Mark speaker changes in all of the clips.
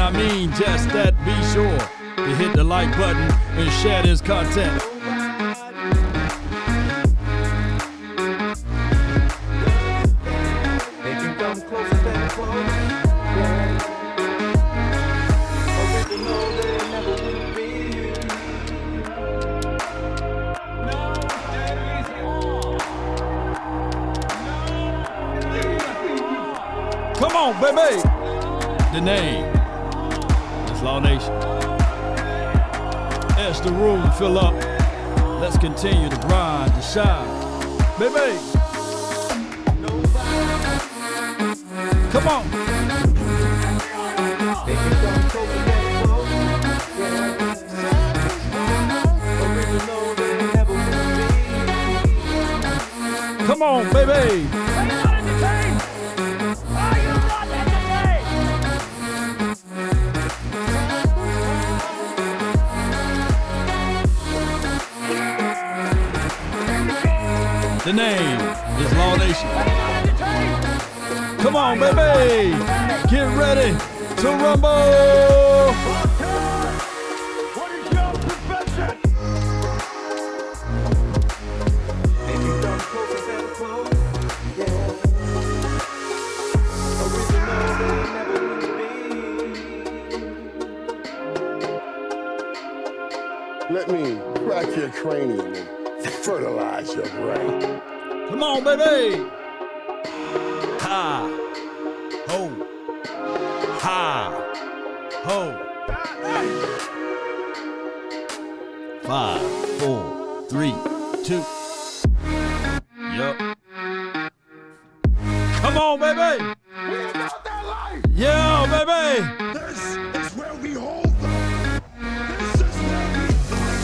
Speaker 1: I mean just that. Be sure to hit the like button and share this content. Come on, baby. The name is Law Nation. As the room fill up, let's continue to grind, to shine. Baby. Come on. Come on, baby. The name is Law Nation. Come on, baby. Get ready to rumble.
Speaker 2: What is your profession?
Speaker 3: Let me crack your cranium and fertilize your brain.
Speaker 1: Come on, baby. Ha. Ho. Ha. Ho. 5, 4, 3, 2. Yup. Come on, baby.
Speaker 3: We're about that life.
Speaker 1: Yeah, baby.
Speaker 3: This is where we hold them. This is where we fight.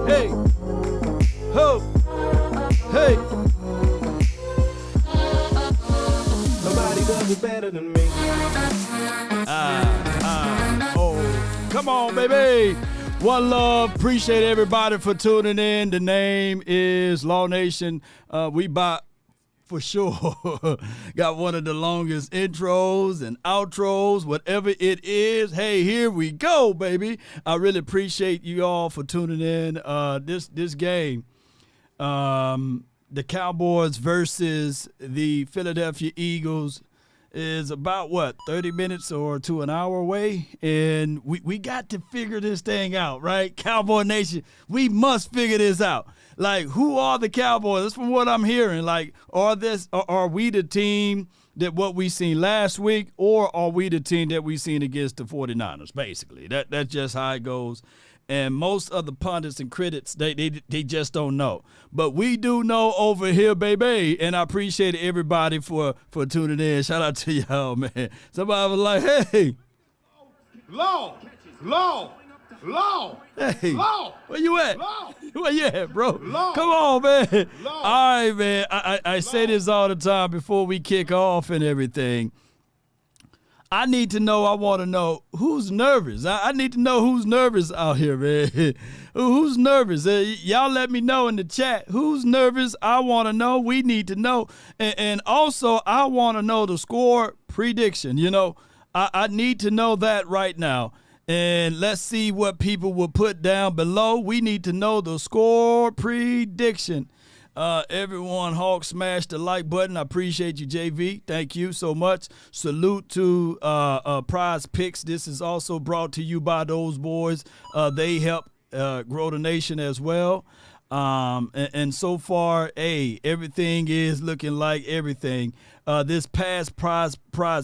Speaker 1: Hey. Ho. Hey.
Speaker 2: Nobody does it better than me.
Speaker 1: Oh. Come on, baby. One love. Appreciate everybody for tuning in. The name is Law Nation. We for sure got one of the longest intros and outros, whatever it is. Hey, here we go, baby. I really appreciate you all for tuning in. This game, the Cowboys versus the Philadelphia Eagles, is about 30 minutes or to an hour away, and we got to figure this thing out, right? Cowboy Nation, we must figure this out. Like, who are the Cowboys? That's from what I'm hearing. Like, are we the team that what we seen last week, or are we the team that we seen against the 49ers? Basically, that's just how it goes. And most of the pundits and critics, they just don't know. But we do know over here, baby. And I appreciate everybody for tuning in. Shout out to y'all, man. Somebody was like, hey.
Speaker 3: Law.
Speaker 1: Hey.
Speaker 3: Law.
Speaker 1: Where you at?
Speaker 3: Law.
Speaker 1: Where you at, bro?
Speaker 3: Law.
Speaker 1: Come on, man.
Speaker 3: Law.
Speaker 1: All right, man. I say this all the time before we kick off and everything. I need to know, I want to know who's nervous. I need to know who's nervous out here, man. Who's nervous? Y'all let me know in the chat. Who's nervous? I want to know. We need to know. And also, I want to know the score prediction. You know, I need to know that right now. And let's see what people will put down below. We need to know the score prediction. Everyone, Hawk, smash the like button. I appreciate you, JV. Thank you so much. Salute to Prize Picks. This is also brought to you by those boys. They help grow the nation as well. And so far, everything is looking like everything. This past prize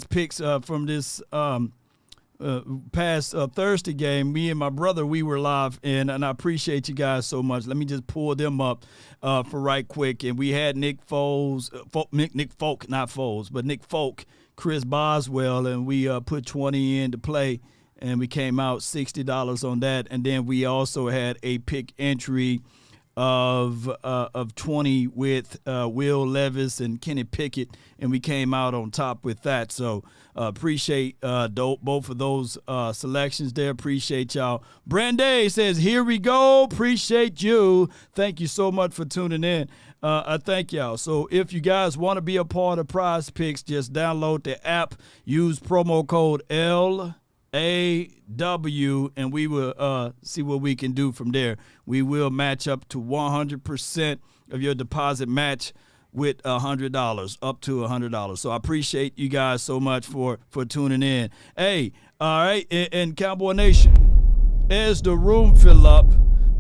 Speaker 1: picks from this past Thursday game, me and my brother, we were live, and I appreciate you guys so much. Let me just pull them up for right quick. And we had Nick Folk, Chris Boswell, and we put 20 in to play, and we came out $60 on that. And then we also had a pick entry of 20 with Will Levis and Kenny Pickett, and we came out on top with that. So appreciate both of those selections there. Appreciate y'all. Branday says, here we go. Appreciate you. Thank you so much for tuning in. I thank y'all. So if you guys want to be a part of Prize Picks, just download the app, use promo code LAW, and we will see what we can do from there. We will match up to 100% of your deposit match with $100, up to $100. So I appreciate you guys so much for tuning in. Hey, all right, and Cowboy Nation, as the room fill up,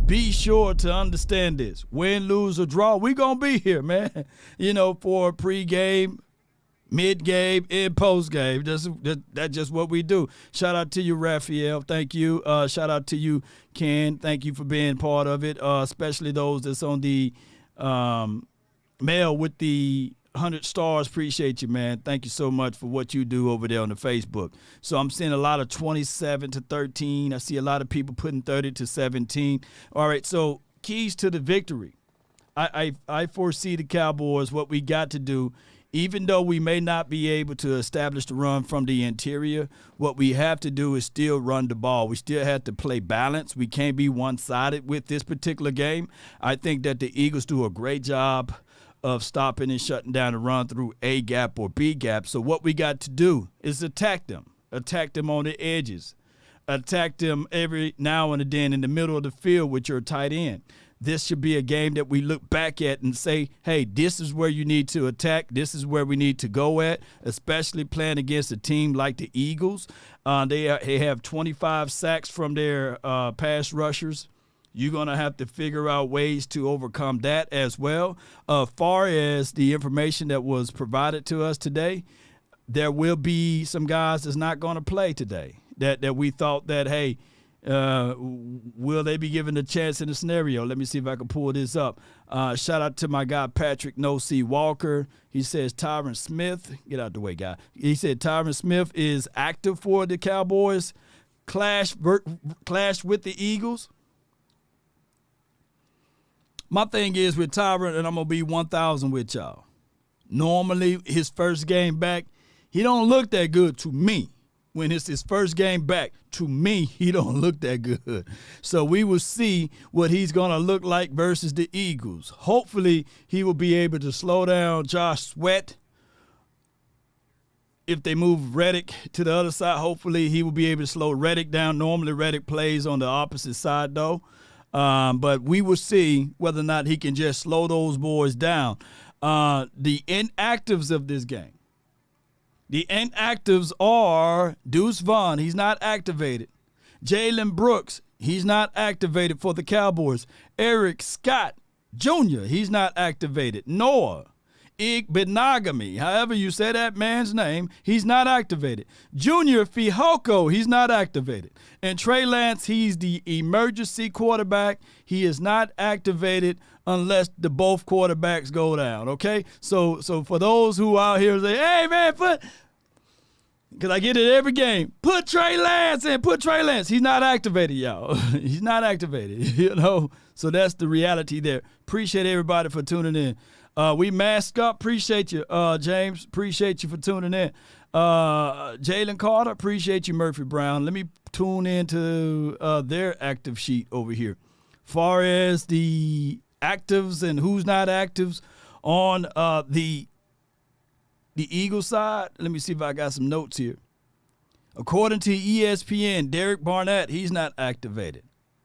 Speaker 1: be sure to understand this. Win, lose, or draw, we going to be here, man. For pregame, mid-game, and postgame. That's just what we do. Shout out to you, Raphael. Thank you. Shout out to you, Ken. Thank you for being part of it, especially those that's on the mail with the 100 stars. Appreciate you, man. Thank you so much for what you do over there on the Facebook. So I'm seeing a lot of 27 to 13. I see a lot of people putting 30 to 17. All right, so keys to the victory. I foresee the Cowboys, what we got to do, even though we may not be able to establish the run from the interior, what we have to do is still run the ball. We still have to play balance. We can't be one-sided with this particular game. I think that the Eagles do a great job of stopping and shutting down the run through A gap or B gap. So what we got to do is attack them on the edges, attack them every now and then in the middle of the field with your tight end. This should be a game that we look back at and say, hey, this is where you need to attack. This is where we need to go at, especially playing against a team like the Eagles. They have 25 sacks from their pass rushers. You're going to have to figure out ways to overcome that as well. Far as the information that was provided to us today, there will be some guys that's not going to play today that we thought that, hey, will they be given a chance in the scenario? Let me see if I can pull this up. Shout out to my guy, Patrick No-C Walker. He says Tyron Smith. Get out the way, guy. He said Tyron Smith is active for the Cowboys. Clash with the Eagles. My thing is with Tyron, and I'm going to be 1,000 with y'all. Normally, his first game back, he don't look that good to me. When it's his first game back, to me, he don't look that good. So we will see what he's going to look like versus the Eagles. Hopefully, he will be able to slow down Josh Sweat. If they move Reddick to the other side, hopefully he will be able to slow Reddick down. Normally, Reddick plays on the opposite side, though. But we will see whether or not he can just slow those boys down. The inactives of this game. The inactives are Deuce Vaughn. He's not activated. Jalen Brooks. He's not activated for the Cowboys. Eric Scott Jr. He's not activated. Noah Igbenogany, however you say that man's name, he's not activated. Junior Fihoko, he's not activated. And Trey Lance, he's the emergency quarterback. He is not activated unless the both quarterbacks go down, okay? So for those who out here say, hey, man, because I get it every game, put Trey Lance in, put Trey Lance. He's not activated, y'all. He's not activated, So that's the reality there. Appreciate everybody for tuning in. We mask up. Appreciate you, James. Appreciate you for tuning in. Jalen Carter, appreciate you, Murphy Brown. Let me tune into their active sheet over here. Far as the actives and who's not actives on the Eagles side, let me see if I got some notes here. According to ESPN, Derek Barnett, he's not activated.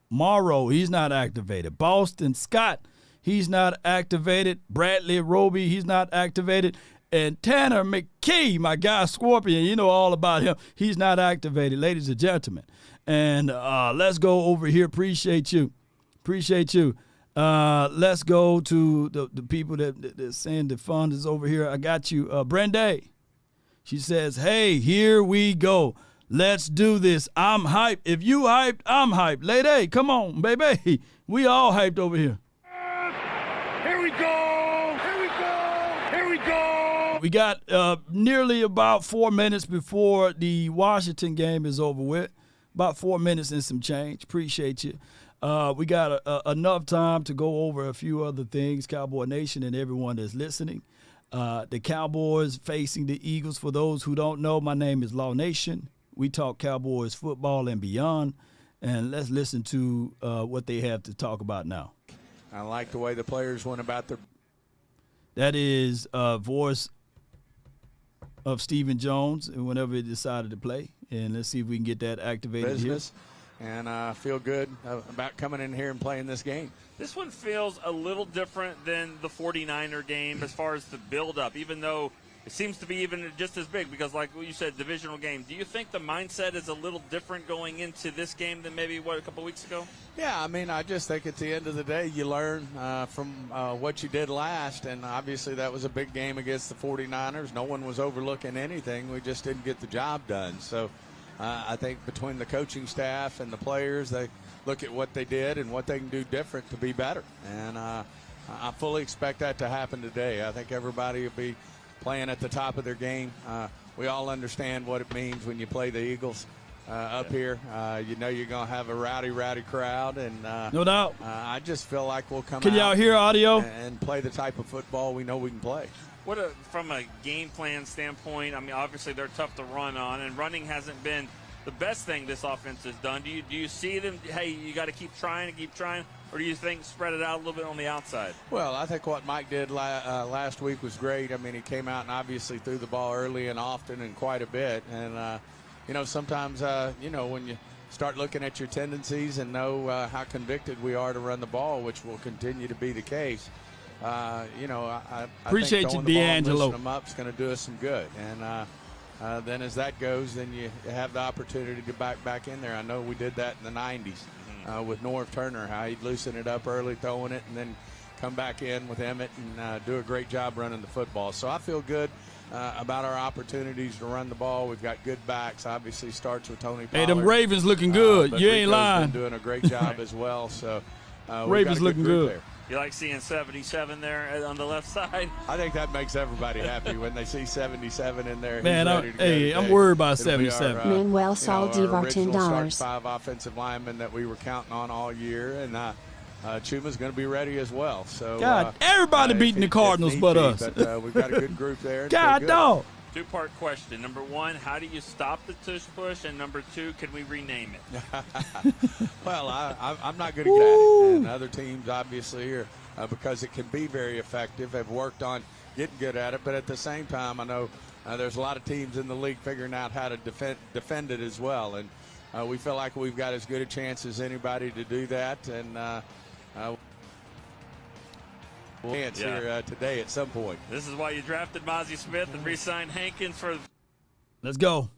Speaker 1: Morrow, he's not activated. Boston Scott, he's not activated. Bradley Roby, he's not activated. And Tanner McKee, my guy Scorpion, you know all about him. He's not activated, ladies and gentlemen. And let's go over here. Appreciate you. Let's go to the people that saying the fund is over here. I got you. Brenda, she says, hey, here we go. Let's do this. I'm hyped. If you hyped, I'm hyped. Lady, come on, baby. We all hyped over here.
Speaker 2: Here we go! Here we go! Here we go!
Speaker 1: We got nearly about 4 minutes before the Washington game is over with. About 4 minutes and some change. Appreciate you. We got enough time to go over a few other things, Cowboy Nation and everyone that's listening. The Cowboys facing the Eagles. For those who don't know, my name is Law Nation. We talk Cowboys football and beyond. And let's listen to what they have to talk about now.
Speaker 4: I like the way the players went about their
Speaker 1: That is voice of Stephen Jones whenever he decided to play. And let's see if we can get that activated
Speaker 4: business. And I feel good about coming in here and playing this game.
Speaker 5: This one feels a little different than the 49er game as far as the build-up, even though it seems to be even just as big because, like you said, divisional game. Do you think the mindset is a little different going into this game than maybe, a couple weeks ago?
Speaker 4: Yeah, I mean, I just think at the end of the day, you learn from what you did last, and obviously that was a big game against the 49ers. No one was overlooking anything. We just didn't get the job done. So I think between the coaching staff and the players, they look at what they did and what they can do different to be better. And I fully expect that to happen today. I think everybody will be playing at the top of their game. We all understand what it means when you play the Eagles up here. You know you're going to have a rowdy crowd. And
Speaker 1: no doubt.
Speaker 4: I just feel like we'll come out.
Speaker 1: Can y'all hear audio?
Speaker 4: And play the type of football we know we can play.
Speaker 5: From a game plan standpoint, I mean, obviously they're tough to run on, and running hasn't been the best thing this offense has done. Do you see them, hey, you got to keep trying, or do you think spread it out a little bit on the outside?
Speaker 4: Well, I think what Mike did last week was great. I mean, he came out and obviously threw the ball early and often and quite a bit. And, sometimes, when you start looking at your tendencies and know how convicted we are to run the ball, which will continue to be the case, I
Speaker 1: appreciate
Speaker 4: think
Speaker 1: you,
Speaker 4: throwing the ball and
Speaker 1: D'Angelo.
Speaker 4: loosening them up is going to do us some good. And then as that goes, then you have the opportunity to back in there. I know we did that in the 90s with Norv Turner, how he'd loosen it up early, throwing it, and then come back in with Emmett and do a great job running the football. So I feel good about our opportunities to run the ball. We've got good backs. Obviously starts with Tony Pollard.
Speaker 1: Hey, them Ravens looking good.
Speaker 4: But
Speaker 1: You ain't
Speaker 4: Rico's
Speaker 1: lying.
Speaker 4: been doing a great job as well. So
Speaker 1: Ravens looking good.
Speaker 4: There.
Speaker 5: You like seeing 77 there on the left side?
Speaker 4: I think that makes everybody happy when they see 77 in there.
Speaker 1: Man,
Speaker 4: I'm
Speaker 1: I'm worried about 77.
Speaker 6: Manuel Saldivar, $10.
Speaker 4: 5 offensive linemen that we were counting on all year, and Chuma's going to be ready as well. So
Speaker 1: God, everybody beating the Cardinals but us.
Speaker 4: But we've got a good group there.
Speaker 1: God, dog.
Speaker 5: Two-part question. Number one, how do you stop the tush push? And number two, can we rename it?
Speaker 4: Well, I'm not good at it. And other teams, obviously, are, because it can be very effective, have worked on getting good at it. But at the same time, I know there's a lot of teams in the league figuring out how to defend it as well. And we feel like we've got as good a chance as anybody to do that. And chance here today at some point.
Speaker 5: This is why you drafted Mozzie Smith and re-signed Hankins for.
Speaker 1: Let's go.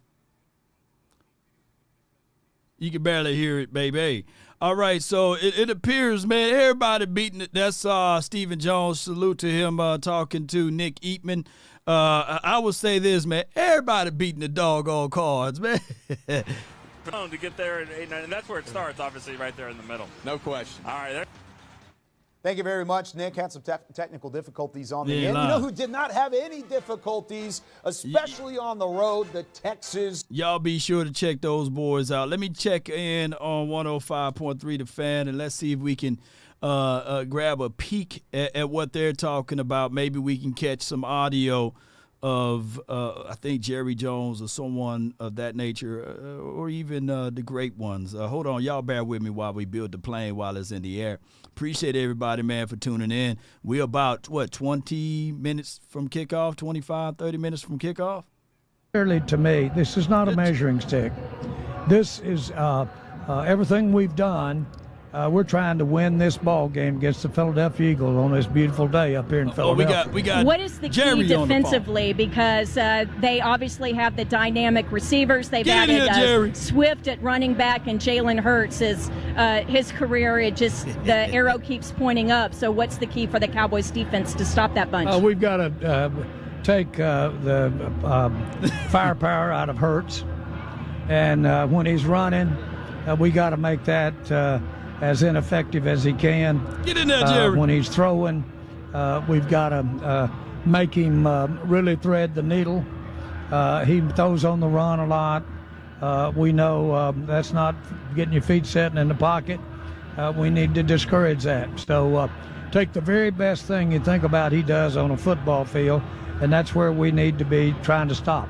Speaker 1: You can barely hear it, baby. All right, so it appears, man, everybody beating it. That's Stephen Jones. Salute to him talking to Nick Eatman. I would say this, man, everybody beating the doggone Cards, man.
Speaker 5: To get there, and that's where it starts, obviously, right there in the middle.
Speaker 4: No question.
Speaker 5: All right, there.
Speaker 7: Thank you very much, Nick. Had some technical difficulties on the end. You know who did not have any difficulties, especially on the road, the Texas.
Speaker 1: Y'all be sure to check those boys out. Let me check in on 105.3 The Fan, and let's see if we can grab a peek at what they're talking about. Maybe we can catch some audio of, I think, Jerry Jones or someone of that nature, or even the great ones. Hold on. Y'all bear with me while we build the plane while it's in the air. Appreciate everybody, man, for tuning in. We're about, 20 minutes from kickoff, 25, 30 minutes from kickoff?
Speaker 8: Clearly, to me, this is not a measuring stick. This is everything we've done. We're trying to win this ball game against the Philadelphia Eagles on this beautiful day up here in Philadelphia.
Speaker 1: We got
Speaker 9: what is the
Speaker 1: Jerry
Speaker 9: key defensively? Because they obviously have the dynamic receivers. They've added Swift at running back, and Jalen Hurts is his career. The arrow keeps pointing up. So what's the key for the Cowboys defense to stop that bunch?
Speaker 8: We've got to take the firepower out of Hurts, and when he's running, we got to make that as ineffective as he can.
Speaker 1: Get in there, Jerry.
Speaker 8: When he's throwing, we've got to make him really thread the needle. He throws on the run a lot. We know that's not getting your feet setting in the pocket. We need to discourage that. So take the very best thing you think about he does on a football field, and that's where we need to be trying to stop.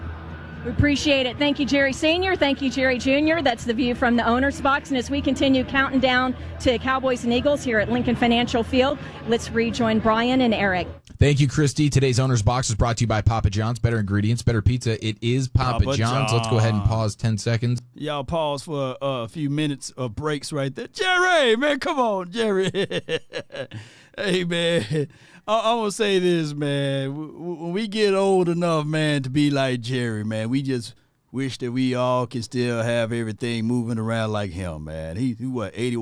Speaker 9: We appreciate it. Thank you, Jerry Sr. Thank you, Jerry Jr. That's the view from the owner's box. And as we continue counting down to Cowboys and Eagles here at Lincoln Financial Field, let's rejoin Brian and Eric.
Speaker 10: Thank you, Christy. Today's Owner's Box is brought to you by Papa John's. Better ingredients, better pizza. It is Papa John's. Let's go ahead and pause 10 seconds.
Speaker 1: Y'all pause for a few minutes of breaks right there. Jerry, man, come on, Jerry. Hey, man, I'm going to say this, man. When we get old enough, man, to be like Jerry, man, we just wish that we all can still have everything moving around like him, man. He what, 80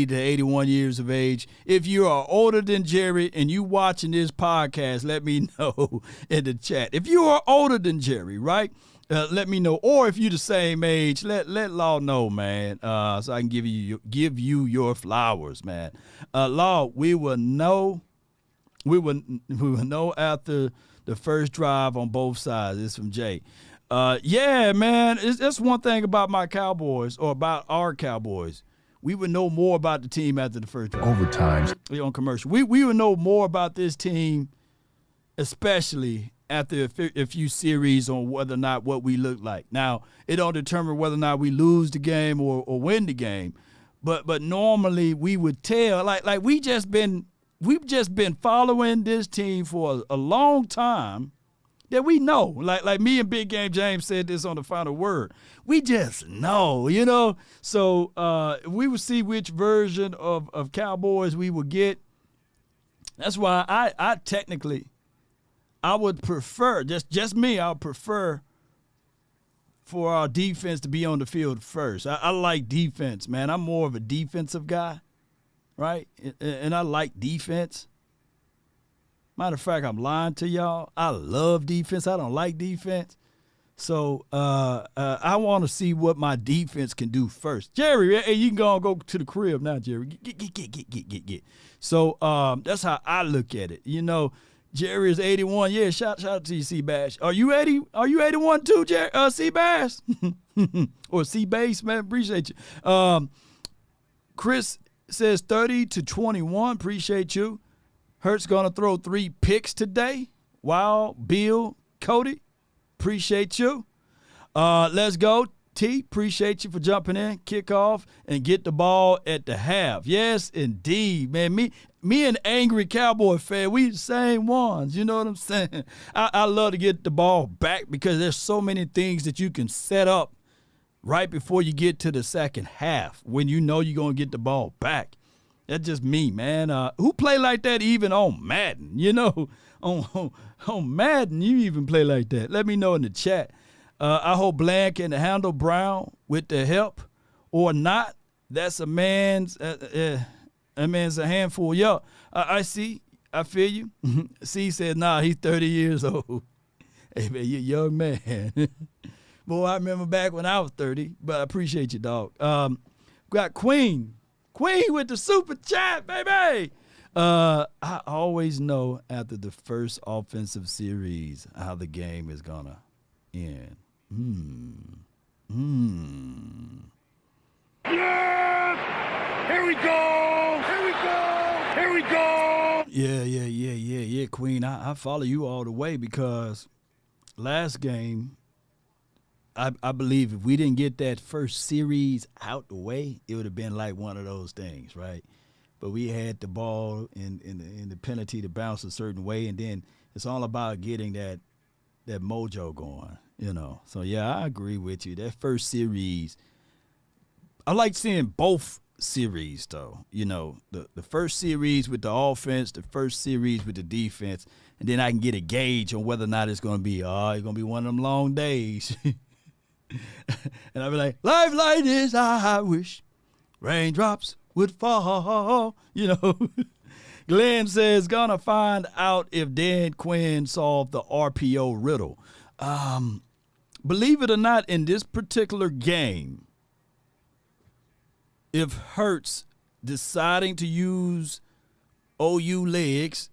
Speaker 1: to 81 years of age. If you are older than Jerry and you watching this podcast, let me know in the chat. If you are older than Jerry, right, let me know. Or if you're the same age, let Law know, man, so I can give you your flowers, man. Law, we will know after the first drive on both sides. It's from Jay. Yeah, man, that's one thing about my Cowboys, or about our Cowboys. We would know more about the team after the first drive.
Speaker 10: Overtime.
Speaker 1: On commercial. We would know more about this team, especially after a few series, on whether or not what we look like. Now, it don't determine whether or not we lose the game or win the game. But normally we would tell, like we've just been following this team for a long time. That we know, like me and Big Game James said this on the Final Word. We just know, you know. So we will see which version of Cowboys we will get. That's why I technically, I would prefer, just me, I would prefer for our defense to be on the field first. I like defense, man. I'm more of a defensive guy, right? And I like defense. Matter of fact, I'm lying to y'all. I love defense. I don't like defense. So I want to see what my defense can do first. Jerry, hey, you can go to the crib now, Jerry. Get. So that's how I look at it. You know, Jerry is 81. Yeah, shout out to you, C-Bash. Are you 80? Are you 81 too, Jerry? C-Bash? Or C-Base, man. Appreciate you. Chris says 30-21. Appreciate you. Hurts going to throw 3 picks today. Wow, Bill, Cody, appreciate you. Let's go. T, appreciate you for jumping in, kick off, and get the ball at the half. Yes, indeed, man. Me and Angry Cowboy fan, we the same ones. You know what I'm saying? I love to get the ball back because there's so many things that you can set up right before you get to the second half when you know you're going to get the ball back. That's just me, man. Who play like that even on Madden? You know, on Madden, you even play like that. Let me know in the chat. I hope Bland can handle Brown with the help or not. That's a man's a handful. Yo, I see. I feel you. C said, nah, he's 30 years old. Hey, man, you're a young man. Boy, I remember back when I was 30, but I appreciate you, dog. Got Queen with the super chat, baby. I always know after the first offensive series how the game is going to end.
Speaker 2: Yes! Here we go! Here we go! Here we go!
Speaker 1: Yeah, Queen. I follow you all the way because last game, I believe if we didn't get that first series out the way, it would have been like one of those things, right? But we had the ball in the penalty to bounce a certain way, and then it's all about getting that mojo going, you know. So, yeah, I agree with you. That first series, I like seeing both series, though. You know, the first series with the offense, the first series with the defense, and then I can get a gauge on whether or not it's going to be one of them long days. And I'll be like, life like this, I wish raindrops would fall, you know. Glenn says, gonna find out if Dan Quinn solved the RPO riddle. Believe it or not, in this particular game, if Hurts deciding to use OU legs,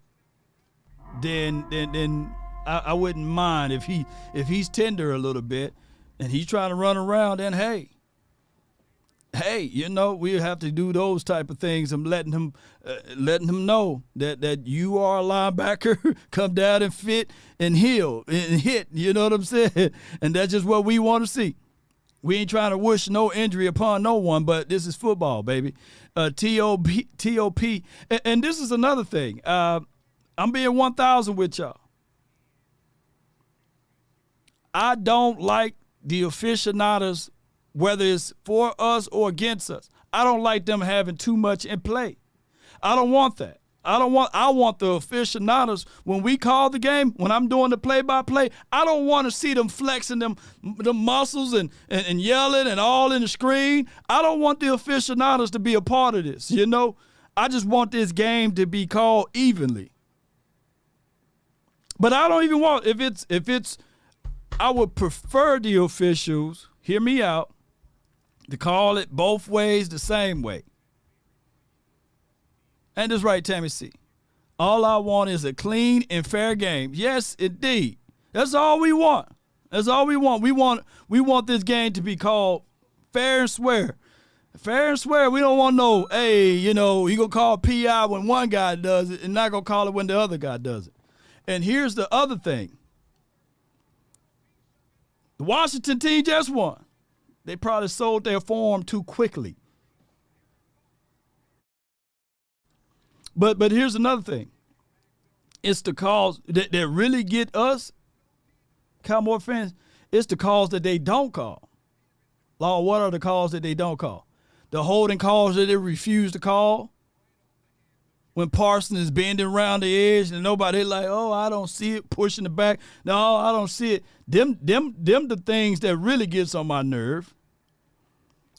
Speaker 1: then I wouldn't mind if he's tender a little bit and he's trying to run around, then hey, you know, we have to do those type of things. I'm letting him know that you are a linebacker, come down and fit and heal and hit. You know what I'm saying? And that's just what we want to see. We ain't trying to wish no injury upon no one, but this is football, baby. TOP. And this is another thing. I'm being 1,000 with y'all. I don't like the aficionados, whether it's for us or against us. I don't like them having too much in play. I don't want that. I want the aficionados, when we call the game, when I'm doing the play-by-play, I don't want to see them flexing them muscles and yelling and all in the screen. I don't want the aficionados to be a part of this, you know? I just want this game to be called evenly. But I don't even want, if it's, I would prefer the officials, hear me out, to call it both ways the same way. And that's right, Tammy C. All I want is a clean and fair game. Yes, indeed. That's all we want. That's all we want. We want this game to be called fair and square. Fair and square. We don't want no, hey, you know, you gonna call PI when one guy does it and not gonna call it when the other guy does it. And here's the other thing. The Washington team just won. They probably sold their form too quickly. But here's another thing. It's the calls that really get us, Cowboy fans, it's the calls that they don't call. Law, what are the calls that they don't call? The holding calls that they refuse to call. When Parsons is bending around the edge and nobody like, oh, I don't see it, pushing the back. No, I don't see it. Them the things that really gets on my nerve.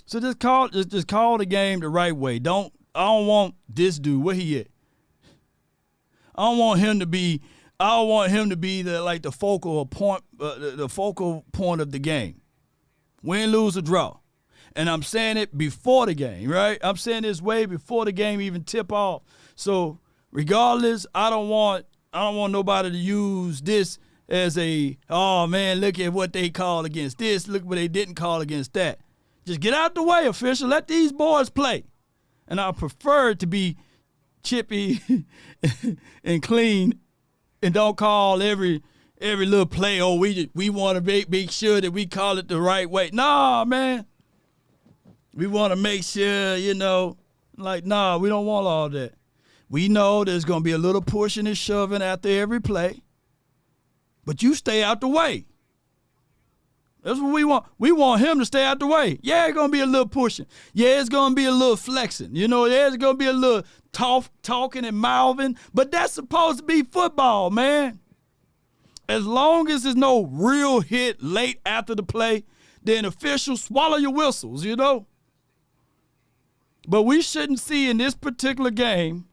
Speaker 1: So just call the game the right way. I don't want this dude. Where he at? I don't want him to be the focal point, the focal point of the game. Win, lose, or draw. And I'm saying it before the game, right? I'm saying this way before the game even tip off. So regardless, I don't want nobody to use this as a, oh man, look at what they called against this. Look what they didn't call against that. Just get out the way, official. Let these boys play. And I prefer it to be chippy and clean, and don't call every little play. Oh, we want to make sure that we call it the right way. Nah, man. We want to make sure, you know, like, nah, we don't want all that. We know there's going to be a little pushing and shoving after every play, but you stay out the way. That's what we want. We want him to stay out the way. Yeah, it's going to be a little pushing. Yeah, it's going to be a little flexing. You know, there's going to be a little talking and mouthing, but that's supposed to be football, man. As long as there's no real hit late after the play, then officials swallow your whistles, you know. But we shouldn't see in this particular game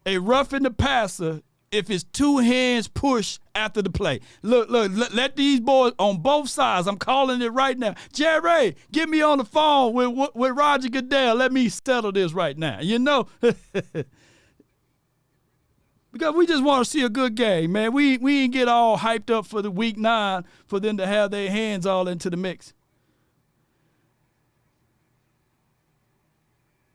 Speaker 1: a roughing the passer if it's two hands push after the play. Look, let these boys on both sides, I'm calling it right now. Jerry, get me on the phone with Roger Goodell. Let me settle this right now, you know. Because we just want to see a good game, man. We ain't get all hyped up for the week 9 for them to have their hands all into the mix.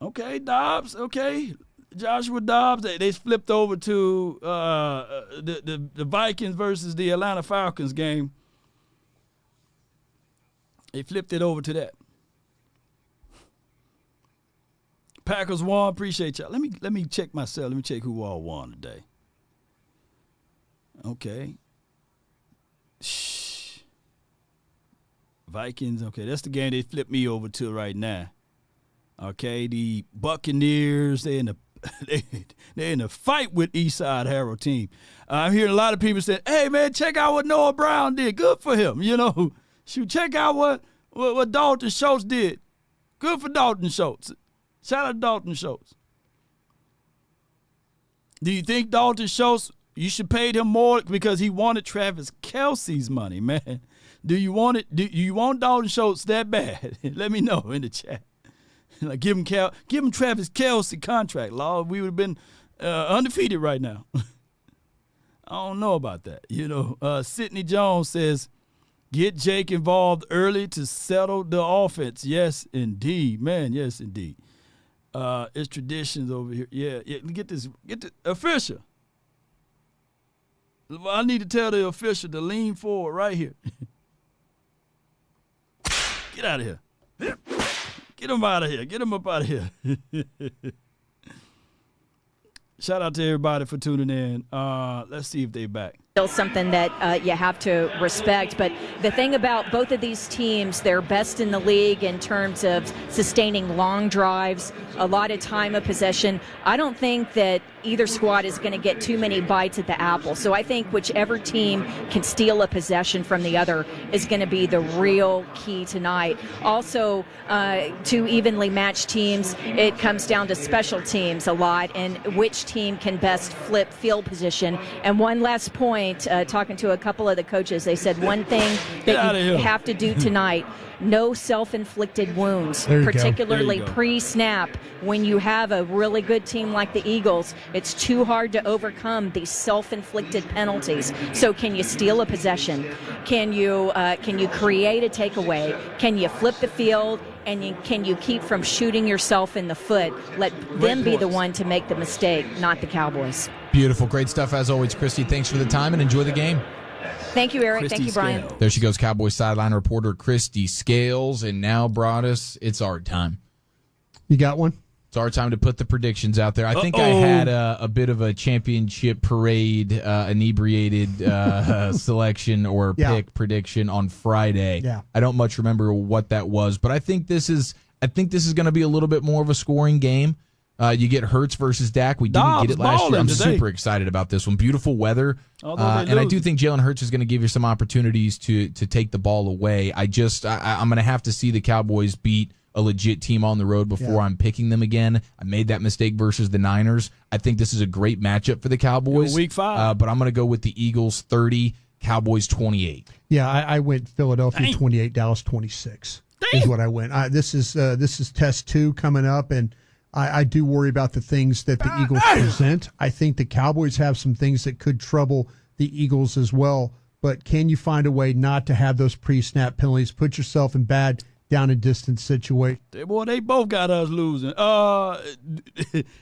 Speaker 1: Okay, Dobbs, okay. Joshua Dobbs, they flipped over to the Vikings versus the Atlanta Falcons game. They flipped it over to that. Packers won. Appreciate y'all. Let me check myself. Let me check who all won today. Okay. Shh. Vikings. Okay, that's the game they flipped me over to right now. Okay, the Buccaneers. They're in a fight with Eastside Harold team. I'm hearing a lot of people saying, hey, man, check out what Noah Brown did. Good for him, you know. Shoot, check out what Dalton Schultz did. Good for Dalton Schultz. Shout out Dalton Schultz. Do you think Dalton Schultz, you should pay him more because he wanted Travis Kelce's money, man? Do you want it? Do you want Dalton Schultz that bad? Let me know in the chat. Like give him Travis Kelce contract, Lord. We would have been undefeated right now. I don't know about that. You know, Sidney Jones says, get Jake involved early to settle the offense. Yes, indeed, man. Yes, indeed. It's traditions over here. Yeah. Get the official. I need to tell the official to lean forward right here. Get out of here. Get him out of here. Get him up out of here. Shout out to everybody for tuning in. Let's see if they're back.
Speaker 9: Still something that you have to respect. But the thing about both of these teams, they're best in the league in terms of sustaining long drives, a lot of time of possession. I don't think that either squad is going to get too many bites at the apple. So I think whichever team can steal a possession from the other is going to be the real key tonight. Also, two evenly matched teams, it comes down to special teams a lot and which team can best flip field position. And one last point, talking to a couple of the coaches, they said one thing that you have to do tonight, no self-inflicted wounds, particularly pre-snap. When you have a really good team like the Eagles, it's too hard to overcome these self-inflicted penalties. So can you steal a possession? Can you create a takeaway? Can you flip the field? And can you keep from shooting yourself in the foot? Let them be the one to make the mistake, not the Cowboys.
Speaker 10: Beautiful. Great stuff as always, Christy. Thanks for the time and enjoy the game.
Speaker 9: Thank you, Eric. Thank you, Brian.
Speaker 10: There she goes, Cowboys sideline reporter Christy Scales. And now, Broadus, it's our time.
Speaker 11: You got one?
Speaker 10: It's our time to put the predictions out there. I think I had a bit of a championship parade, inebriated selection or pick prediction on Friday.
Speaker 11: Yeah.
Speaker 10: I don't much remember what that was, but I think this is going to be a little bit more of a scoring game. You get Hurts versus Dak. We didn't get it last year. I'm super excited about this one. Beautiful weather, and I do think Jalen Hurts is going to give you some opportunities to take the ball away. I'm going to have to see the Cowboys beat a legit team on the road before I'm picking them again. I made that mistake versus the Niners. I think this is a great matchup for the Cowboys.
Speaker 1: Week 5.
Speaker 10: But I'm going to go with the Eagles 30, Cowboys 28.
Speaker 11: Yeah, I went Philadelphia 28, Dallas 26 is what I went. This is test 2 coming up, and I do worry about the things that the Eagles present. I think the Cowboys have some things that could trouble the Eagles as well. But can you find a way not to have those pre-snap penalties? Put yourself in bad down and distance situation.
Speaker 1: Boy, they both got us losing.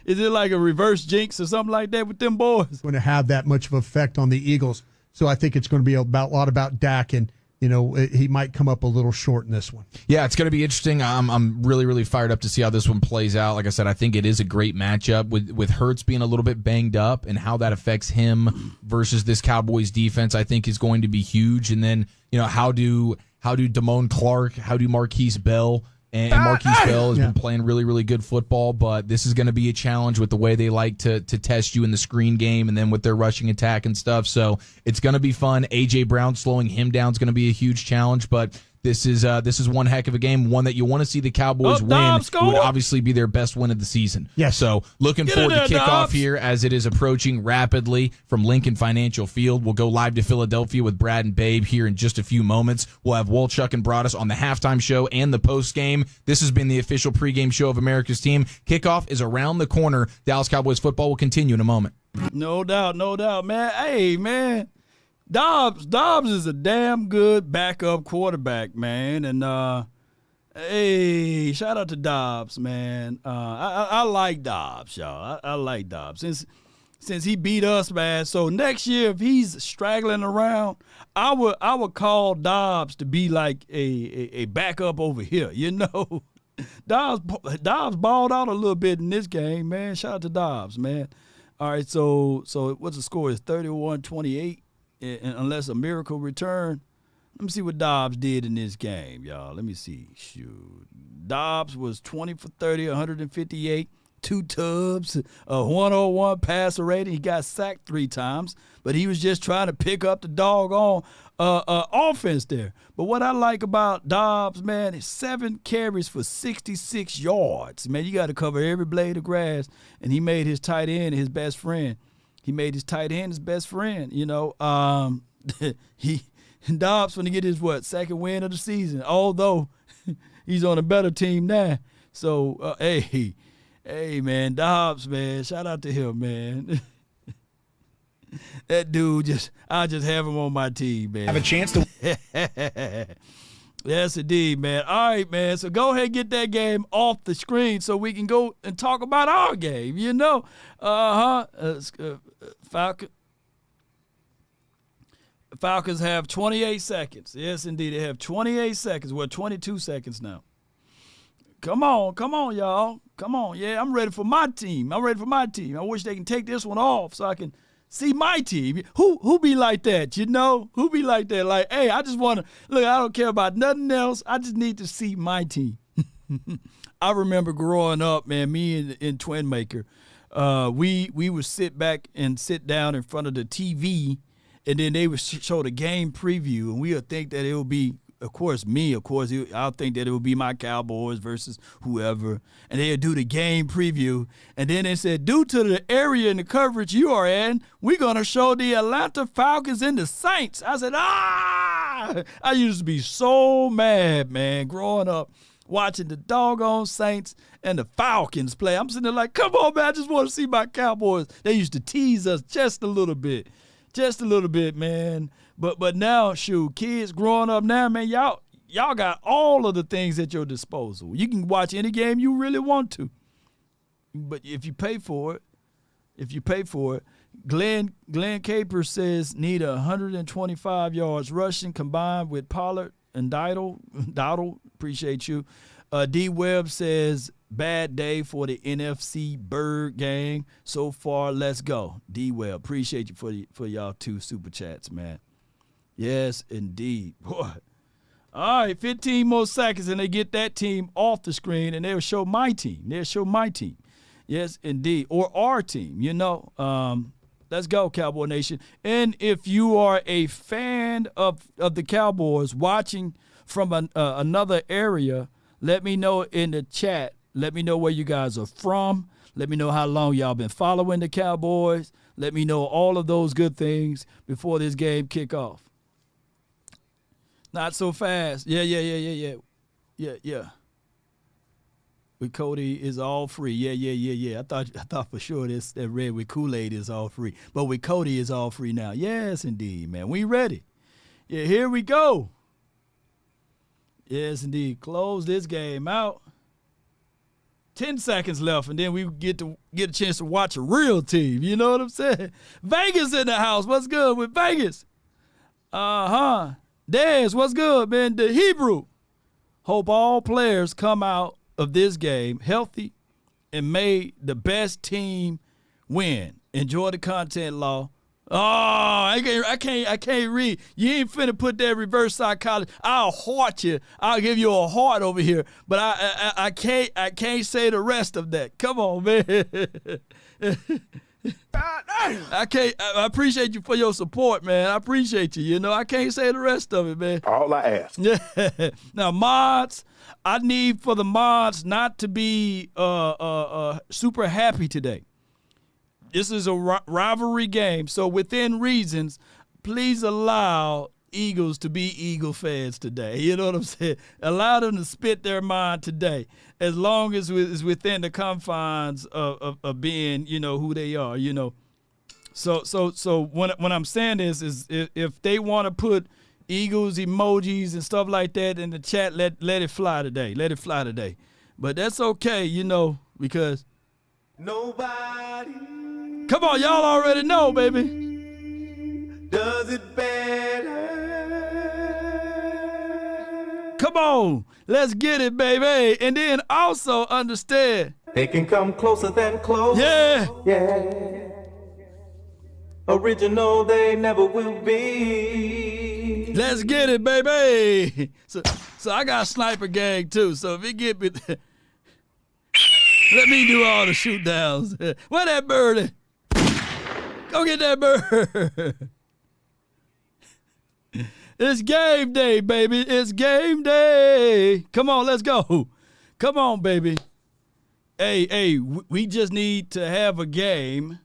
Speaker 1: Is it like a reverse jinx or something like that with them boys?
Speaker 11: Going to have that much of an effect on the Eagles. So I think it's going to be a lot about Dak, and he might come up a little short in this one.
Speaker 10: Yeah, it's going to be interesting. I'm really, really fired up to see how this one plays out. Like I said, I think it is a great matchup with Hurts being a little bit banged up, and how that affects him versus this Cowboys defense, I think is going to be huge. And then, how do Damone Clark, how do Marquise Bell, and Marquise Bell has been playing really, really good football, but this is going to be a challenge with the way they like to test you in the screen game and then with their rushing attack and stuff. So it's going to be fun. A.J. Brown slowing him down is going to be a huge challenge, but this is one heck of a game, one that you want to see the Cowboys win. It would obviously be their best win of the season.
Speaker 11: Yes.
Speaker 10: So looking forward to kickoff here as it is approaching rapidly from Lincoln Financial Field. We'll go live to Philadelphia with Brad and Babe here in just a few moments. We'll have Wolchuk and Broadus on the halftime show and the postgame. This has been the official pregame show of America's team. Kickoff is around the corner. Dallas Cowboys football will continue in a moment.
Speaker 1: No doubt, man. Hey, man. Dobbs is a damn good backup quarterback, man. And, hey, shout out to Dobbs, man. I like Dobbs, y'all. I like Dobbs. Since he beat us, man. So next year, if he's straggling around, I would call Dobbs to be like a backup over here, Dobbs balled out a little bit in this game, man. Shout out to Dobbs, man. All right, so what's the score? Is 31-28. Unless a miracle return. Let me see what Dobbs did in this game, y'all. Let me see. Shoot. Dobbs was 20 for 30, 158, 2 tubs, a 101 passer rating. He got sacked 3 times, but he was just trying to pick up the doggone offense there. But what I like about Dobbs, man, is 7 carries for 66 yards. Man, you got to cover every blade of grass, and he made his tight end his best friend. Dobbs going to get his, second win of the season, although he's on a better team now. So, hey, man, Dobbs, man, shout out to him, man. That dude, I just have him on my team, man.
Speaker 12: Have a chance to
Speaker 1: Yes, indeed, man. All right, man. So go ahead and get that game off the screen so we can go and talk about our game, Falcons have 28 seconds. Yes, indeed. They have 28 seconds. Well, 22 seconds now. Come on, y'all. Come on, yeah, I'm ready for my team. I'm ready for my team. I wish they can take this one off so I can see my team. Who be like that, you know? Who be like that? Like, hey, I just want to, look, I don't care about nothing else. I just need to see my team. I remember growing up, man, me and Twin Maker, we would sit down in front of the TV, and then they would show the game preview, and we would think that it would be, I'll think that it would be my Cowboys versus whoever, and they would do the game preview, and then they said, due to the area and the coverage you are in, we're going to show the Atlanta Falcons and the Saints. I said, I used to be so mad, man, growing up, watching the doggone Saints and the Falcons play. I'm sitting there like, come on, man, I just want to see my Cowboys. They used to tease us just a little bit, man. But now, shoot, kids growing up now, man, y'all got all of the things at your disposal. You can watch any game you really want to. But if you pay for it, Glenn Capers says need 125 yards rushing combined with Pollard and Dowdle, appreciate you. D Webb says bad day for the NFC Bird gang. So far, let's go. D Webb, appreciate you for y'all 2 super chats, man. Yes, indeed. Boy. All right, 15 more seconds, and they get that team off the screen, and they'll show my team. Yes, indeed. Or our team, you know. Let's go, Cowboy Nation. And if you are a fan of the Cowboys watching from another area, let me know in the chat. Let me know where you guys are from. Let me know how long y'all been following the Cowboys. Let me know all of those good things before this game kick off. Not so fast. Yeah. With Cody is all free. Yeah. I thought for sure that red with Kool-Aid is all free. But with Cody is all free now. Yes, indeed, man. We ready. Yeah, here we go. Yes, indeed. Close this game out. 10 seconds left, and then we get a chance to watch a real team. You know what I'm saying? Vegas in the house. What's good with Vegas? Dez, what's good, man? The Hebrew. Hope all players come out of this game healthy and may the best team win. Enjoy the content, Law. Oh, I can't read. You ain't finna put that reverse psychology. I'll heart you. I'll give you a heart over here. But I can't say the rest of that. Come on, man. I appreciate you for your support, man. I appreciate you. You know, I can't say the rest of it, man.
Speaker 3: All I ask.
Speaker 1: Yeah. Now, mods, I need for the mods not to be super happy today. This is a rivalry game, so within reasons, please allow Eagles to be Eagle fans today. You know what I'm saying? Allow them to spit their mind today, as long as it's within the confines of being, you know, who they are. You know, so when I'm saying this is if they want to put Eagles emojis and stuff like that in the chat, let it fly today. Let it fly today. But that's okay, you know, because
Speaker 13: nobody.
Speaker 1: Come on, y'all already know, baby.
Speaker 13: Does it better?
Speaker 1: Come on, let's get it, baby. And then also understand.
Speaker 13: They can come closer than close.
Speaker 1: Yeah.
Speaker 13: Original, they never will be.
Speaker 1: Let's get it, baby. So I got a sniper gang too. So if it get me, let me do all the shoot downs. Where that birdie? Go get that bird. It's game day, baby. It's game day. Come on, let's go. Come on, baby. Hey, we just need to have a game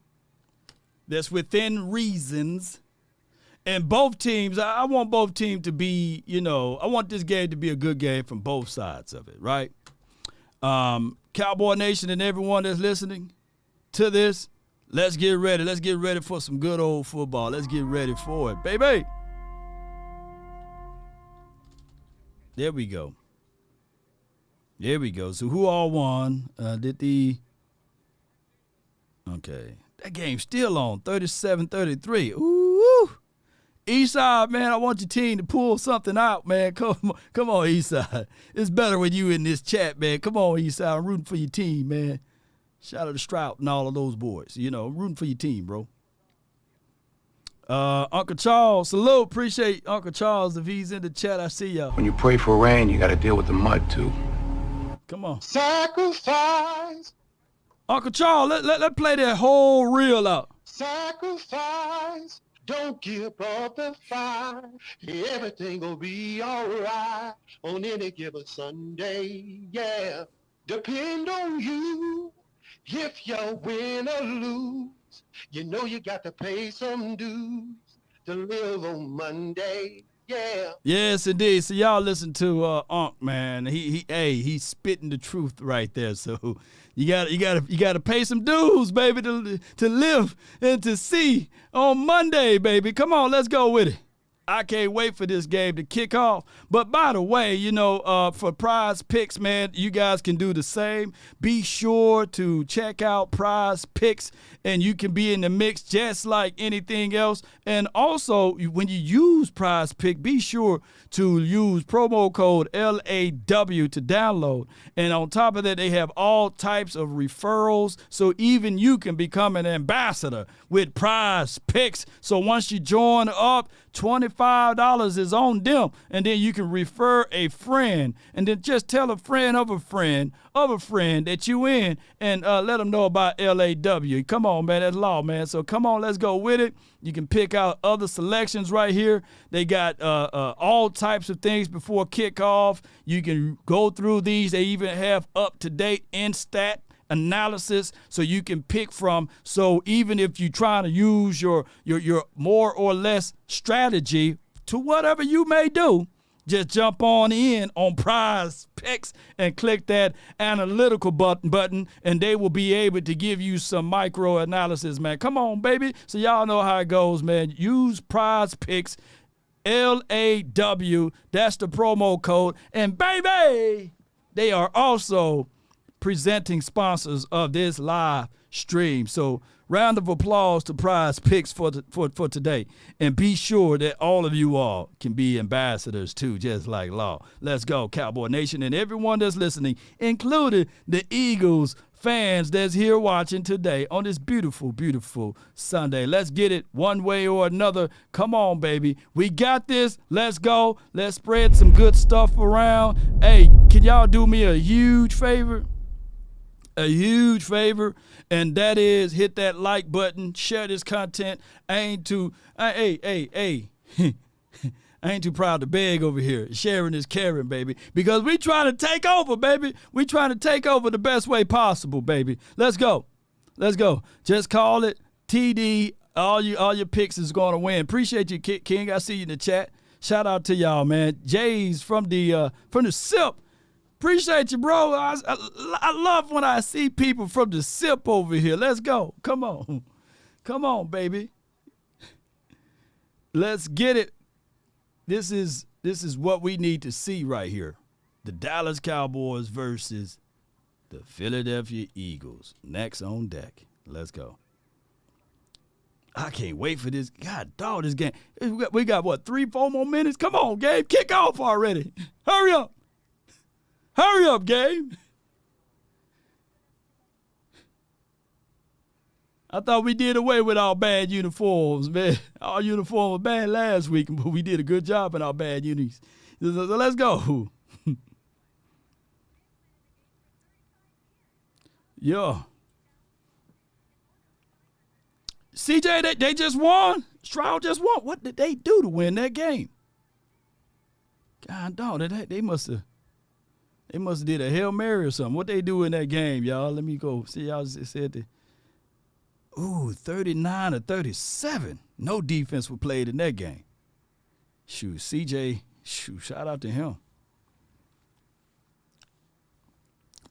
Speaker 1: that's within reasons. And both teams, I want both teams to be, you know, I want this game to be a good game from both sides of it, right? Cowboy Nation and everyone that's listening to this, let's get ready. Let's get ready for some good old football. Let's get ready for it, baby. There we go. There we go. So who all won? Okay. That game's still on, 37-33. Ooh. Eastside, man, I want your team to pull something out, man. Come on, Eastside. It's better with you in this chat, man. Come on, Eastside. I'm rooting for your team, man. Shout out to Strout and all of those boys. You know, I'm rooting for your team, bro. Uncle Charles, salute. Appreciate Uncle Charles. If he's in the chat, I see y'all.
Speaker 14: When you pray for rain, you got to deal with the mud, too.
Speaker 1: Come on.
Speaker 3: Sacrifice.
Speaker 1: Uncle Charles, let's play that whole reel out.
Speaker 3: Sacrifice. Don't give up the fight. Everything will be all right on any given Sunday. Yeah. Depend on you. If you win or lose, you know you got to pay some dues to live on Monday. Yeah.
Speaker 1: Yes, indeed. So y'all listen to Unc, man. He's spitting the truth right there. So you gotta pay some dues, baby, to live and to see on Monday, baby. Come on, let's go with it. I can't wait for this game to kick off. But by the way, you know, for Prize Picks, man, you guys can do the same. Be sure to check out Prize Picks, and you can be in the mix just like anything else. And also, when you use Prize Pick, be sure to use promo code LAW to download. And on top of that, they have all types of referrals, so even you can become an ambassador with Prize Picks. So once you join up, $25 is on them, and then you can refer a friend, and then just tell a friend of a friend of a friend that you in, and let them know about LAW. Come on, man, that's law, man. So come on, let's go with it. You can pick out other selections right here. They got all types of things before kickoff. You can go through these. They even have up-to-date in-stat analysis so you can pick from. So even if you're trying to use your more or less strategy to whatever you may do, just jump on in on Prize Picks and click that analytical button, and they will be able to give you some micro analysis, man. Come on, baby. So y'all know how it goes, man. Use Prize Picks, LAW. That's the promo code. And baby, they are also presenting sponsors of this live stream. So round of applause to Prize Picks for today. And be sure that all of you all can be ambassadors too, just like Law. Let's go, Cowboy Nation, and everyone that's listening, including the Eagles fans that's here watching today on this beautiful, beautiful Sunday. Let's get it one way or another. Come on, baby. We got this. Let's go. Let's spread some good stuff around. Hey, can y'all do me a huge favor? A huge favor, and that is hit that like button, share this content. I ain't too proud to beg over here. Sharing is caring, baby, because we trying to take over, baby. We trying to take over the best way possible, baby. Let's go. Just call it TD. All your picks is going to win. Appreciate you, King. I see you in the chat. Shout out to y'all, man. Jay's from the SIP. Appreciate you, bro. I love when I see people from the SIP over here. Let's go. Come on, baby. Let's get it. This is what we need to see right here. The Dallas Cowboys versus the Philadelphia Eagles. Next on deck. Let's go. I can't wait for this. God, dog, this game. We got what, 3-4 more minutes? Come on, Gabe. Kick off already. Hurry up. Hurry up, Gabe. I thought we did away with our bad uniforms, man. Our uniform was bad last week, but we did a good job in our bad unis. So let's go. Yeah. CJ, they just won. Stroud just won. What did they do to win that game? God, dog, they must have. They must have did a Hail Mary or something. What they do in that game, y'all? Let me go. See, y'all said that. 39-37. No defense was played in that game. Shoot, CJ, shout out to him.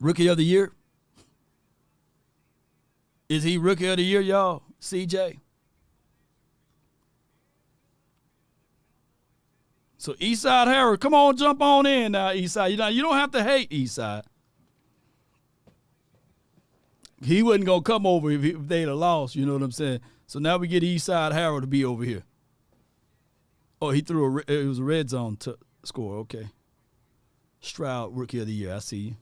Speaker 1: Rookie of the year? Is he rookie of the year, y'all? CJ? So Eastside Harris, come on, jump on in now, Eastside. You don't have to hate Eastside. He wasn't going to come over if they'd have lost, you know what I'm saying? So now we get Eastside Harold to be over here. Oh, he threw it was a red zone to score. Okay. Stroud, Rookie of the Year. I see you.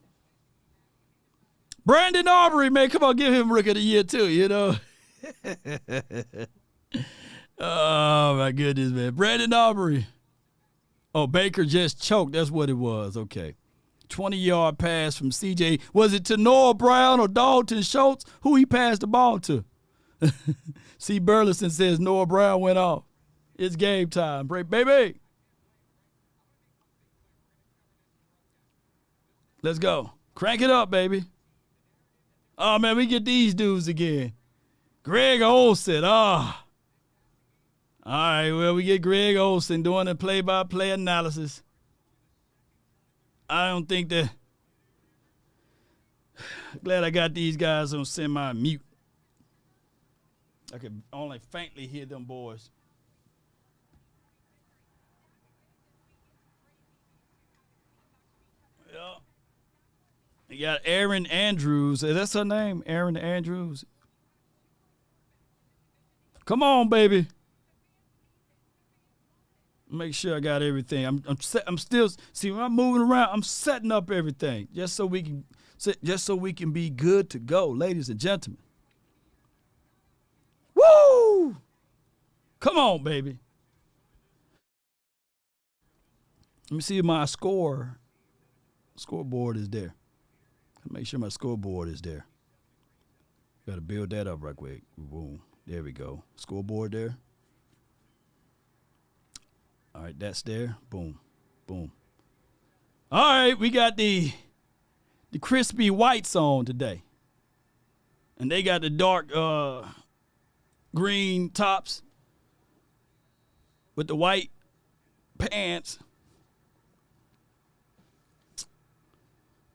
Speaker 1: Brandon Aubrey, man, come on, give him Rookie of the Year too, you know. Oh, my goodness, man. Brandon Aubrey. Oh, Baker just choked. That's what it was. Okay. 20-yard pass from C.J. Was it to Noah Brown or Dalton Schultz? Who he passed the ball to? C. Burleson says Noah Brown went off. It's game time. Break, baby. Let's go. Crank it up, baby. Oh, man, we get these dudes again. Greg Olsen. All right, well, we get Greg Olsen doing the play-by-play analysis. I don't think that. Glad I got these guys on semi-mute. I could only faintly hear them boys. Yeah. You got Erin Andrews. That's her name, Erin Andrews. Come on, baby. Make sure I got everything. I'm still see when I'm moving around. I'm setting up everything just so we can be good to go, ladies and gentlemen. Woo! Come on, baby. Let me see if my scoreboard is there. Make sure my scoreboard is there. Got to build that up right quick. Boom. There we go. Scoreboard there. All right, that's there. Boom. Boom. All right, we got the crispy whites on today. And they got the dark green tops with the white pants.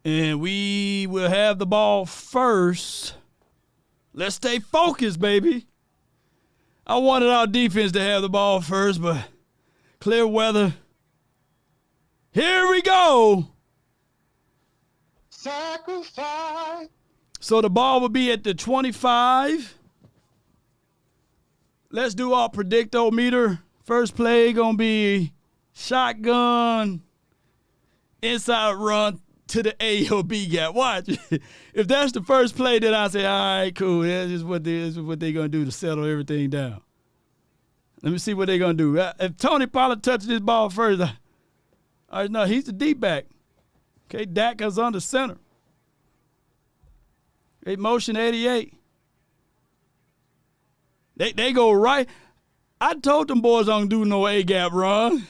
Speaker 1: And we will have the ball first. Let's stay focused, baby. I wanted our defense to have the ball first, but clear weather. Here we go.
Speaker 3: Sacrifice.
Speaker 1: So the ball will be at the 25. Let's do our predictometer. First play going to be shotgun, inside run to the A or B gap. Watch. If that's the first play, then I say, all right, cool. That's just what they're going to do to settle everything down. Let me see what they're going to do. If Tony Pollard touches this ball first, all right, no, he's the deep back. Okay, Dak is under center. They motion 88. They go right. I told them boys don't do no A-gap run.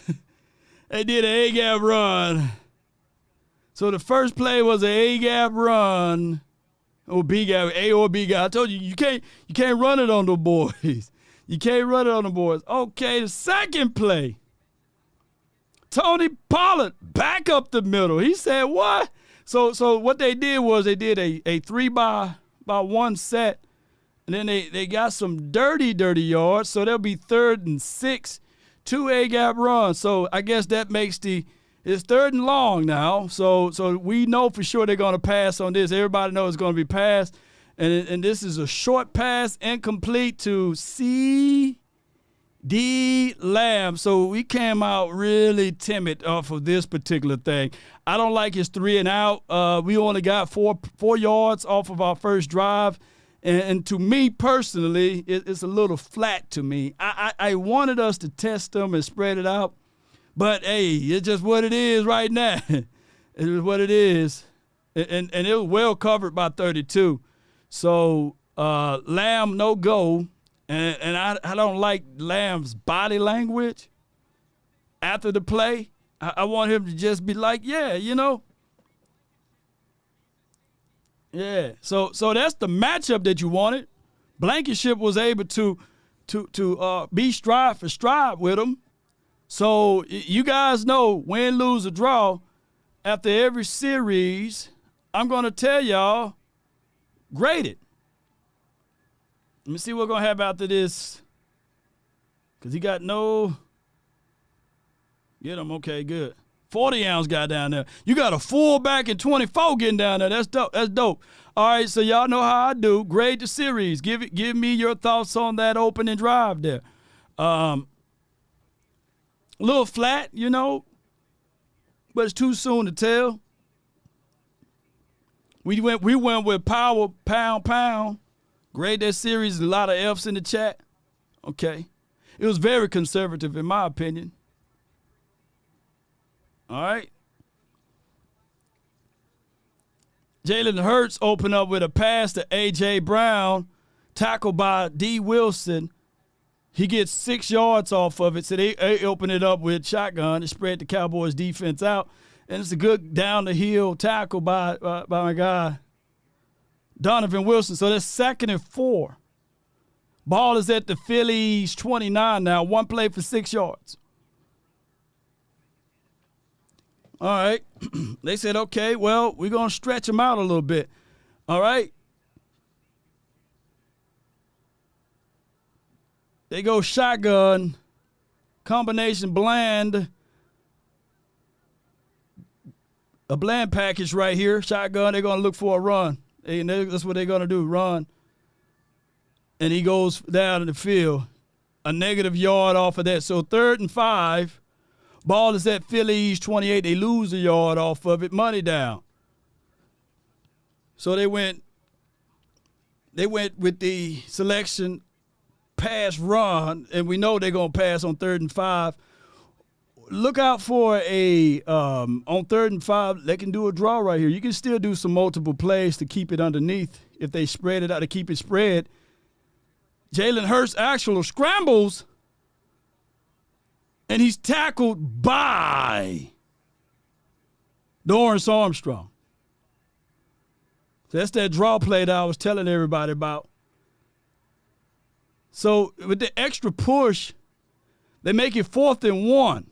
Speaker 1: They did an A-gap run. So the first play was an A-gap run. Or B-gap, A or B-gap. I told you, you can't run it on the boys. You can't run it on the boys. Okay, the second play. Tony Pollard back up the middle. He said, what? So what they did was they did a 3-by-1 set. And then they got some dirty yards. So there'll be 3rd and 6, 2 A-gap runs. So I guess that makes it's 3rd and long now. So we know for sure they're going to pass on this. Everybody knows it's going to be passed. And this is a short pass, incomplete to C.D. Lamb. So we came out really timid off of this particular thing. I don't like his 3 and out. We only got 4 yards off of our first drive. And to me personally, it's a little flat to me. I wanted us to test them and spread it out. But, hey, it's just what it is right now. It is what it is. And it was well covered by 32. So, Lamb, no go. And I don't like Lamb's body language after the play. I want him to just be like, yeah, you know. Yeah. So that's the matchup that you wanted. Blankenship was able to be stride for stride with him. So you guys know, win, lose, or draw, after every series, I'm going to tell y'all, grade it. Let me see what we're going to have after this. Because he got no. Get him. Okay, good. 40-ounce guy down there. You got a fullback and 24 getting down there. That's dope. That's dope. All right, so y'all know how I do. Grade the series. Give me your thoughts on that opening drive there. A little flat, you know, but it's too soon to tell. We went with power, pound. Grade that series, a lot of F's in the chat. Okay. It was very conservative, in my opinion. All right. Jalen Hurts opened up with a pass to A.J. Brown, tackled by D. Wilson. He gets 6 yards off of it, so they open it up with shotgun and spread the Cowboys defense out. And it's a good down-the-hill tackle by my guy, Donovan Wilson. So that's 2nd and 4. Ball is at the Phillies 29 now. 1 play for 6 yards. All right. They said, okay, well, we're going to stretch them out a little bit. All right. They go shotgun, combination bland. A bland package right here. Shotgun, they're going to look for a run. That's what they're going to do, run. And he goes down in the field. A negative yard off of that. So 3rd and 5. Ball is at Phillies 28. They lose a yard off of it. Money down. So they went with the selection pass run, and we know they're going to pass on 3rd and 5. Look out for on 3rd and 5. They can do a draw right here. You can still do some multiple plays to keep it underneath if they spread it out to keep it spread. Jalen Hurts actually scrambles, and he's tackled by Dorrance Armstrong. So that's that draw play that I was telling everybody about. So with the extra push, they make it 4th and 1.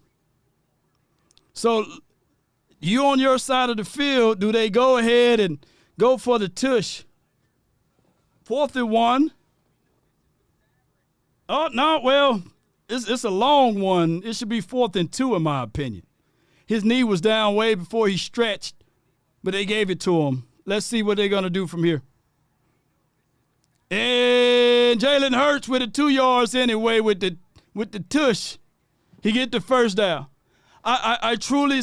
Speaker 1: So you on your side of the field, do they go ahead and go for the tush? 4th and 1. Oh, no, well, it's a long one. It should be 4th and 2 in my opinion. His knee was down way before he stretched, but they gave it to him. Let's see what they're going to do from here. And Jalen Hurts with the 2 yards anyway with the tush. He get the first down. I truly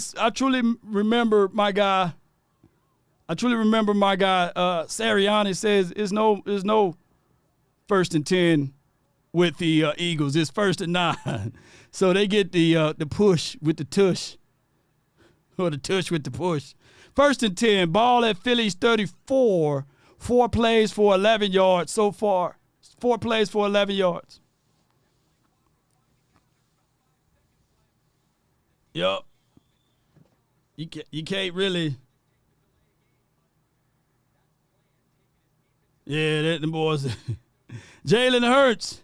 Speaker 1: remember my guy. Sirianni says there's no 1st and 10 with the Eagles. It's 1st and 9. So they get the push with the tush. Or the tush with the push. 1st and 10. Ball at Phillies 34. 4 plays for 11 yards so far. 4 plays for 11 yards. Yup. You can't really. Yeah, the boys. Jalen Hurts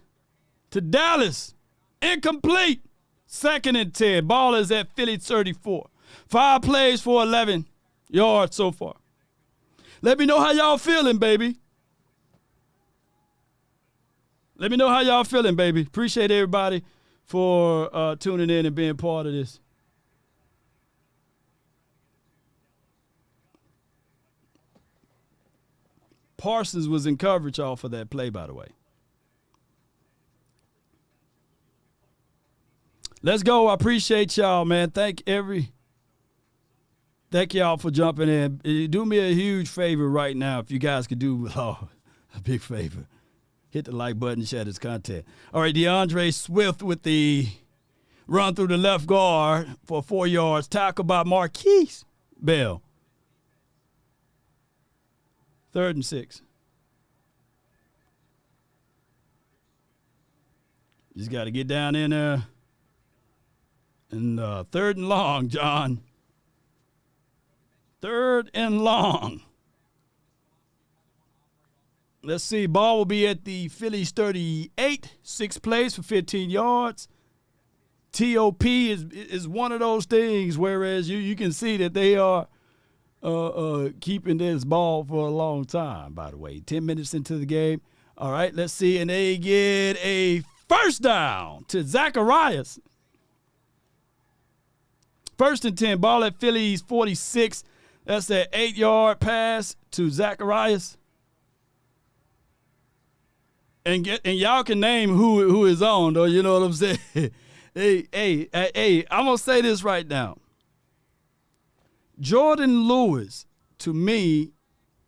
Speaker 1: to Dallas. Incomplete. 2nd and 10. Ball is at Philly 34. 5 plays for 11 yards so far. Let me know how y'all feeling, baby. Let me know how y'all feeling, baby. Appreciate everybody for tuning in and being part of this. Parsons was in coverage off of that play, by the way. Let's go. I appreciate y'all, man. Thank y'all for jumping in. Do me a huge favor right now if you guys could do a big favor. Hit the like button, share this content. All right, DeAndre Swift with the run through the left guard for 4 yards. Tackle by Marquise Bell. 3rd and 6. Just got to get down in there. And 3rd and long, John. 3rd and long. Let's see. Ball will be at the Phillies 38. 6 plays for 15 yards. TOP is one of those things, whereas you can see that they are keeping this ball for a long time, by the way. 10 minutes into the game. All right, let's see. And they get a first down to Zacharias. 1st and 10. Ball at Phillies 46. That's an 8-yard pass to Zacharias. And y'all can name who is on, though. You know what I'm saying? Hey, I'm going to say this right now. Jordan Lewis, to me,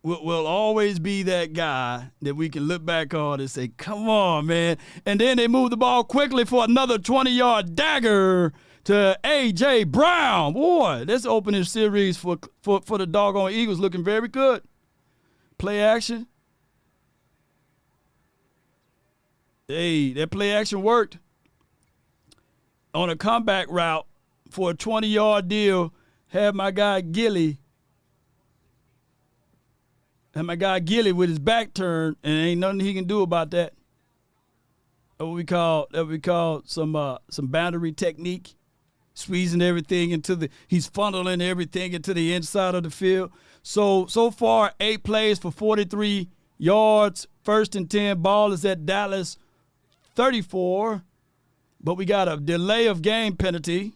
Speaker 1: will always be that guy that we can look back on and say, come on, man. And then they move the ball quickly for another 20-yard dagger to A.J. Brown. Boy, this opening series for the doggone Eagles looking very good. Play action. Hey, that play action worked. On a comeback route for a 20-yard deal, had my guy Gilly with his back turned, and ain't nothing he can do about that. That what we call some boundary technique, squeezing everything he's funneling everything into the inside of the field. So far, 8 plays for 43 yards. 1st and 10. Ball is at Dallas 34, but we got a delay of game penalty.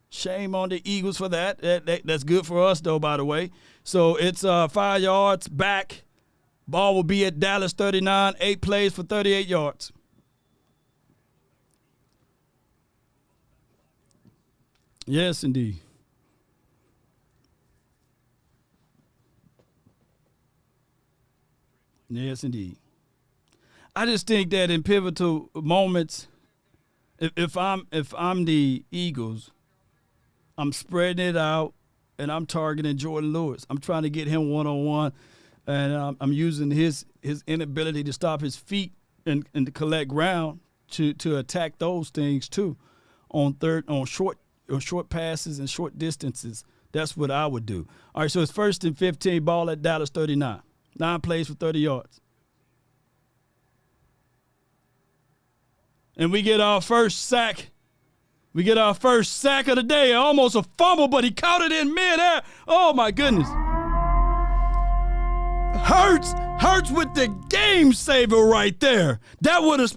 Speaker 1: Shame on the Eagles for that. That's good for us, though, by the way. So it's 5 yards back. Ball will be at Dallas 39, 8 plays for 38 yards. Yes, indeed. Yes, indeed. I just think that in pivotal moments, if I'm the Eagles, I'm spreading it out and I'm targeting Jordan Lewis. I'm trying to get him one-on-one, and I'm using his inability to stop his feet and to collect ground to attack those things too, on short passes and short distances. That's what I would do. All right, so it's 1st and 15, ball at Dallas 39. 9 plays for 30 yards. And we get our first sack. We get our first sack of the day. Almost a fumble, but he caught it in midair. Oh, my goodness. Hurts with the game saver right there. That would have.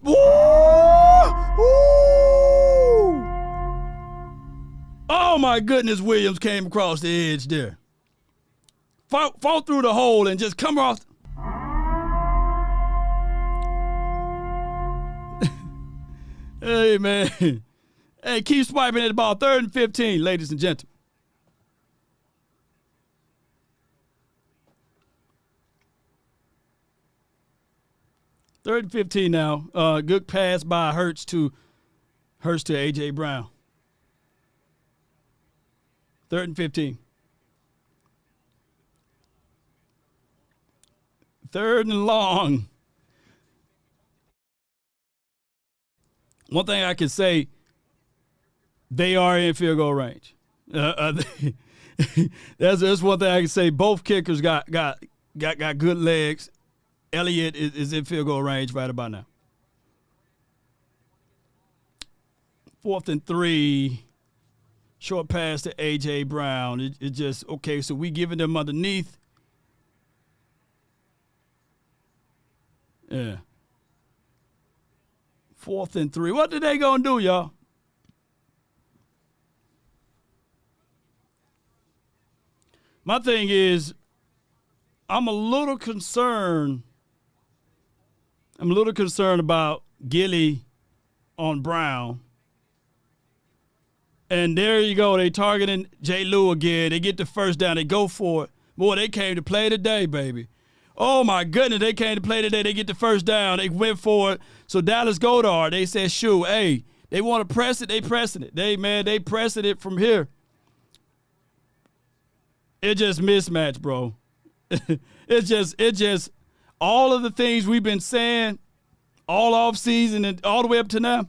Speaker 1: Oh, my goodness, Williams came across the edge there. Fall through the hole and just come off. Hey, man. Hey, keep swiping at the ball. 3rd and 15, ladies and gentlemen. Third and 15 now. Good pass by Hurts to A.J. Brown. 3rd and 15. 3rd and long. One thing I can say, they are in field goal range. That's one thing I can say. Both kickers got good legs. Elliott is in field goal range right about now. 4th and 3. Short pass to A.J. Brown. It just, okay, so we giving them underneath. Yeah. 4th and 3. What are they going to do, y'all? My thing is, I'm a little concerned about Gilly on Brown. And there you go. They targeting J. Lou again. They get the first down. They go for it. Boy, they came to play today, baby. Oh, my goodness. They came to play today. They get the first down. They went for it. So Dallas Goddard, they said, shoot, hey, they want to press it. They pressing it. They pressing it from here. It just mismatched, bro. It just all of the things we've been saying all off season and all the way up to now.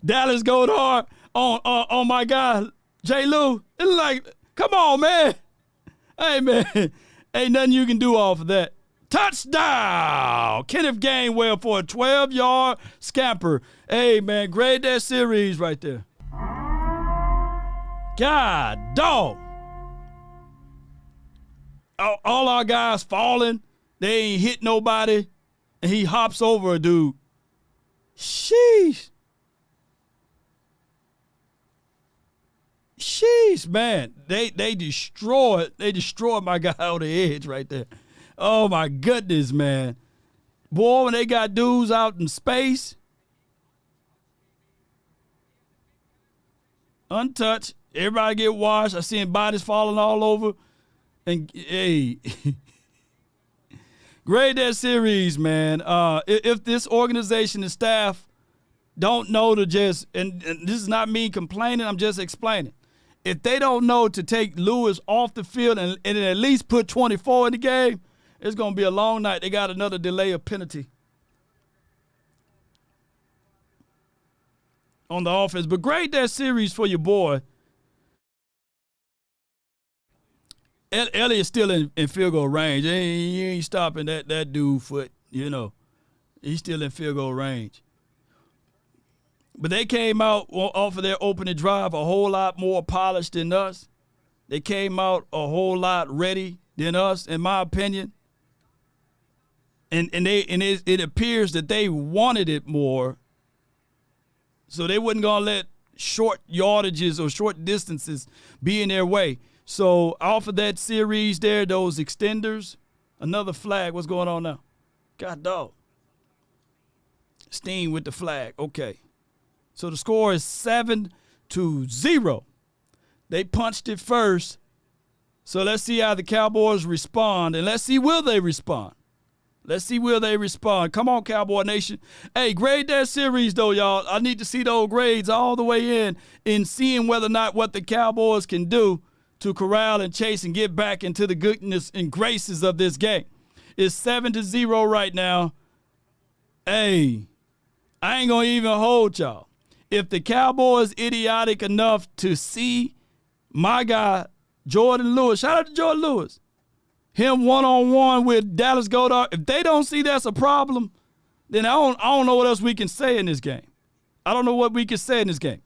Speaker 1: Dallas Goddard on my guy J. Lou. It's like, come on, man. Hey, man, ain't nothing you can do off of that. Touchdown! Kenneth Gainwell for a 12-yard scamper. Hey, man, grade that series right there. God, dog. All our guys falling. They ain't hit nobody. And he hops over a dude. Sheesh. Sheesh, man. They destroyed my guy on the edge right there. Oh, my goodness, man. Boy, when they got dudes out in space, Untouched. Everybody get washed. I seen bodies falling all over. And, hey, grade that series, man. If this organization and staff don't know to just, and this is not me complaining, I'm just explaining. If they don't know to take Lewis off the field and at least put 24 in the game, it's going to be a long night. They got another delay of penalty on the offense. But grade that series for your boy. Elliott's still in field goal range. He ain't stopping that dude foot, you know. He's still in field goal range. But they came out off of their opening drive a whole lot more polished than us. They came out a whole lot ready than us, in my opinion. And it appears that they wanted it more. So they wasn't going to let short yardages or short distances be in their way. So off of that series there, those extenders, another flag. What's going on now? God dog. Steen with the flag. Okay. So the score is 7-0. They punched it first. So let's see how the Cowboys respond, and let's see will they respond. Let's see will they respond. Come on, Cowboy Nation. Hey, grade that series, though, y'all. I need to see those grades all the way in seeing whether or not what the Cowboys can do to corral and chase and get back into the goodness and graces of this game. It's 7-0 right now. Hey, I ain't going to even hold y'all. If the Cowboys idiotic enough to see my guy, Jordan Lewis, shout out to Jordan Lewis, him one-on-one with Dallas Goedert, if they don't see that's a problem, then I don't know what else we can say in this game. I don't know what we can say in this game.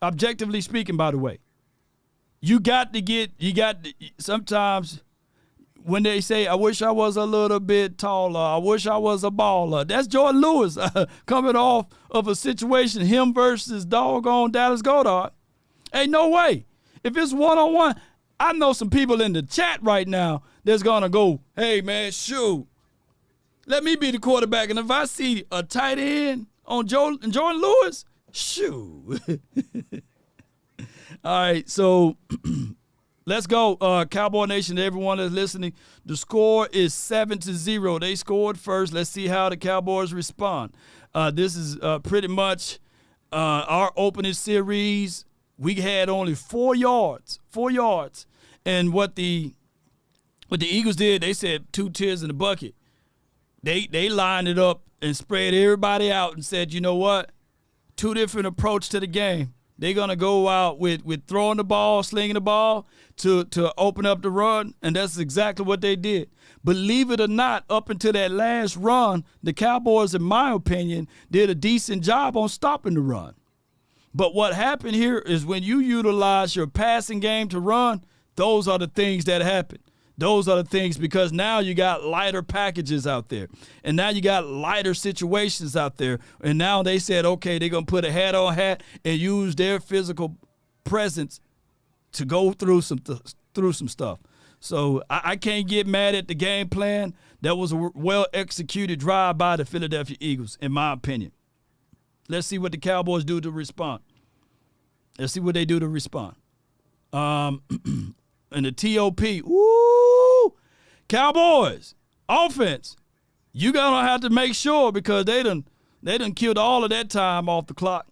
Speaker 1: Objectively speaking, by the way. Sometimes when they say, I wish I was a little bit taller, I wish I was a baller, that's Jordan Lewis coming off of a situation, him versus doggone Dallas Goedert. Hey, no way. If it's one-on-one, I know some people in the chat right now that's going to go, hey, man, shoot. Let me be the quarterback. And if I see a tight end on Jordan Lewis, shoot. All right, so let's go, Cowboy Nation, to everyone that's listening. The score is 7-0. They scored first. Let's see how the Cowboys respond. This is pretty much our opening series. We had only 4 yards. And what the Eagles did, they said 2 tiers in the bucket. They lined it up and spread everybody out and said, you know what? 2 different approach to the game. They're going to go out with throwing the ball, slinging the ball to open up the run, and that's exactly what they did. Believe it or not, up until that last run, the Cowboys, in my opinion, did a decent job on stopping the run. But what happened here is when you utilize your passing game to run, those are the things that happen. Those are the things, because now you got lighter packages out there. And now you got lighter situations out there. And now they said, okay, they're going to put a hat on hat and use their physical presence to go through some stuff. So I can't get mad at the game plan. That was a well-executed drive by the Philadelphia Eagles, in my opinion. Let's see what the Cowboys do to respond. Let's see what they do to respond. And the TOP, woo! Cowboys, offense, you gonna have to make sure, because they done killed all of that time off the clock.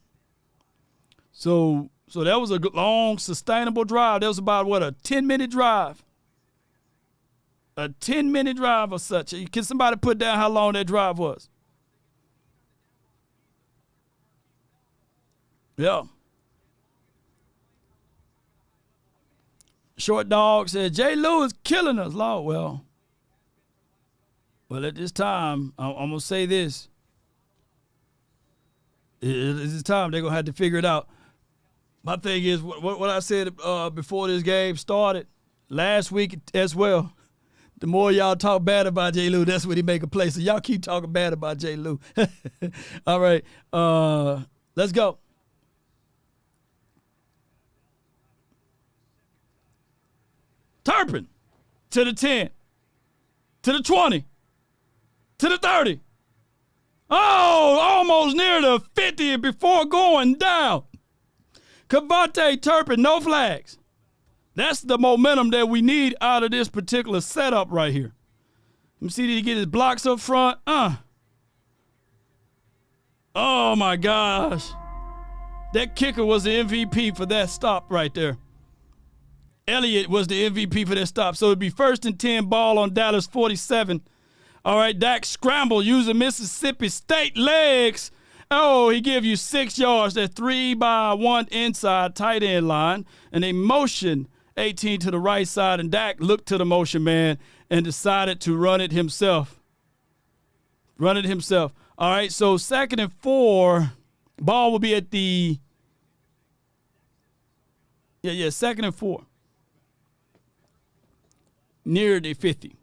Speaker 1: So that was a long, sustainable drive. That was about, a 10-minute drive? A 10-minute drive or such. Can somebody put down how long that drive was? Yeah. Short Dog said, Jay Lewis killing us, Lord. Well, at this time, I'm going to say this. At this time, they're going to have to figure it out. My thing is, what I said before this game started, last week as well, the more y'all talk bad about Jay Lewis, that's when he make a play. So y'all keep talking bad about Jay Lewis. All right, let's go. Turpin to the 10, to the 20, to the 30. Oh, almost near the 50 before going down. Cavante Turpin, no flags. That's the momentum that we need out of this particular setup right here. Let me see, did he get his blocks up front? Oh, my gosh. That kicker was the MVP for that stop right there. Elliott was the MVP for that stop. So it'd be 1st and 10, ball on Dallas 47. All right, Dak scramble using Mississippi State legs. Oh, he give you 6 yards. That 3-by-1 inside tight end line. And they motion 18 to the right side. And Dak looked to the motion man and decided to run it himself. All right, so 2nd and 4. Ball will be at the 2nd and 4. Near the 50.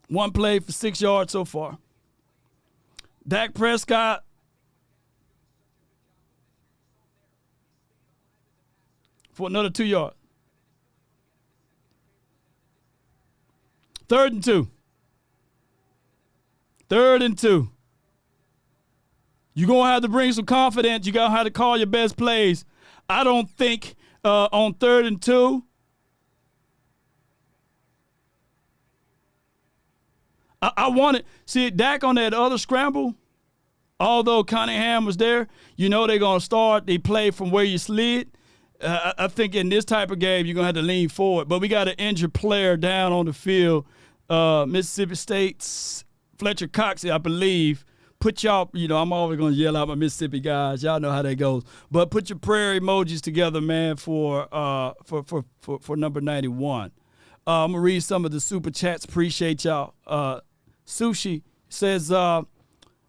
Speaker 1: One play for 6 yards so far. Dak Prescott. For another 2 yards. 3rd and 2. 3rd and 2. You're going to have to bring some confidence. You're going to have to call your best plays. I don't think on 3rd and 2, I wanted, see, Dak on that other scramble, although Cunningham was there, they're going to start, they play from where you slid. I think in this type of game, you're going to have to lean forward. But we got an injured player down on the field. Mississippi State's Fletcher Cox, I believe. Put y'all, I'm always going to yell out my Mississippi guys. Y'all know how that goes. But put your prayer emojis together, man, for number 91. I'm going to read some of the super chats. Appreciate y'all. Sushi says, let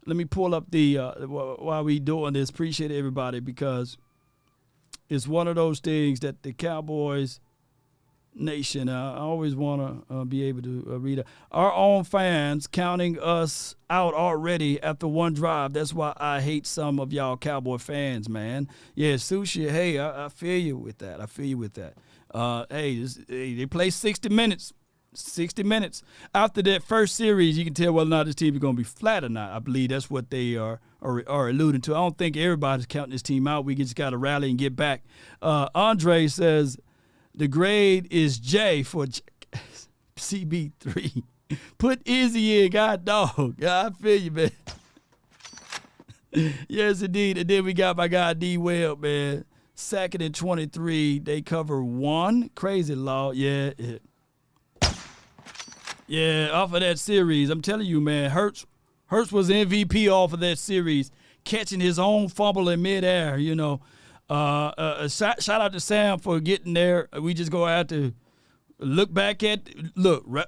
Speaker 1: me pull up the, while we doing this, appreciate everybody because it's one of those things that the Cowboys Nation, I always want to be able to read it. Our own fans counting us out already after one drive. That's why I hate some of y'all Cowboy fans, man. Yeah, Sushi, hey, I feel you with that. Hey, they play 60 minutes. 60 minutes. After that first series, you can tell whether or not this team is going to be flat or not. I believe that's what they are alluding to. I don't think everybody's counting this team out. We just got to rally and get back. Andre says, the grade is J for CB3. Put Izzy in, God dog. Yeah, I feel you, man. Yes, indeed. And then we got my guy D Webb, man. 2nd and 23. They cover 1. Crazy law. Yeah. Yeah, off of that series. I'm telling you, man, Hurts was MVP off of that series, catching his own fumble in midair, Shout out to Sam for getting there. We just go out to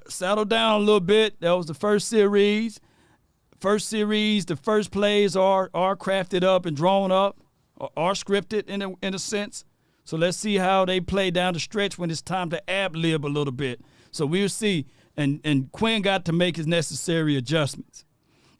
Speaker 1: settle down a little bit. That was the first series. The first plays are crafted up and drawn up, are scripted in a sense. So let's see how they play down the stretch when it's time to ad-lib a little bit. So we'll see. And Quinn got to make his necessary adjustments.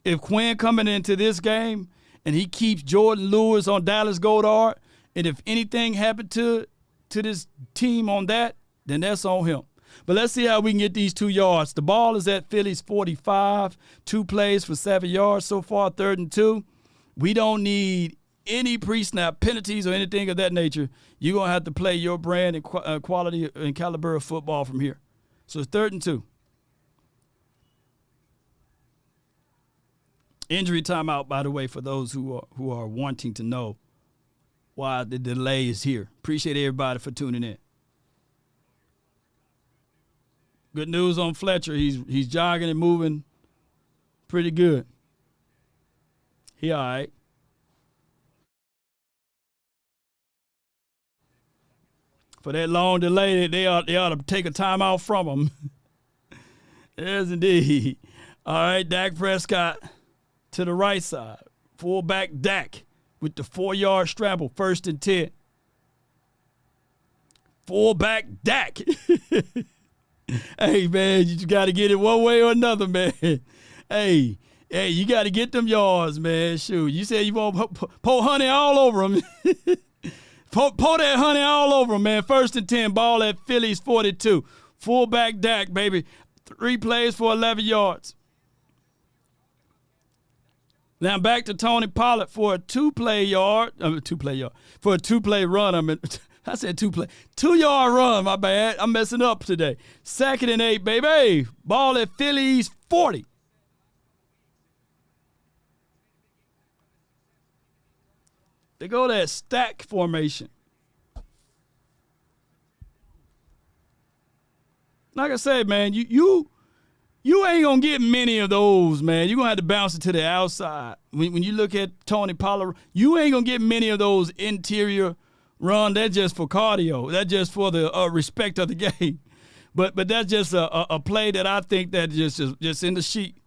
Speaker 1: If Quinn coming into this game and he keeps Jordan Lewis on Dallas Goedert, and if anything happened to this team on that, then that's on him. But let's see how we can get these 2 yards. The ball is at Philly's 45. 2 plays for 7 yards so far, 3rd and 2. We don't need any pre-snap penalties or anything of that nature. You're going to have to play your brand and quality and caliber of football from here. So it's 3rd and 2. Injury timeout, by the way, for those who are wanting to know why the delay is here. Appreciate everybody for tuning in. Good news on Fletcher. He's jogging and moving pretty good. He all right. For that long delay, they ought to take a timeout from him. Yes, indeed. All right, Dak Prescott to the right side. Fullback Dak with the 4-yard scramble, 1st and 10. Fullback Dak. Hey, man, you just got to get it one way or another, man. Hey, you got to get them yards, man. Shoot, you said you want to pour honey all over them. pour that honey all over them, man. 1st and 10, ball at Phillies 42. Fullback Dak, baby. 3 plays for 11 yards. Now back to Tony Pollard for a two-play run. I said 2-yard run, my bad. I'm messing up today. 2nd and 8, baby. Ball at Phillies 40. They go that stack formation. Like I said, man, you ain't going to get many of those, man. You're going to have to bounce it to the outside. When you look at Tony Pollard, you ain't going to get many of those interior run. That's just for cardio. That's just for the respect of the game. But that's just a play that I think that just in the sheet.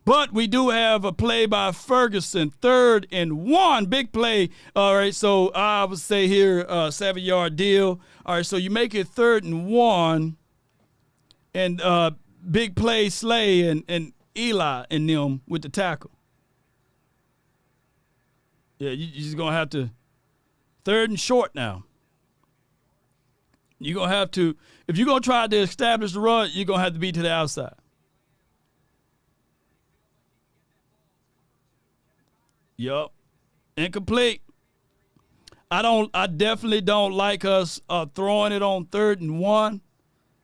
Speaker 1: But we do have a play by Ferguson, 3rd and 1. Big play. All right, so I would say here 7-yard deal. All right, so you make it 3rd and 1. And big play Slay and Eli and them with the tackle. Yeah, you're just going to have to 3rd and short now. You're going to have to, if you're going to try to establish the run, you're going to have to be to the outside. Yup. Incomplete. I definitely don't like us throwing it on 3rd and 1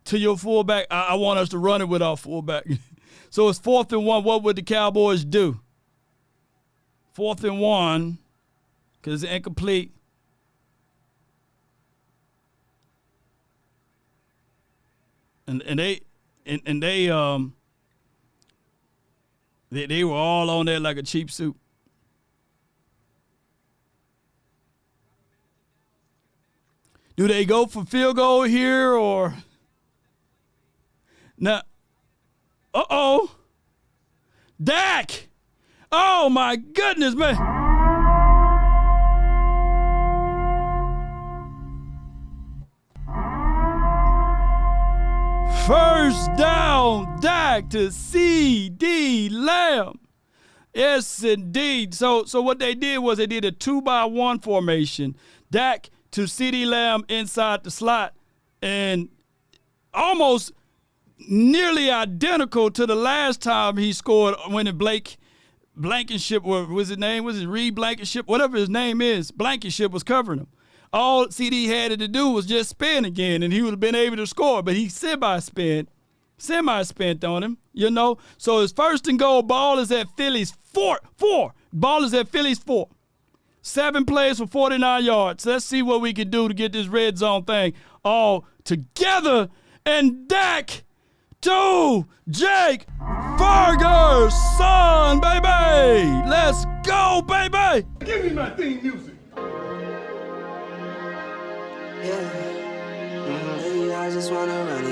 Speaker 1: to your fullback. I want us to run it with our fullback. So it's 4th and 1. What would the Cowboys do? 4th and 1, because it's incomplete. And they were all on there like a cheap suit. Do they go for field goal here or? Now, Dak! Oh, my goodness, man. First down, Dak to CeeDee Lamb. Yes, indeed. So what they did was they did a 2-by-1 formation. Dak to CeeDee Lamb inside the slot, and almost nearly identical to the last time he scored when Blankenship, or was his name? Was it Reed Blankenship? Whatever his name is, Blankenship was covering him. All CD had to do was just spin again, and he would have been able to score, but he semi-spent on him, you know. So his 1st and goal, ball is at Phillies 4. Ball is at Phillies 4. 7 plays for 49 yards. Let's see what we can do to get this red zone thing all together. And Dak to Jake Ferguson, baby. Let's go, baby.
Speaker 2: Give me my theme music.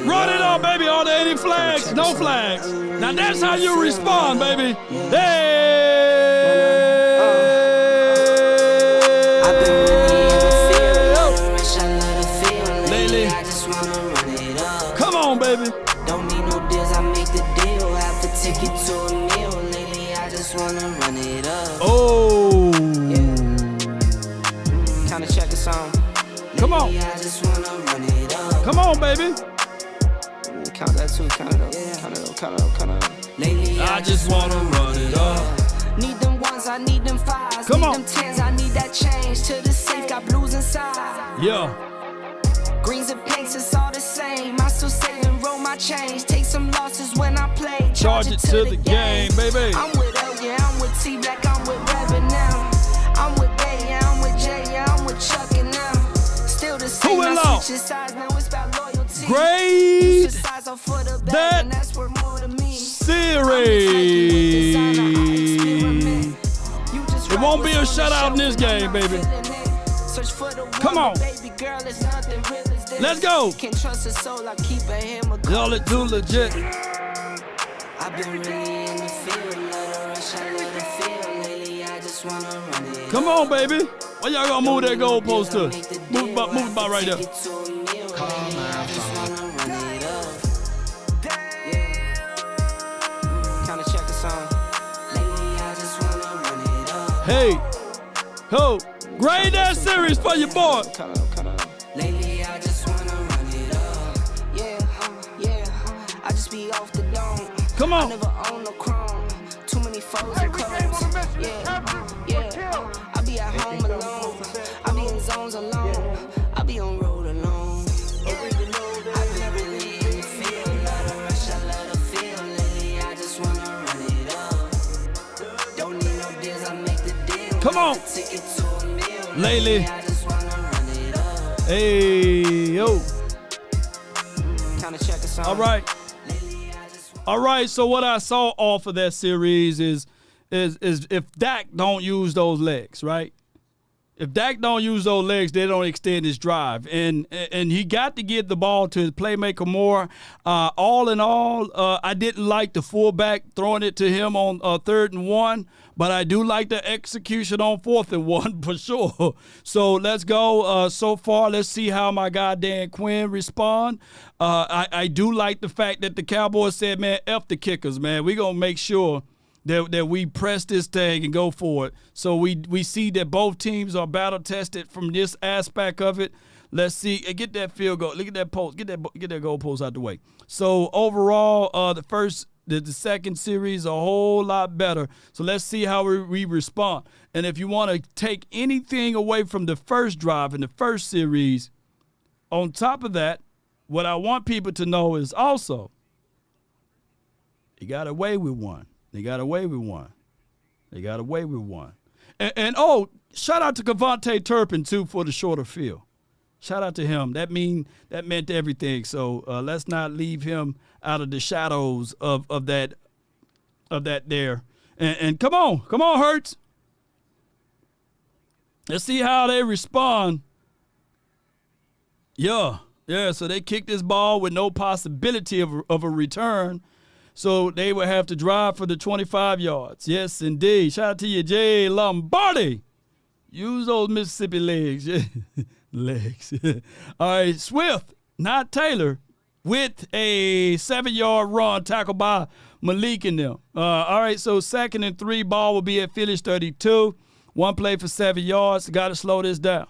Speaker 1: Run it up, baby. Are there any flags? No flags. Now that's how you respond, baby. Come on, baby.
Speaker 15: Don't need no deals, I make the deal. Have to take it to a meal. Lately, I just wanna run it up.
Speaker 1: Oh.
Speaker 15: Yeah. Kinda check the song.
Speaker 1: Come on.
Speaker 15: I just wanna run it up.
Speaker 1: Come on, baby.
Speaker 15: Count that too, count it up. Count it up. Lately,
Speaker 1: I just wanna run it up.
Speaker 15: Need them ones, I need them fives.
Speaker 1: Come
Speaker 15: need
Speaker 1: on.
Speaker 15: Them tens, I need that change. To the safe, got blues inside.
Speaker 1: Yeah.
Speaker 15: Greens and pinks, it's all the same. I still save and roll my change. Take some losses when I play.
Speaker 1: Charge it to the game, baby.
Speaker 15: I'm with L, yeah, I'm with T Black, I'm with Reverend now. I'm with Bay, yeah, I'm with J, yeah, I'm with Chuck and now. Still the same.
Speaker 1: Who
Speaker 15: I switch sides, now it's about loyalty.
Speaker 1: Grade that series. It won't be a shutout in this game, baby. Come on. Let's go. Y'all it too legit.
Speaker 15: I've been really in the field, let her rush, I let her feel. Lately, I just wanna run it.
Speaker 1: Come on, baby. Where y'all gonna move that goalpost to? Move it about right there. Hey, ho, grade that series for your boy.
Speaker 15: Lately, I just wanna run it up. Yeah, I just be off the dome.
Speaker 1: Come on.
Speaker 15: I never own no chrome. Too many foes and clothes. Yeah.
Speaker 1: lately. Hey, yo. All right, so what I saw off of that series is if Dak don't use those legs, right? If Dak don't use those legs, they don't extend his drive. And he got to get the ball to his playmaker more. All in all, I didn't like the fullback throwing it to him on 3rd and 1, but I do like the execution on 4th and 1 for sure. So let's go. So far, let's see how my guy Dan Quinn respond. I do like the fact that the Cowboys said, man, F the kickers, man. We're going to make sure that we press this thing and go for it. So we see that both teams are battle tested from this aspect of it. Let's see. Get that field goal. Look at that post. Get that goal post out the way. So overall, the second series a whole lot better. So let's see how we respond. And if you want to take anything away from the first drive in the first series, on top of that, what I want people to know is also you got away with one. They got away with one. And shout out to Kevontae Turpin, too, for the shorter field. Shout out to him. That meant everything. So let's not leave him out of the shadows of that there. And come on, Hurts. Let's see how they respond. Yeah. So they kicked this ball with no possibility of a return. So they would have to drive for the 25 yards. Yes, indeed. Shout out to you, Jay Lombardi. Use those Mississippi legs. Legs. All right, Swift, not Taylor, with a 7-yard run tackled by Malik and them. All right, so 2nd and 3, ball will be at Phillies 32. One play for 7 yards. Got to slow this down.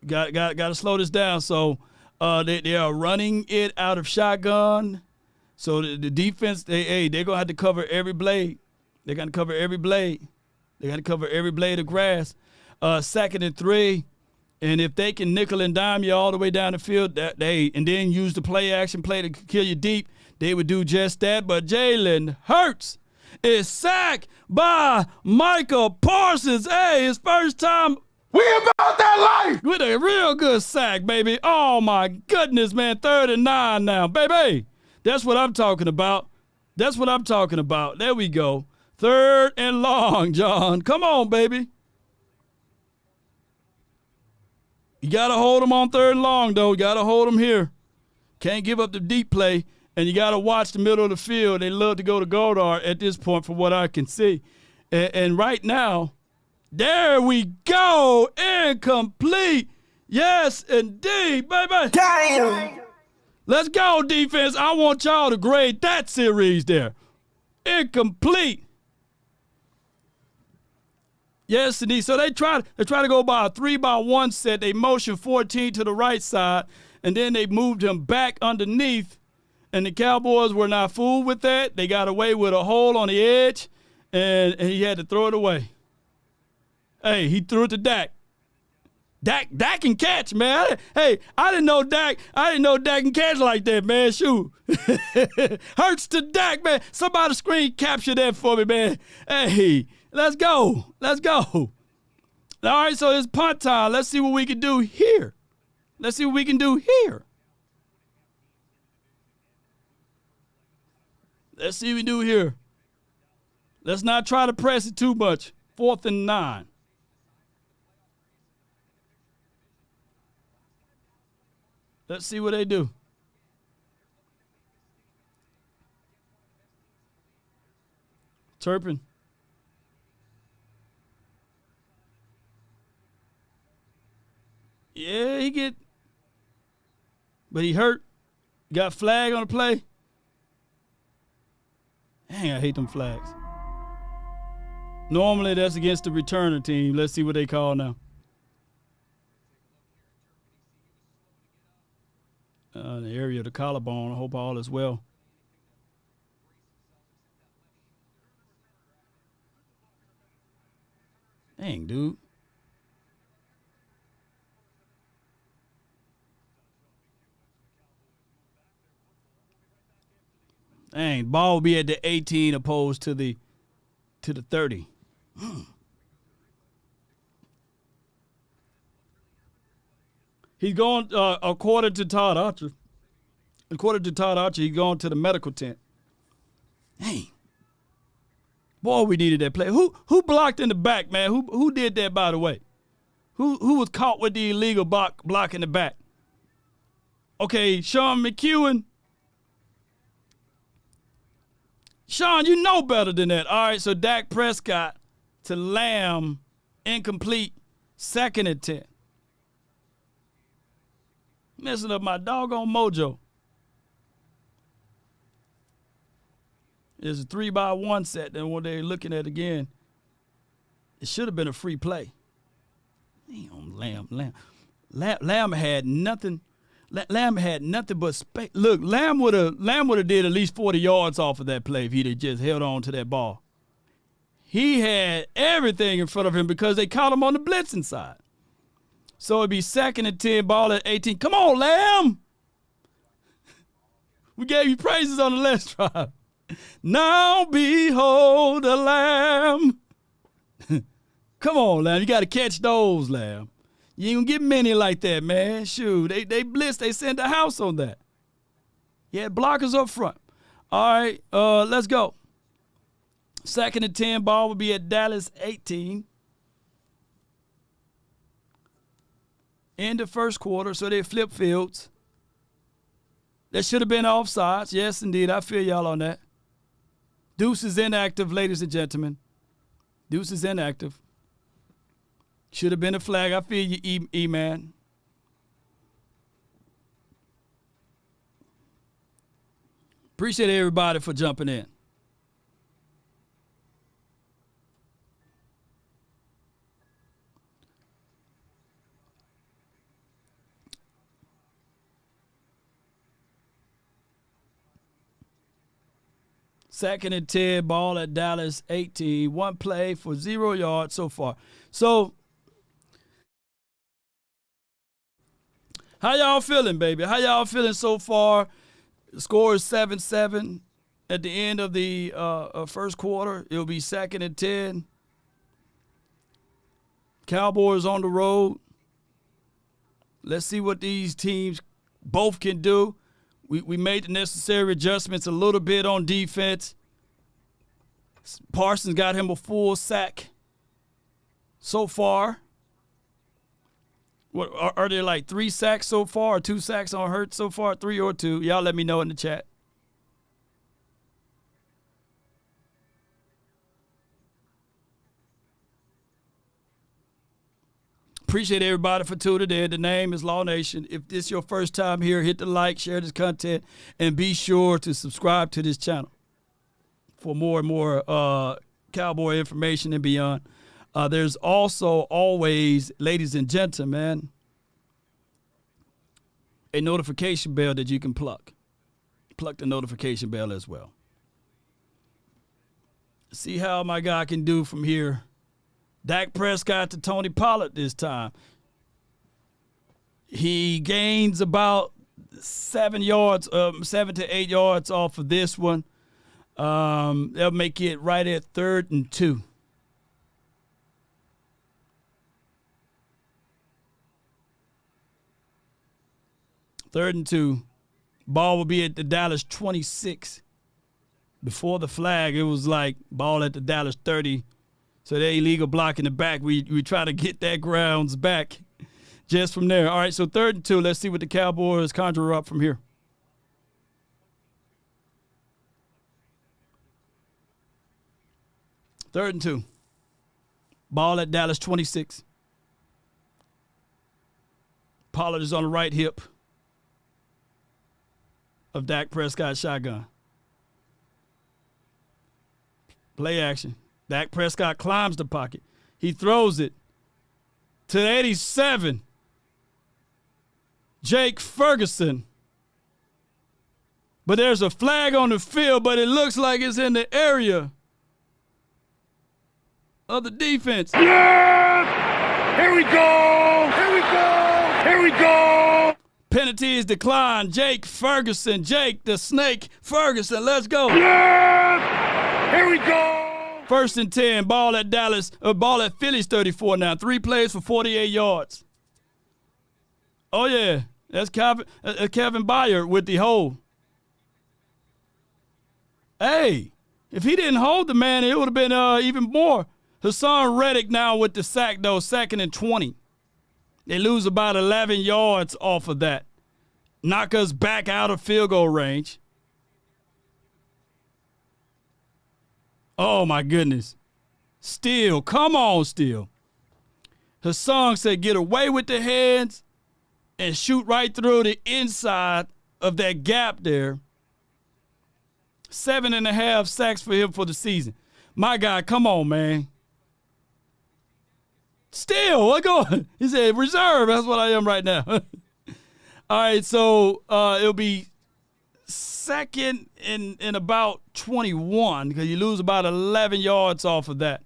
Speaker 1: Got to slow this down. So they are running it out of shotgun. So the defense, they're going to have to cover every blade. They're going to cover every blade. They got to cover every blade of grass. 2nd and 3. And if they can nickel and dime you all the way down the field, and then use the play action play to kill you deep, they would do just that. But Jalen Hurts is sacked by Michael Parsons. Hey, his first time.
Speaker 2: We about that life!
Speaker 1: With a real good sack, baby. Oh, my goodness, man. 3rd and 9 now, baby. That's what I'm talking about. There we go. 3rd and long, John. Come on, baby. You got to hold them on 3rd and long, though. You got to hold them here. Can't give up the deep play, and you got to watch the middle of the field. They love to go to Goddard at this point from what I can see. And right now, there we go. Incomplete. Yes, indeed, baby.
Speaker 2: Damn!
Speaker 1: Let's go, defense. I want y'all to grade that series there. Incomplete. Yes, indeed. So they try to go by a 3-by-1 set. They motion 14 to the right side, and then they moved him back underneath. And the Cowboys were not fooled with that. They got away with a hole on the edge, and he had to throw it away. Hey, he threw it to Dak. Dak can catch, man. I didn't know Dak can catch like that, man. Shoot. Hurts to Dak, man. Somebody screen capture that for me, man. Hey, let's go. All right, so it's punt time. Let's see what we can do here. Let's not try to press it too much. 4th and 9. Let's see what they do. Turpin. Yeah, but he hurt. Got flag on the play. Dang, I hate them flags. Normally that's against the returner team. Let's see what they call now. The area of the collarbone. I hope all is well. Dang, dude. Dang, ball will be at the 18 opposed to the 30. He's going, according to Todd Archer, he's going to the medical tent. Hey. Boy, we needed that play. Who blocked in the back, man? Who did that, by the way? Who was caught with the illegal block in the back? Okay, Sean McEwen. Sean, you know better than that. All right, so Dak Prescott to Lamb, incomplete, 2nd and 10. Messing up my doggone mojo. It's a 3-by-1 set. Then when they're looking at again, it should have been a free play. Damn, Lamb had nothing. Lamb had nothing but space. Look, Lamb would have did at least 40 yards off of that play if he'd have just held on to that ball. He had everything in front of him because they caught him on the blitzing side. So it'd be 2nd and 10, ball at 18. Come on, Lamb. We gave you praises on the last drive. Now behold the Lamb. Come on, Lamb. You got to catch those, Lamb. You ain't going to get many like that, man. Shoot, they blitz. They sent the house on that. He had blockers up front. All right, let's go. 2nd and 10, ball will be at Dallas 18. In the first quarter, so they flip fields. That should have been offsides. Yes, indeed. I feel y'all on that. Deuce is inactive, ladies and gentlemen. Deuce is inactive. Should have been a flag. I feel you, E-Man. Appreciate everybody for jumping in. Second and 10, ball at Dallas 18. One play for 0 yards so far. So, how y'all feeling, baby? How y'all feeling so far? The score is 7-7 at the end of the first quarter. It'll be 2nd and 10. Cowboys on the road. Let's see what these teams both can do. We made the necessary adjustments a little bit on defense. Parsons got him a full sack so far. What are there like 3 sacks so far or 2 sacks on Hurts so far? 3 or 2? Y'all let me know in the chat. Appreciate everybody for tuning in. The name is Law Nation. If this is your first time here, hit the like, share this content, and be sure to subscribe to this channel for more and more Cowboy information and beyond. There's also always, ladies and gentlemen, a notification bell that you can pluck. Pluck the notification bell as well. See how my guy can do from here. Dak Prescott to Tony Pollard this time. He gains about 7 to 8 yards off of this one. They'll make it right at 3rd and 2. Third and 2. Ball will be at the Dallas 26. Before the flag, it was like ball at the Dallas 30. So they're illegal block in the back. We try to get that grounds back just from there. All right, so 3rd and 2. Let's see what the Cowboys conjure up from here. Third and 2. Ball at Dallas 26. Pollard is on the right hip of Dak Prescott shotgun. Play action. Dak Prescott climbs the pocket. He throws it to 87. Jake Ferguson. But there's a flag on the field, but it looks like it's in the area of the defense.
Speaker 2: Yes! Here we go! Here we go! Here we go!
Speaker 1: Penalty is declined. Jake Ferguson. Jake the Snake Ferguson. Let's go.
Speaker 2: Yes! Here we go!
Speaker 1: 1st and 10. Ball at Dallas. Ball at Philly's 34 now. 3 plays for 48 yards. Oh, yeah. That's Kevin Byard with the hold. Hey, if he didn't hold the man, it would have been even more. Hassan Reddick now with the sack, though, 2nd and 20. They lose about 11 yards off of that. Knock us back out of field goal range. Oh, my goodness. Steele, come on, Steele. Hassan said get away with the hands and shoot right through the inside of that gap there. 7.5 sacks for him for the season. My guy, come on, man. Steele, what going? He said reserve. That's what I am right now. All right, so it'll be 2nd in about 21 because you lose about 11 yards off of that.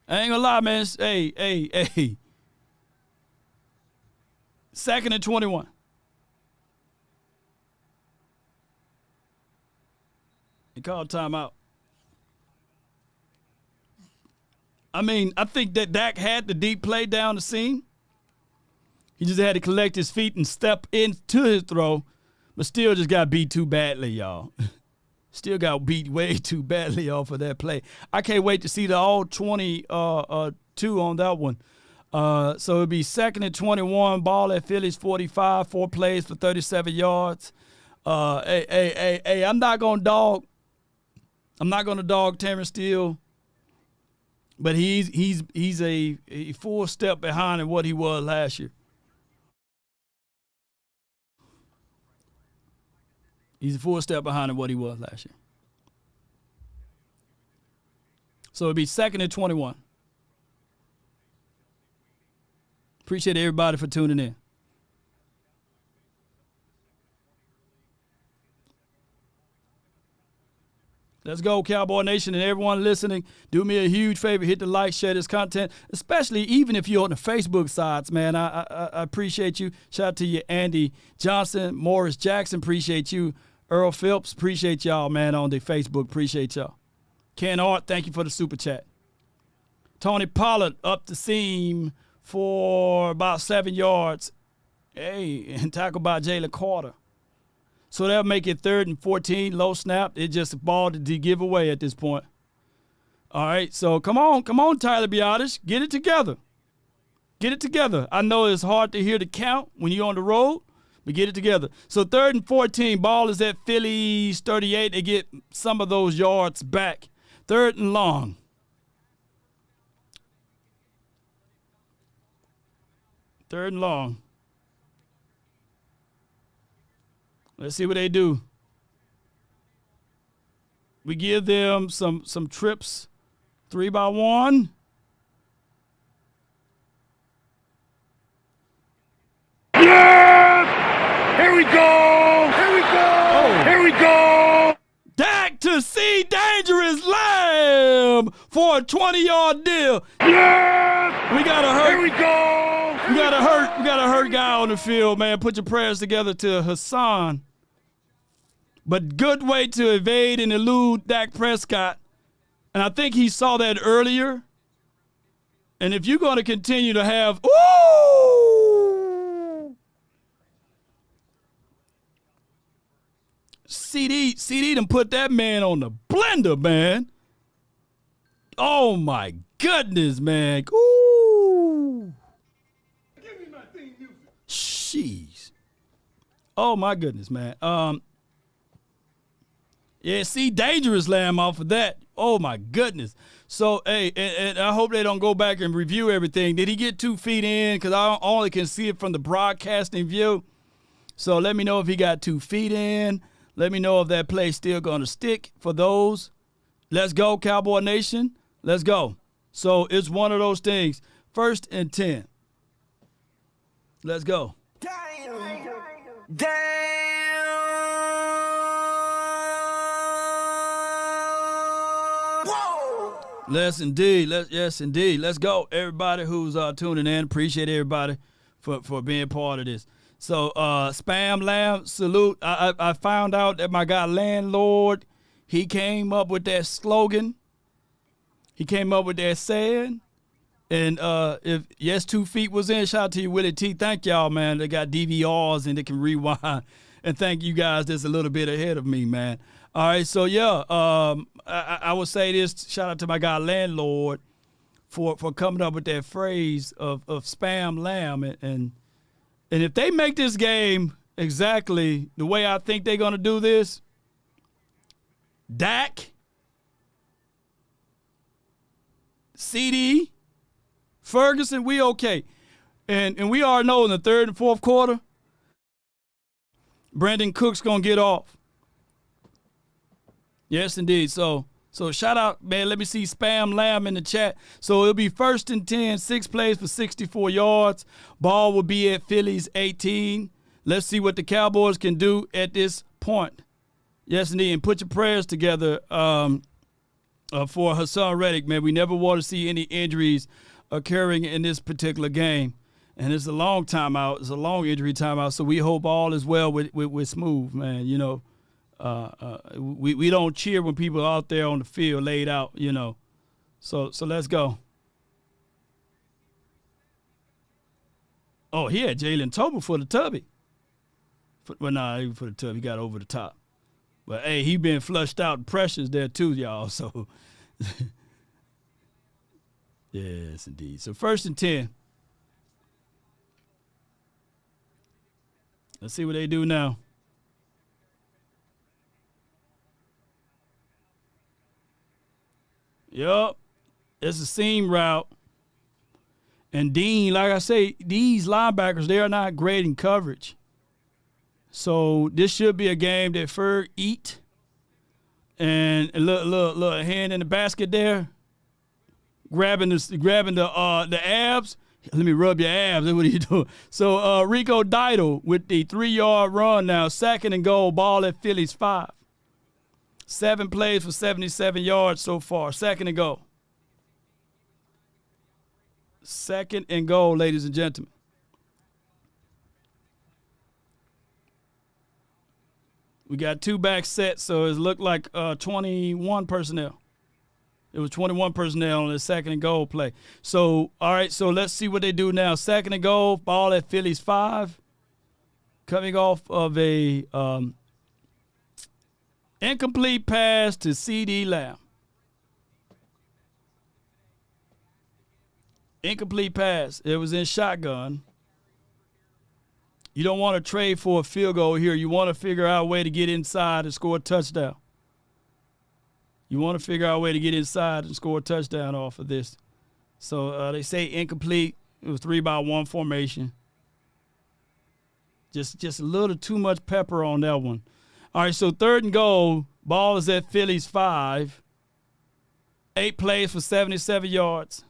Speaker 1: I ain't gonna lie, man. Hey. 2nd and 21. He called timeout. I mean, I think that Dak had the deep play down the seam. He just had to collect his feet and step into his throw, but still just got beat too badly, y'all. Still got beat way too badly off of that play. I can't wait to see the all 22 on that one. So it'll be 2nd and 21, ball at Phillies 45, 4 plays for 37 yards. Hey, I'm not going to dog Terrence Steele, but he's a full step behind what he was last year. He's a full step behind what he was last year. So it'll be 2nd and 21. Appreciate everybody for tuning in. Let's go, Cowboy Nation, and everyone listening. Do me a huge favor. Hit the like, share this content, especially even if you're on the Facebook sides, man. I appreciate you. Shout out to you, Andy Johnson, Morris Jackson. Appreciate you. Earl Phillips. Appreciate y'all, man, on the Facebook. Appreciate y'all. Ken Hart, thank you for the super chat. Tony Pollard up the seam for about 7 yards. Hey, and tackled by Jalen Carter. So that'll make it 3rd and 14, low snap. It's just a ball to give away at this point. All right, so come on, Tyler Biotish. Get it together. Get it together. I know it's hard to hear the count when you're on the road, but get it together. So 3rd and 14, ball is at Phillies 38. They get some of those yards back. 3rd and long. Third and long. Let's see what they do. We give them some trips, 3-by-1.
Speaker 2: Yes! Here we go! Here we go!
Speaker 1: Oh.
Speaker 2: Here we go!
Speaker 1: Dak to see Dangerous Lamb for a 20-yard deal.
Speaker 2: Yes!
Speaker 1: We got to hurt.
Speaker 2: Here we go!
Speaker 1: We got a hurt guy on the field, man. Put your prayers together to Hassan. But good way to evade and elude Dak Prescott. And I think he saw that earlier. And if you're going to continue to have, CD done put that man on the blender, man. Oh, my goodness, man. Ooh.
Speaker 2: Give me my theme music.
Speaker 1: Jeez. Oh, my goodness, man. Yeah, see Dangerous Lamb off of that. Oh, my goodness. So, hey, and I hope they don't go back and review everything. Did he get 2 feet in? Because I only can see it from the broadcasting view. So let me know if he got 2 feet in. Let me know if that play's still going to stick for those. Let's go, Cowboy Nation. Let's go. So it's one of those things. 1st and 10. Let's go.
Speaker 15: Damn.
Speaker 1: Yes, indeed. Yes, indeed. Let's go. Everybody who's tuning in, appreciate everybody for being part of this. So, Spam Lamb, salute. I found out that my guy Landlord, he came up with that slogan. He came up with that saying. And if Yes 2 Feet was in, shout out to you, Willie T. Thank y'all, man. They got DVRs and they can rewind. And thank you guys that's a little bit ahead of me, man. All right, so yeah, I would say this. Shout out to my guy Landlord for coming up with that phrase of spam lamb. And if they make this game exactly the way I think they're going to do this, Dak, CD, Ferguson, we okay. And we already know in the third and fourth quarter, Brandon Cook's going to get off. Yes, indeed. So shout out, man. Let me see Spam Lamb in the chat. So it'll be 1st and 10, 6 plays for 64 yards. Ball will be at Philly's 18. Let's see what the Cowboys can do at this point. Yes, indeed. And put your prayers together for Hassan Reddick, man. We never want to see any injuries occurring in this particular game. And it's a long timeout. It's a long injury timeout. So we hope all is well with Smooth, man. You know, we don't cheer when people are out there on the field laid out, you know. So let's go. Oh, he had Jalen Tolbert for the tubby. Even for the tub. He got over the top. But, hey, he been flushed out. Pressure's there, too, y'all. So, yes, indeed. So, 1st and 10. Let's see what they do now. Yup. It's a seam route. And Dean, like I say, these linebackers, they are not great in coverage. So this should be a game that Ferg eat. And a little hand in the basket there. Grabbing the abs. Let me rub your abs. That's what he's doing. So Rico Didal with the 3-yard run now. 2nd and goal. Ball at Philly's 5. 7 plays for 77 yards so far. 2nd and goal. 2nd and goal, ladies and gentlemen. We got 2 back sets, so it looked like 21 personnel. It was 21 personnel on the 2nd and goal play. So, all right, so let's see what they do now. 2nd and goal, ball at Philly's 5. Coming off of a incomplete pass to CD Lamb. Incomplete pass. It was in shotgun. You don't want to trade for a field goal here. You want to figure out a way to get inside and score a touchdown. You want to figure out a way to get inside and score a touchdown off of this. So they say incomplete. It was 3-by-1 formation. Just a little too much pepper on that one. All right, so 3rd and goal. Ball is at Philly's 5. 8 plays for 77 yards.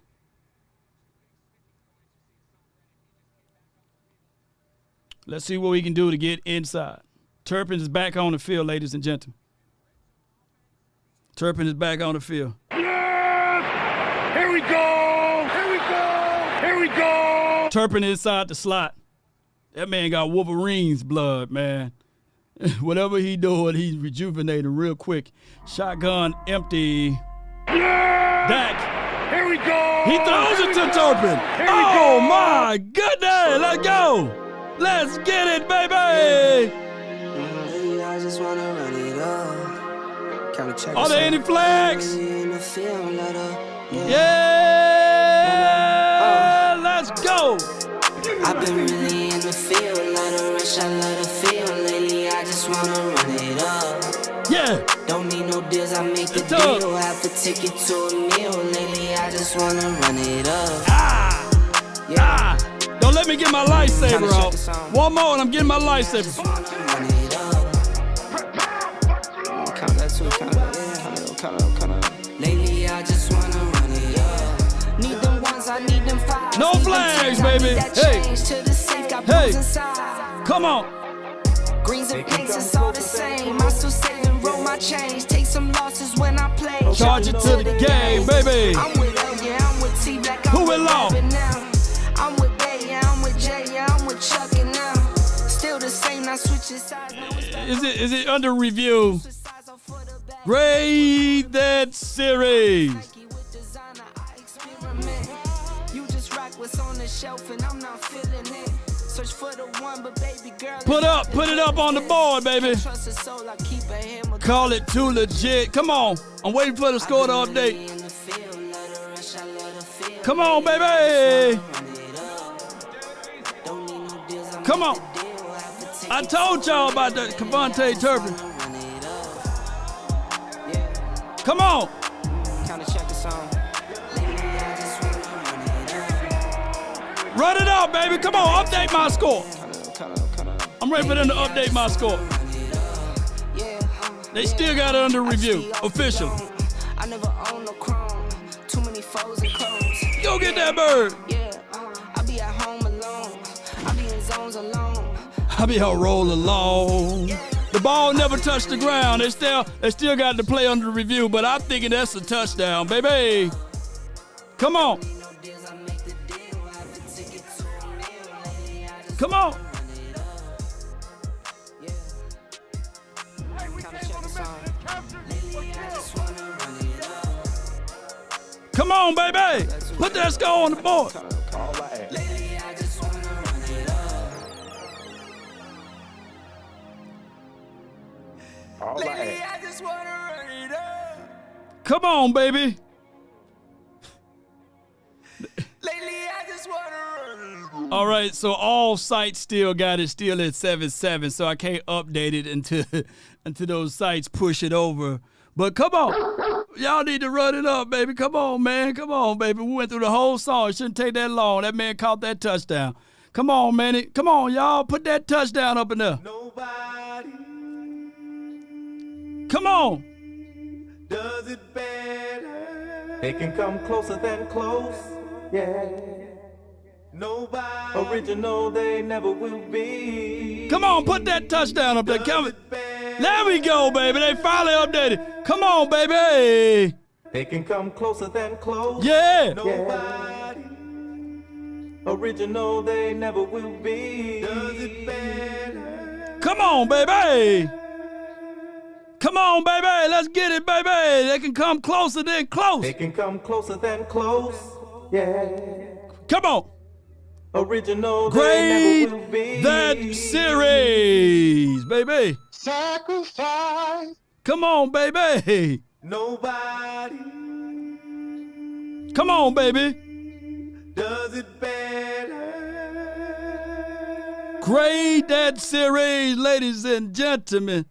Speaker 1: Let's see what we can do to get inside. Turpin is back on the field, ladies and gentlemen. Turpin is back on the field.
Speaker 2: Yes! Here we go! Here we go! Here we go!
Speaker 1: Turpin inside the slot. That man got Wolverine's blood, man. Whatever he doing, he's rejuvenating real quick. Shotgun empty.
Speaker 2: Yes!
Speaker 1: Dak.
Speaker 2: Here we go!
Speaker 1: He throws it to Turpin. Oh, my goodness. Let's go. Let's get it, baby.
Speaker 15: I just wanna run it up.
Speaker 1: Are there any flags? Yeah, let's go.
Speaker 15: I've been really in the field, love the rush, I love the feel. Lately, I just wanna run it up.
Speaker 1: Yeah.
Speaker 15: Don't need no deals, I make the deal. Have to take it to a meal. Lately, I just wanna run it up.
Speaker 1: Yeah. Don't let me get my lifesaver out. One more and I'm getting my lifesaver.
Speaker 15: Count that too, count that. Count up. Lately, I just wanna run it up. Need them ones, I need them fives.
Speaker 1: No flags, baby. Hey. Come on.
Speaker 15: Greens and pinks, it's all the same. I still save and roll my change. Take some losses when I play.
Speaker 1: Charge it to the game, baby.
Speaker 15: I'm with L, yeah, I'm with T Black.
Speaker 1: Who will long?
Speaker 15: I'm with Bay, yeah, I'm with J, yeah, I'm with Chuck, and now still the same. I switch it sides.
Speaker 1: Is it under review? Grade that series.
Speaker 15: what's on the shelf and I'm not feeling it. Search for the one, but baby girl.
Speaker 1: Put it up on the board, baby. Call it too legit. Come on. I'm waiting for the score to update. Come on, baby. Come on. I told y'all about that Cavante Turpin. Come on. Run it up, baby. Come on, update my score. I'm ready for them to update my score. They still got it under review, official.
Speaker 15: I never own no chrome. Too many foes and clothes.
Speaker 1: Go get that bird.
Speaker 15: I be at home alone. I be in zones alone.
Speaker 1: I be out rolling along. The ball never touched the ground. They still got to play under review, but I'm thinking that's a touchdown, baby. Come on. Come on. Come on, baby. Put that score on the board. Come on, baby. All right, so all sites still got it, still at 7-7, so I can't update it until those sites push it over. But come on. Y'all need to run it up, baby. Come on, man. Come on, baby. We went through the whole song. It shouldn't take that long. That man caught that touchdown. Come on, man. Come on, y'all. Put that touchdown up in there.
Speaker 13: Nobody
Speaker 1: come on.
Speaker 13: Does it better. They can come closer than close. Yeah. Nobody original, they never will be.
Speaker 1: Come on, put that touchdown up there. There we go, baby. They finally updated. Come on, baby.
Speaker 13: They can come closer than close.
Speaker 1: Yeah.
Speaker 13: Nobody original, they never will be. Does it better.
Speaker 1: Come on, baby. Come on, baby. Let's get it, baby. They can come closer than close.
Speaker 13: They can come closer than close. Yeah.
Speaker 1: Come on.
Speaker 13: Original,
Speaker 1: grade
Speaker 13: they never will be.
Speaker 1: That series, baby.
Speaker 3: Sacrifice.
Speaker 1: Come on, baby.
Speaker 13: Nobody.
Speaker 1: Come on, baby.
Speaker 13: Does it better.
Speaker 1: Grade that series, ladies and gentlemen.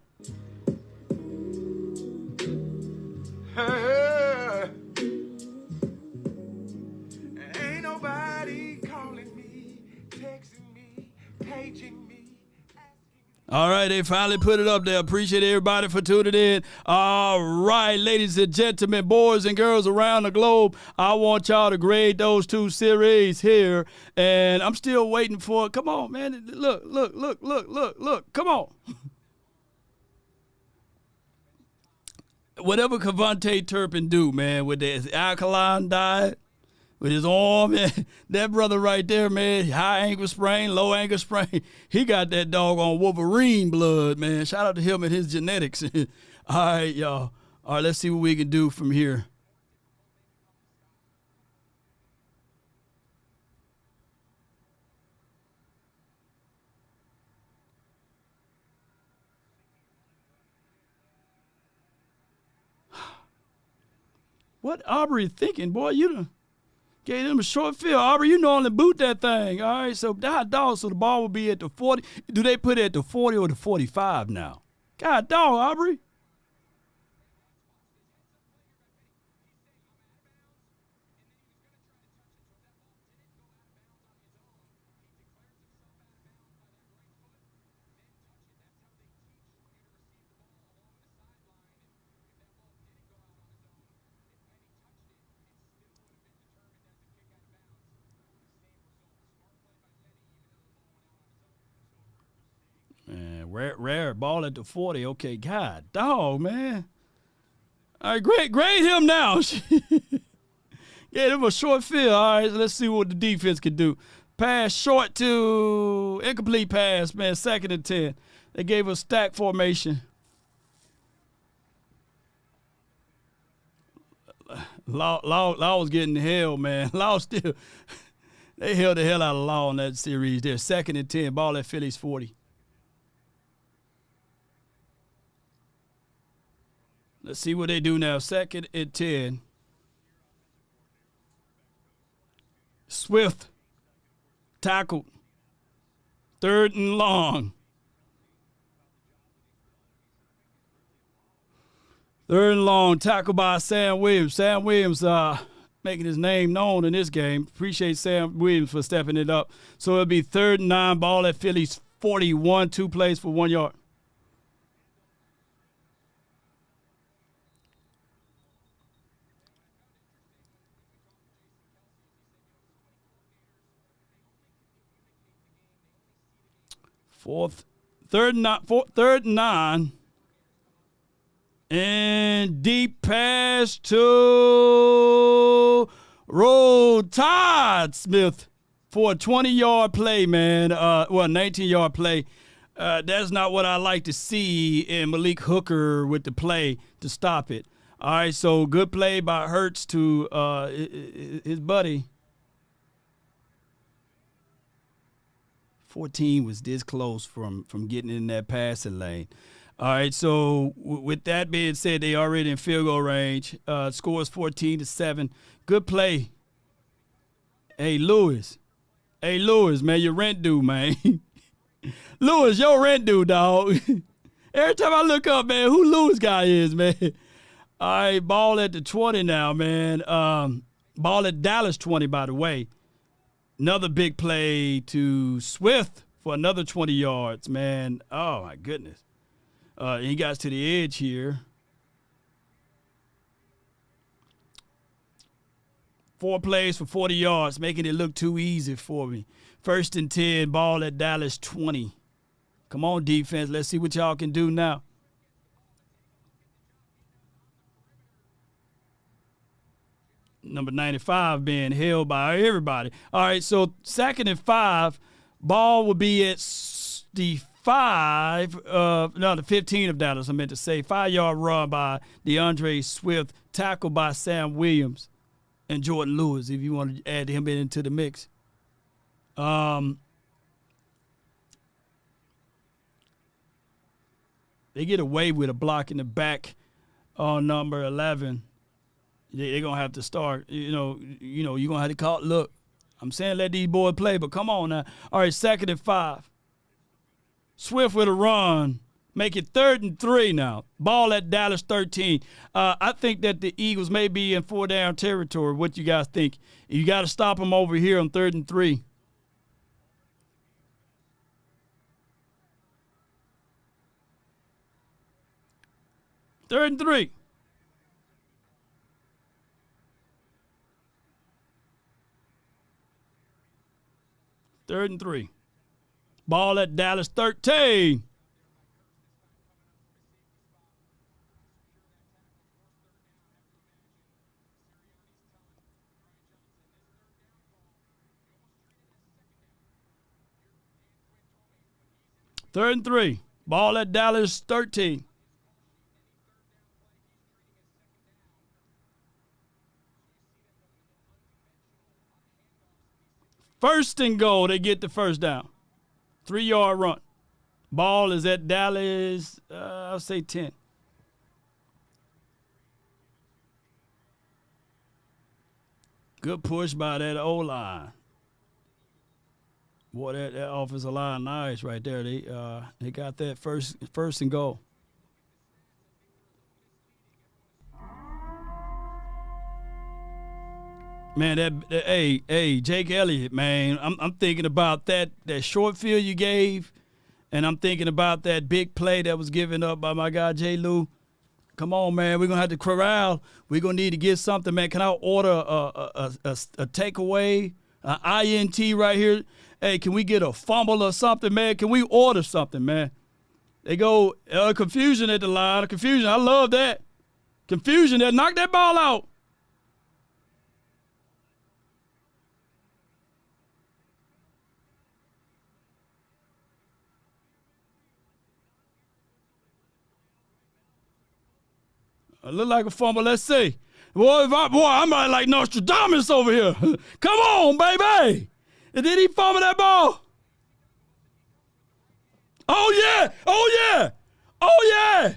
Speaker 13: Ain't nobody calling me, texting me, paging me.
Speaker 1: All right, they finally put it up there. Appreciate everybody for tuning in. All right, ladies and gentlemen, boys and girls around the globe, I want y'all to grade those two series here. And I'm still waiting for it. Come on, man. Look. Come on. Whatever Cavante Turpin do, man, with his alkaline diet, with his arm, man, that brother right there, man, high ankle sprain, low ankle sprain, he got that dog on Wolverine blood, man. Shout out to him and his genetics. All right, y'all. All right, let's see what we can do from here. What Aubrey thinking, boy? You done gave them a short field. Aubrey, you normally boot that thing. All right, so God dog, so the ball will be at the 40. Do they put it at the 40 or the 45 now? God dog, Aubrey. Rare ball at the 40. Okay, God dog, man. All right, grade him now. Yeah, them a short field. All right, let's see what the defense can do. Pass short to incomplete pass, man. 2nd and 10. They gave us stack formation. Law was getting hell, man. Law still. They held the hell out of Law in that series. They're 2nd and 10, ball at Phillies 40. Let's see what they do now. 2nd and 10. Swift tackled. 3rd and long. 3rd and long, tackled by Sam Williams. Sam Williams making his name known in this game. Appreciate Sam Williams for stepping it up. So it'll be 3rd and 9, ball at Phillies 41, 2 plays for 1 yard. Third and 9. And deep pass to Todd Smith for a 20-yard play, man. 19-yard play. That's not what I like to see in Malik Hooker with the play to stop it. All right, so good play by Hurts to his buddy. 14 was this close from getting in that passing lane. All right, so with that being said, they already in field goal range. Scores 14-7. Good play. Hey, Lewis, man, your rent due, man. Lewis, your rent due, dog. Every time I look up, man, who Lewis guy is, man. All right, ball at the 20 now, man. Ball at Dallas 20, by the way. Another big play to Swift for another 20 yards, man. Oh, my goodness. He got to the edge here. 4 plays for 40 yards, making it look too easy for me. 1st and 10, ball at Dallas 20. Come on, defense. Let's see what y'all can do now. Number 95 being held by everybody. All right, so 2nd and 5, ball will be at the 15 of Dallas, I meant to say. 5-yard run by DeAndre Swift, tackled by Sam Williams and Jordan Lewis, if you want to add him into the mix. They get away with a block in the back on number 11. They're going to have to start, you're going to have to call it. Look, I'm saying let these boys play, but come on now. All right, 2nd and 5. Swift with a run. Make it 3rd and 3 now. Ball at Dallas 13. I think that the Eagles may be in 4-down territory. What you guys think? You got to stop them over here on 3rd and 3. Third and 3. Third and 3. Ball at Dallas 13. Third and 3. Ball at Dallas 13. First and goal, they get the first down. 3-yard run. Ball is at Dallas, I'll say 10. Good push by that O-line. Boy, that offensive line nice right there. They got that first and goal. Man, hey, Jake Elliott, man, I'm thinking about that short field you gave, and I'm thinking about that big play that was given up by my guy J. Lou. Come on, man, we're gonna have to corral. We're gonna need to get something, man. Can I order a takeaway, an INT right here? Hey, can we get a fumble or something, man? Can we order something, man? They go confusion at the line. Confusion, I love that. Confusion, there, knock that ball out. It look like a fumble. Let's see. I'm like Nostradamus over here. Come on, baby. And then he fumbled that ball. Oh, yeah. Oh, yeah. Oh, yeah.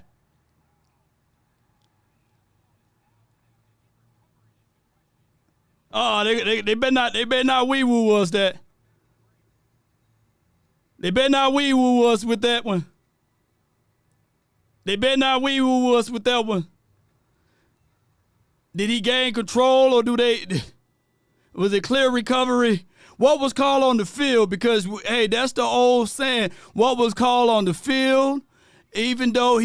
Speaker 1: Oh, they better not wee-woo us that. They better not wee-woo us with that one. They better not wee-woo us with that one. Did he gain control or was it clear recovery? What was called on the field? Because, hey, that's the old saying. What was called on the field, even though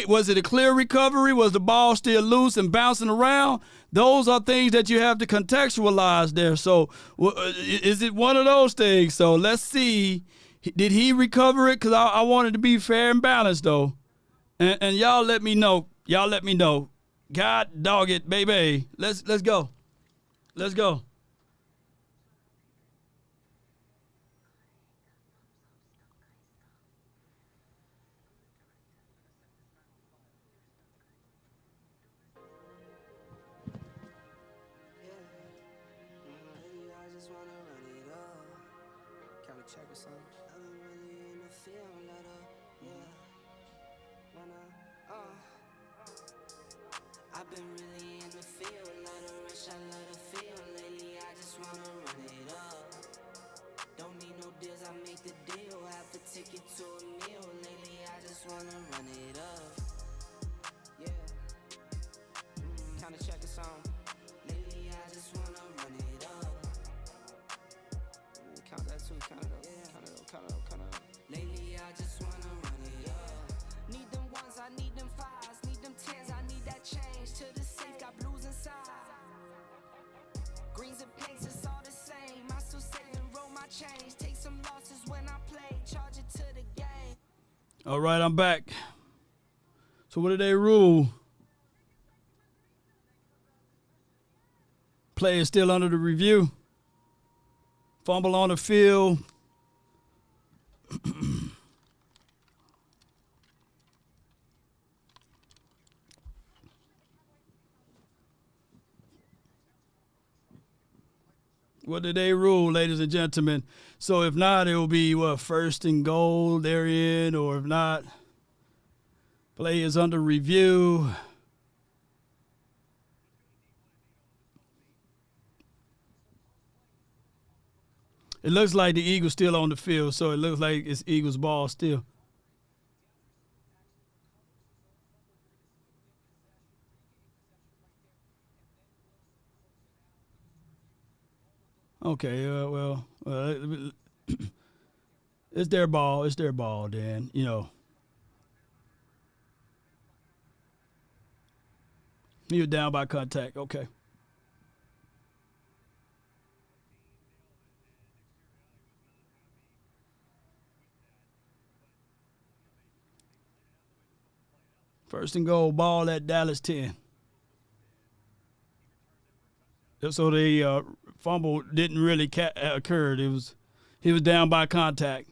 Speaker 1: was it a clear recovery? Was the ball still loose and bouncing around? Those are things that you have to contextualize there. So is it one of those things? So let's see. Did he recover it? Because I wanted to be fair and balanced, though. And y'all let me know. Y'all let me know. God dog it, baby. Let's go. Let's go.
Speaker 15: I've been really in the field, let her rush, I let her feel. Lately, I just wanna run it up. Don't need no deals, I make the deal. Have to take it to a meal. Lately, I just wanna run it up. Yeah. Kinda check the song. Lately, I just wanna run it up. Count that too, count it up. Yeah. Count it up. Lately, I just wanna run it up. Need them ones, I need them fives, need them tens, I need that change to the safe, got blues inside. Greens and pinks, it's all the same. I still say and roll my change. Take some losses when I play, charge it to the game.
Speaker 1: All right, I'm back. So what did they rule? Play is still under the review. Fumble on the field. What did they rule, ladies and gentlemen? So if not, it will be, first and goal they're in, or if not, play is under review. It looks like the Eagles still on the field, so it looks like it's Eagles ball still. Okay, well, it's their ball. It's their ball, Dan. You know. He was down by contact. Okay. First and goal, ball at Dallas 10. So the fumble didn't really occur. He was down by contact.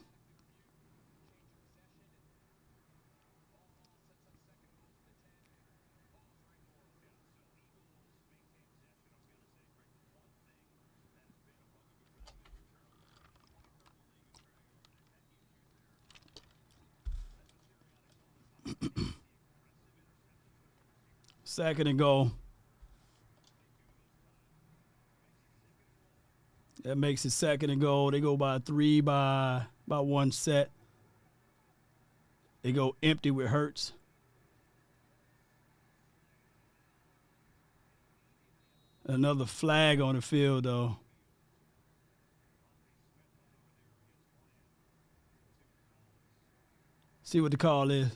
Speaker 1: Second and goal. That makes it second and goal. They go by 3 by one set. They go empty with Hurts. Another flag on the field, though. See what the call is.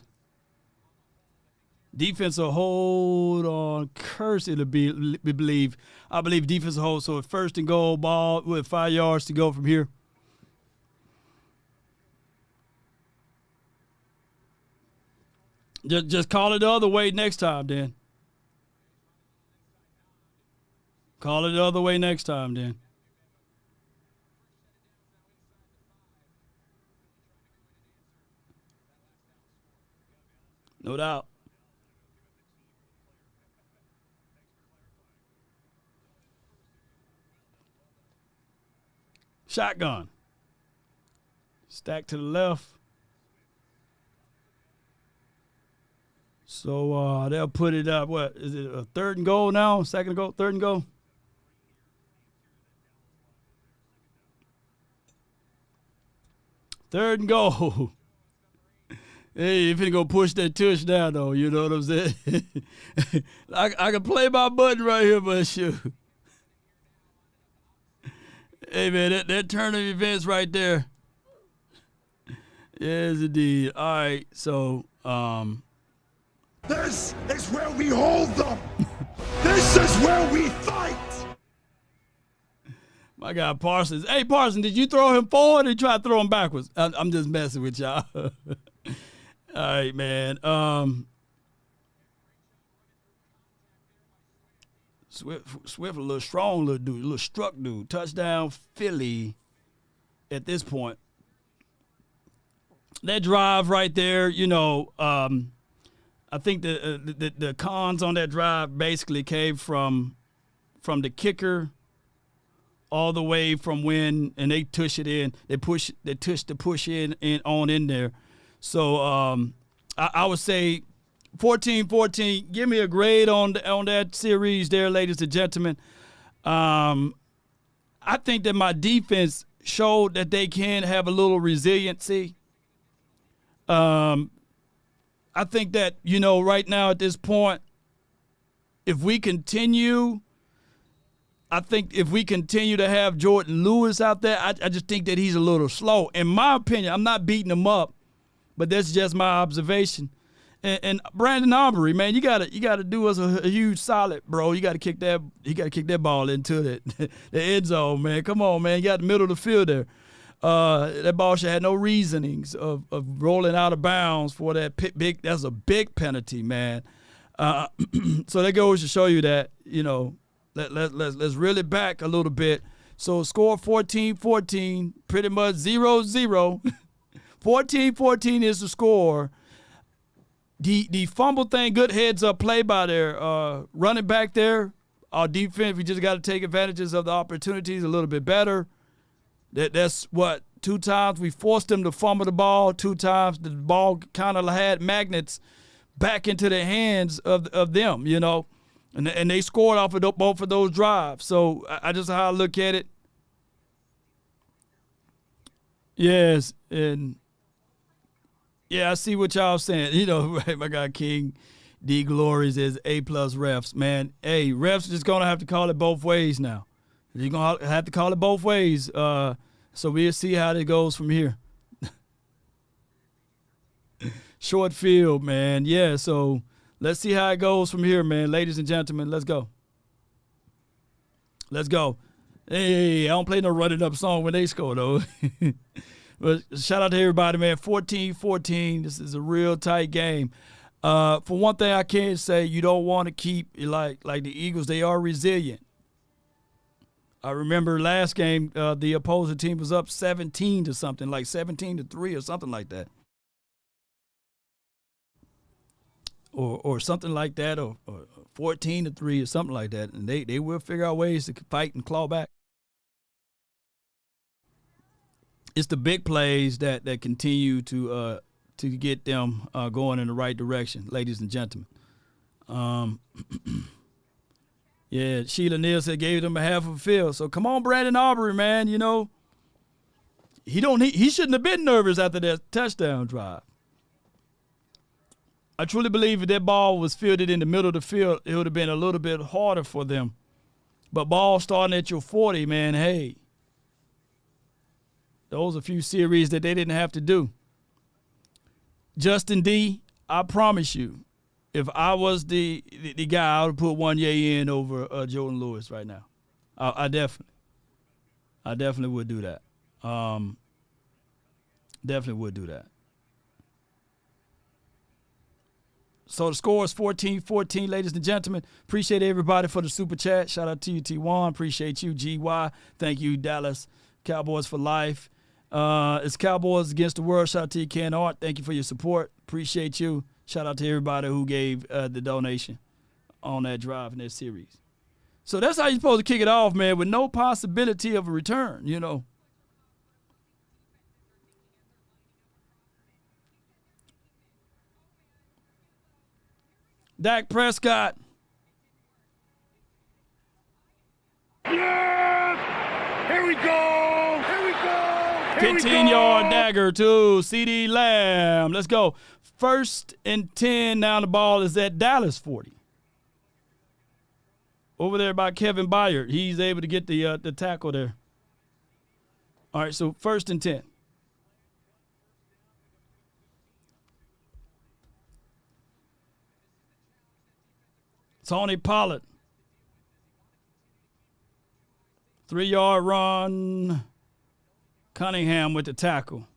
Speaker 1: Defensive hold on Kersey to believe. I believe defensive hold. So it's first and goal, ball with 5 yards to go from here. Just call it the other way next time, then. Call it the other way next time, then. No doubt. Shotgun. Stack to the left. So they'll put it up. What is it? A 3rd and goal now? 2nd and goal? 3rd and goal? Third and goal. Hey, if you go push that touchdown, though, you know what I'm saying? I can play my button right here, but shoot. Hey, man, that turn of events right there. Yes, indeed. All right, so
Speaker 2: This is where we hold them. This is where we fight.
Speaker 1: My guy Parsons. Hey, Parsons, did you throw him forward or you try to throw him backwards? I'm just messing with y'all. All right, man. Swift, a little strong little dude, a little struck dude. Touchdown, Philly at this point. That drive right there, you know, I think the cons on that drive basically came from the kicker all the way from when, and they tush it in. They tush the push in there. So I would say 14-14. Give me a grade on that series there, ladies and gentlemen. I think that my defense showed that they can have a little resiliency. I think that, you know, right now at this point, if we continue to have Jordan Lewis out there, I just think that he's a little slow. In my opinion, I'm not beating him up, but that's just my observation. And Brandon Aubrey, man, you gotta do us a huge solid, bro. You gotta kick that ball into the end zone, man. Come on, man. You got the middle of the field there. That ball should have no reasonings of rolling out of bounds for that big. That's a big penalty, man. So that goes to show you that, you know, let's reel it back a little bit. So score 14-14, pretty much 0-0. 14-14 is the score. The fumble thing, good heads up play by their running back there. Our defense, we just got to take advantages of the opportunities a little bit better. That's what, 2 times we forced them to fumble the ball. 2 times the ball kind of had magnets back into the hands of them, you know. And they scored off of both of those drives. So I just how I look at it. Yes, and yeah, I see what y'all saying. You know, right, my guy King D Glories is A+ refs. Man, hey, refs just gonna have to call it both ways now. You're gonna have to call it both ways. So we'll see how it goes from here. Short field, man. Yeah, so let's see how it goes from here, man. Ladies and gentlemen, let's go. Let's go. Hey, I don't play no running up song when they score, though. But shout out to everybody, man. 14-14. This is a real tight game. For one thing I can say, you don't want to keep, like the Eagles, they are resilient. I remember last game, the opposing team was up 17 to something, like 17-3 or something like that. Or something like that, or 14-3 or something like that. And they will figure out ways to fight and claw back. It's the big plays that continue to get them going in the right direction, ladies and gentlemen. Yeah, Sheila Neal said gave them a half of a field. So come on, Brandon Aubrey, man. You know, he shouldn't have been nervous after that touchdown drive. I truly believe if that ball was fielded in the middle of the field, it would have been a little bit harder for them. But ball starting at your 40, man, hey, those are a few series that they didn't have to do. Justin D, I promise you, if I was the guy, I would put one yay in over Jordan Lewis right now. I definitely would do that. Definitely would do that. So the score is 14-14, ladies and gentlemen. Appreciate everybody for the super chat. Shout out to you, T1. Appreciate you, GY. Thank you, Dallas Cowboys for life. It's Cowboys against the world. Shout out to you, Ken Hart. Thank you for your support. Appreciate you. Shout out to everybody who gave the donation on that drive in that series. So that's how you're supposed to kick it off, man, with no possibility of a return, you know. Dak Prescott.
Speaker 2: Yes! Here we go! Here we go!
Speaker 1: 15-yard dagger to CeeDee Lamb. Let's go. 1st and 10. Now the ball is at Dallas 40. Over there by Kevin Byard. He's able to get the tackle there. All right, so 1st and 10. Tony Pollard. 3-yard run. Cunningham with the tackle.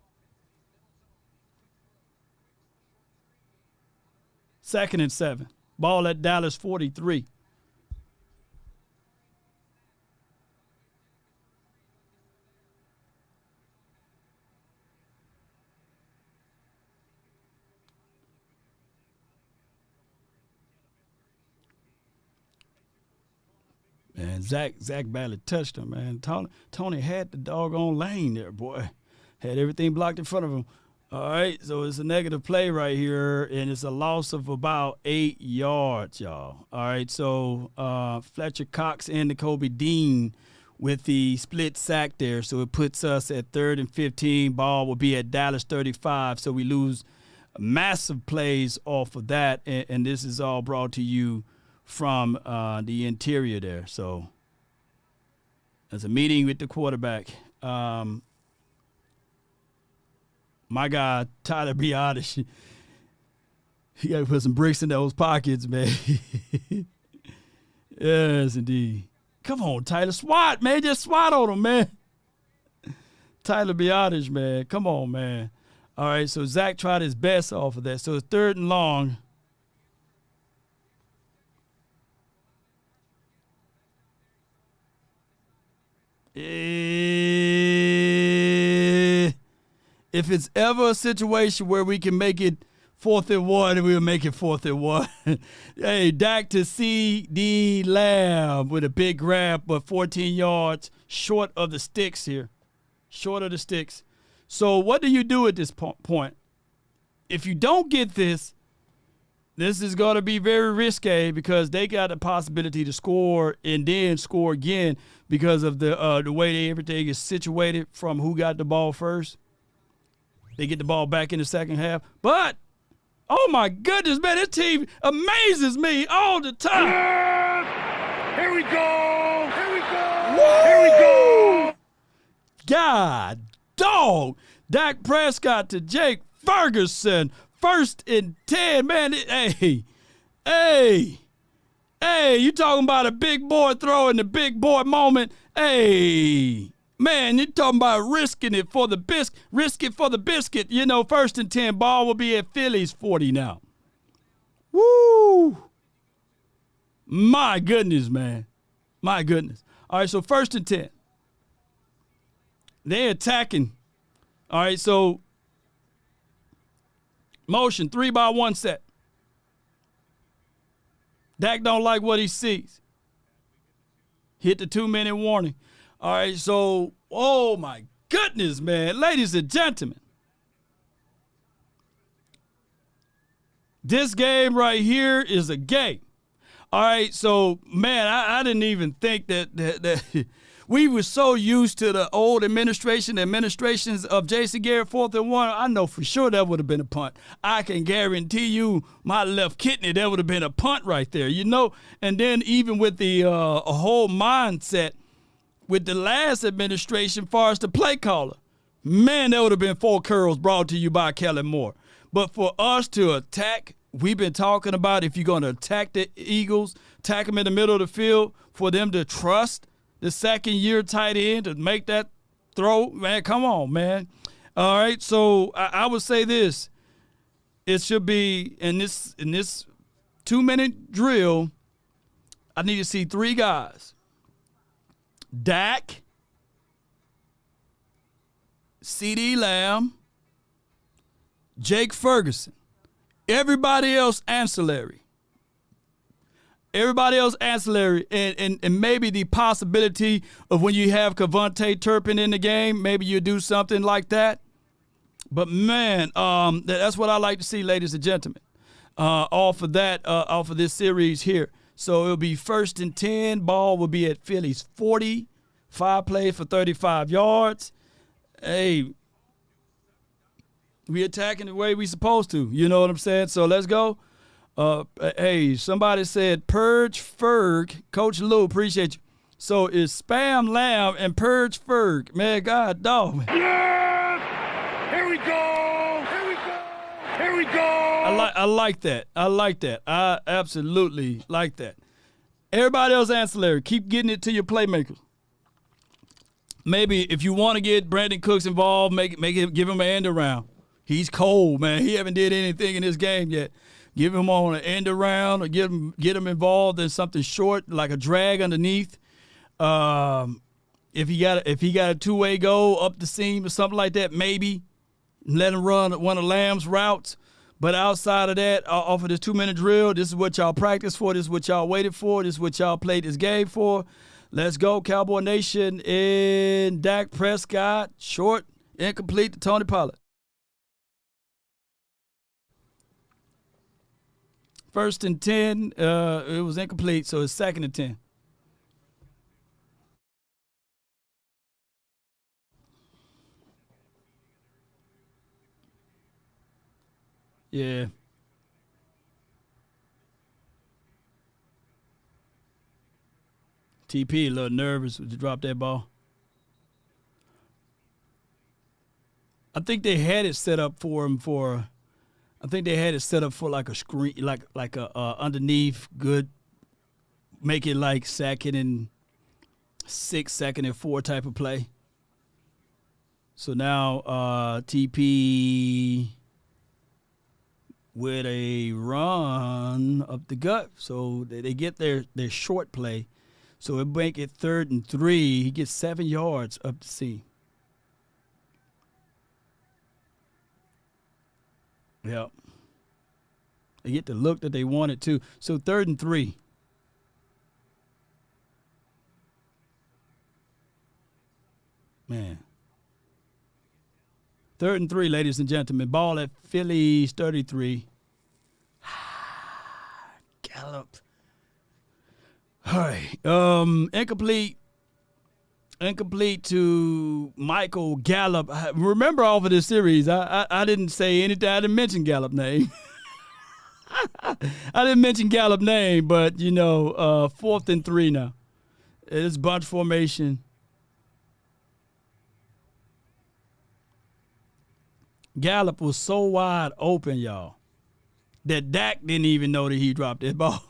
Speaker 1: 2nd and 7. Ball at Dallas 43. Man, Zach badly touched him, man. Tony had the doggone lane there, boy. Had everything blocked in front of him. All right, so it's a negative play right here, and it's a loss of about 8 yards, y'all. All right, so Fletcher Cox and Nakobe Dean with the split sack there. So it puts us at 3rd and 15. Ball will be at Dallas 35, so we lose massive plays off of that, and this is all brought to you from the interior there. So there's a meeting with the quarterback. My guy, Tyler Biadasz, he got to put some bricks in those pockets, man. Yes, indeed. Come on, Tyler. SWAT, man. Just SWAT on him, man. Tyler Biadasz, man. Come on, man. All right, so Zach tried his best off of that. So it's 3rd and long. If it's ever a situation where we can make it 4th and 1, we'll make it 4th and 1. Hey, Dak to CeeDee Lamb with a big grab, but 14 yards short of the sticks here. Short of the sticks. So what do you do at this point? If you don't get this, this is going to be very risque because they got the possibility to score and then score again because of the way everything is situated from who got the ball first. They get the ball back in the second half. But, oh, my goodness, man, this team amazes me all the time.
Speaker 2: Yes! Here we go! Here we go!
Speaker 1: Woo!
Speaker 2: Here we go!
Speaker 1: God dog. Dak Prescott to Jake Ferguson. 1st and 10. Man, hey, you talking about a big boy throw in the big boy moment. Hey. Man, you're talking about risking it for the biscuit. Risk it for the biscuit. 1st and 10. Ball will be at Phillies 40 now. Woo! My goodness, man. My goodness. All right, so 1st and 10. They're attacking. All right, so motion, 3-by-1 set. Dak don't like what he sees. Hit the 2-minute warning. All right, so, oh, my goodness, man. Ladies and gentlemen, this game right here is a game. All right, so, man, I didn't even think that we were so used to the old administrations of Jason Garrett 4th and 1. I know for sure that would have been a punt. I can guarantee you my left kidney, that would have been a punt right there, And then even with the a whole mindset, with the last administration, far as the play caller, man, that would have been 4 curls brought to you by Kellen Moore. But for us to attack, we've been talking about if you're going to attack the Eagles, attack them in the middle of the field, for them to trust the second-year tight end to make that throw. Man, come on, man. All right, so I would say this. It should be in this 2-minute drill, I need to see 3 guys. Dak, CeeDee Lamb, Jake Ferguson. Everybody else ancillary. Everybody else ancillary. And maybe the possibility of when you have Cavonte Turpin in the game, maybe you do something like that. But, man, that's what I like to see, ladies and gentlemen. off of this series here. So it'll be 1st and 10. Ball will be at Philly's 40. 5 plays for 35 yards. Hey, we attacking the way we supposed to. You know what I'm saying? So let's go. Hey, somebody said Purge Ferg. Coach Lou, appreciate you. So it's Spam Lamb and Purge Ferg. Man, God, dog.
Speaker 2: Yes! Here we go! Here we go! Here we go!
Speaker 1: I like that. I absolutely like that. Everybody else ancillary, keep getting it to your playmakers. Maybe if you want to get Brandon Cooks involved, give him an end around. He's cold, man. He haven't did anything in this game yet. Give him on an end around or get him involved in something short like a drag underneath. If he got a two-way go up the seam or something like that, maybe let him run one of Lamb's routes. But outside of that, off of this 2-minute drill, this is what y'all practiced for. This is what y'all waited for. This is what y'all played this game for. Let's go, Cowboy Nation. In Dak Prescott, short, incomplete to Tony Pollard. 1st and 10, it was incomplete, so it's 2nd and 10. Yeah. TP a little nervous to drop that ball. I think they had it set up for him like a screen, like a underneath good, make it like 2nd and 6, 2nd and 4 type of play. So now TP with a run up the gut. So they get their short play. So it make it 3rd and 3. He gets 7 yards up the seam. Yep. They get the look that they wanted to. So 3rd and 3. Man. 3rd and 3, ladies and gentlemen. Ball at Philly's 33. Gallup. All right. Incomplete to Michael Gallup. Remember off of this series, I didn't say anything. I didn't mention Gallup's name. I didn't mention Gallup's name, but, 4th and 3 now. It's bunch formation. Gallup was so wide open, y'all, that Dak didn't even know that he dropped that ball.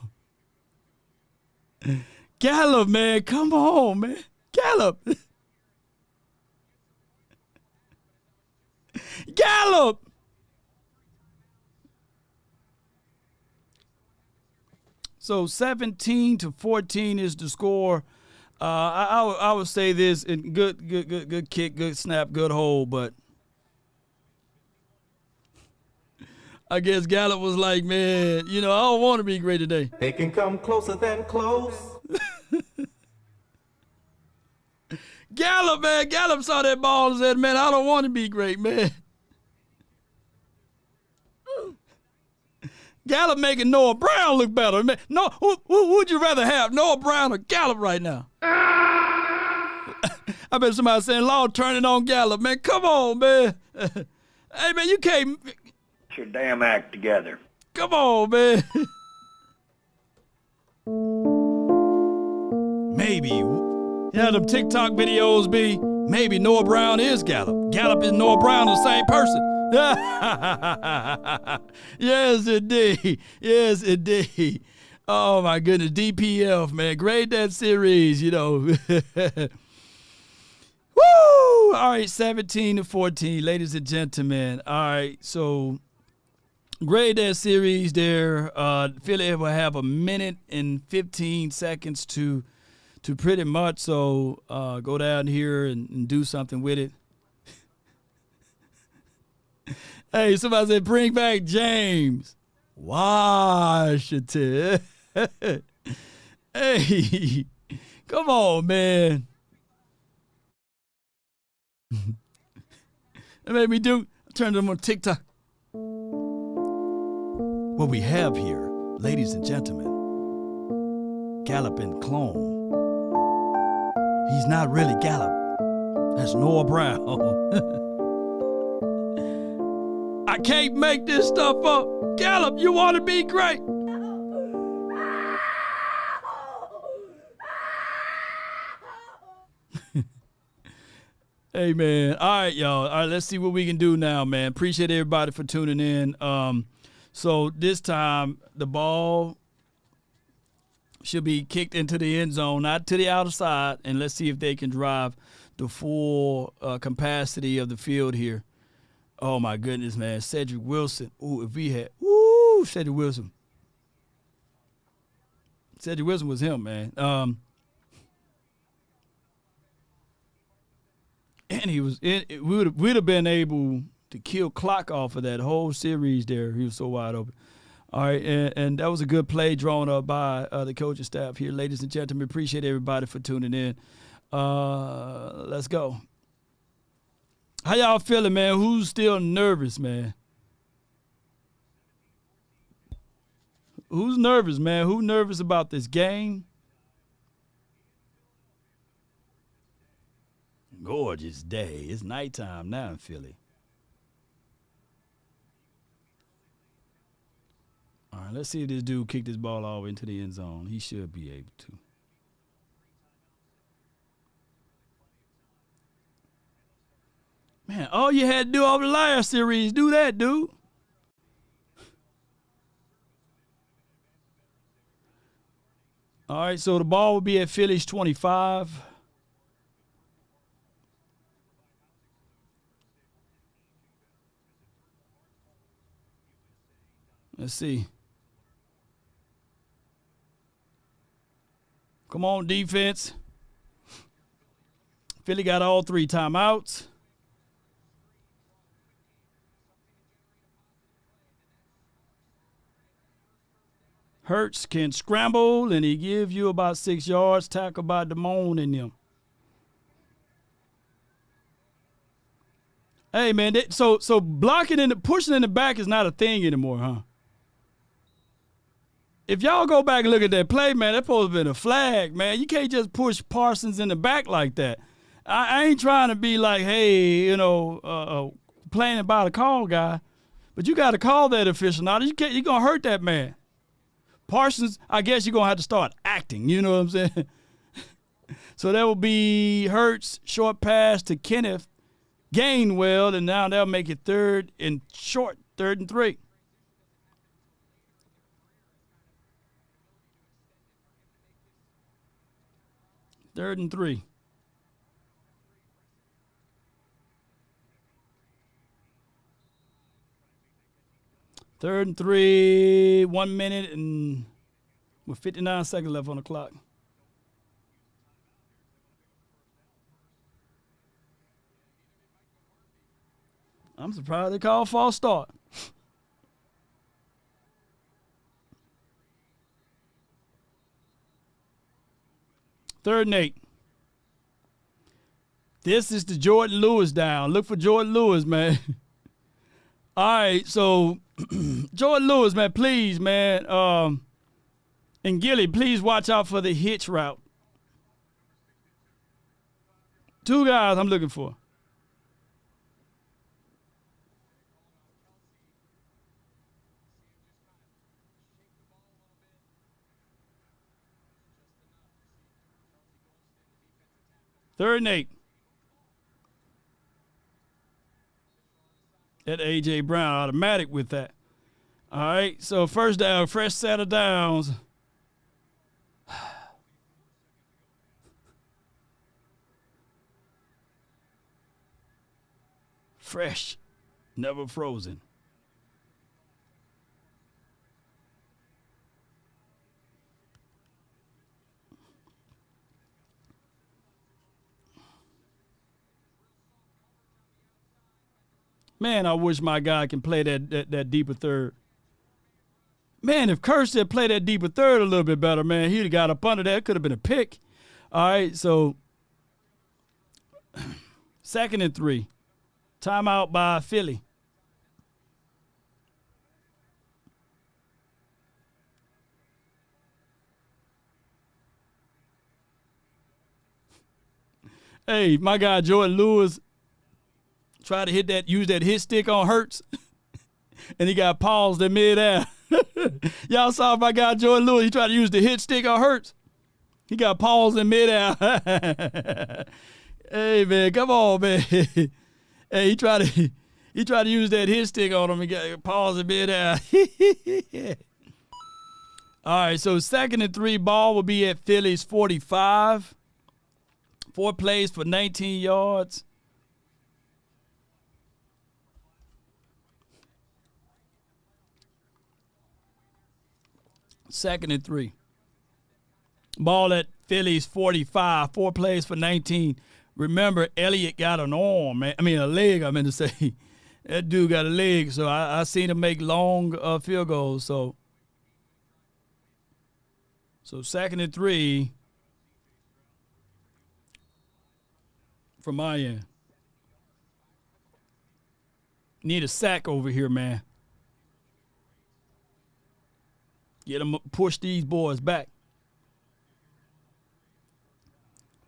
Speaker 1: Gallup, man, come on, man. Gallup. Gallup. So 17-14 is the score. I would say this, and good kick, good snap, good hold, but I guess Gallup was like, man, I don't want to be great today.
Speaker 13: They can come closer than close.
Speaker 1: Gallup, man. Gallup saw that ball and said, man, I don't want to be great, man. Gallup making Noah Brown look better. Man, no, who would you rather have, Noah Brown or Gallup right now? I bet somebody saying, Lord, turn it on Gallup. Man, come on, man. Hey, man, you can't.
Speaker 16: Get your damn act together.
Speaker 1: Come on, man. Maybe. Them TikTok videos be, maybe Noah Brown is Gallup. Gallup is Noah Brown, the same person. Yes, indeed. Yes, indeed. Oh, my goodness. DPF, man. Grade that series, Woo! All right, 17-14, ladies and gentlemen. All right, so grade that series there. Philly will have 1 minute and 15 seconds to pretty much, so go down here and do something with it. Hey, somebody said, bring back James Washington. Hey, come on, man. That made me turn them on TikTok. What we have here, ladies and gentlemen, Galloping clone. He's not really Gallup. That's Noah Brown. I can't make this stuff up. Gallup, you want to be great? Hey, man. All right, y'all. All right, let's see what we can do now, man. Appreciate everybody for tuning in. So this time, the ball should be kicked into the end zone, not to the outer side, and let's see if they can drive the full capacity of the field here. Oh, my goodness, man. Cedric Wilson. Ooh, if we had – Cedric Wilson. Cedric Wilson was him, man. And he was – we'd have been able to kill clock off of that whole series there. He was so wide open. All right, and that was a good play drawn up by the coaching staff here. Ladies and gentlemen, appreciate everybody for tuning in. Let's go. How y'all feeling, man? Who's still nervous, man? Who's nervous, man? Who's nervous about this game? Gorgeous day. It's nighttime now in Philly. All right, let's see if this dude kicked this ball all the way into the end zone. He should be able to. Man, all you had to do over the last series, do that, dude. All right, so the ball will be at Philly's 25. Let's see. Come on, defense. Philly got all 3 timeouts. Hurts can scramble, and he give you about 6 yards. Tackle by Damone and them. Hey, man, so blocking and pushing in the back is not a thing anymore, huh? If y'all go back and look at that play, man, that's supposed to have been a flag, man. You can't just push Parsons in the back like that. I ain't trying to be like, hey, playing by the call guy, but you got to call that official. Now, you're going to hurt that man. Parsons, I guess you're going to have to start acting, you know what I'm saying? So that will be Hurts, short pass to Kenneth Gainwell, and now they'll make it 3rd and 3. 3rd and 3. Third and 3, 1 minute and with 59 seconds left on the clock. I'm surprised they called false start. Third and 8. This is the Jordan Lewis down. Look for Jordan Lewis, man. All right, so Jordan Lewis, man, please, man. And Gilly, please watch out for the hitch route. 2 guys I'm looking for. Third and 8. That A.J. Brown automatic with that. All right, so first down, fresh set of downs. Fresh, never frozen. Man, I wish my guy can play that deeper third. Man, if Kirsch had played that deeper third a little bit better, man, he'd have got up under that. Could have been a pick. All right, so 2nd and 3. Timeout by Philly. Hey, my guy Jordan Lewis tried to use that hit stick on Hurts, and he got paused in midair. Y'all saw my guy Jordan Lewis. He tried to use the hit stick on Hurts. He got paused in midair. Hey, man, come on, man. Hey, he tried to use that hit stick on him and got paused in midair. All right, so 2nd and 3 ball will be at Philly's 45. 4 plays for 19 yards. Second and 3. Ball at Philly's 45. 4 plays for 19. Remember, Elliott got an arm, man. I mean, a leg, I meant to say. That dude got a leg, so I seen him make long field goals. So 2nd and 3 from my end. Need a sack over here, man. Get them, push these boys back.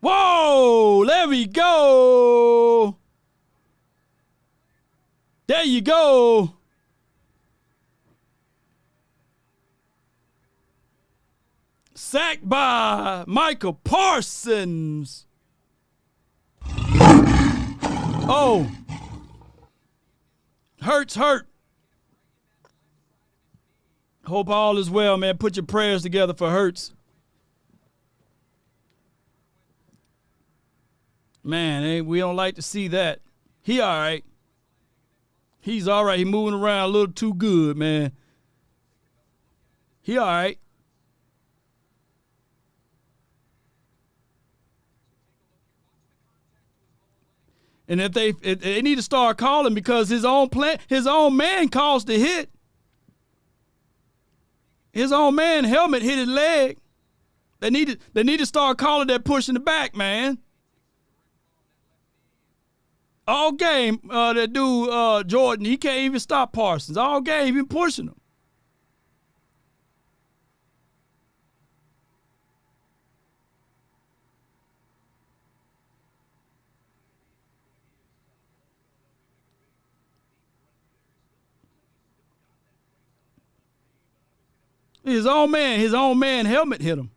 Speaker 1: Whoa, there we go. There you go. Sacked by Michael Parsons. Oh. Hurts. Hope all is well, man. Put your prayers together for Hurts. Man, we don't like to see that. He all right. He's all right. He moving around a little too good, man. He all right. And if they need to start calling because his own man caused the hit. His own man helmet hit his leg. They need to start calling that push in the back, man. All game, that dude Jordan, he can't even stop Parsons. All game, he been pushing him. His own man helmet hit him.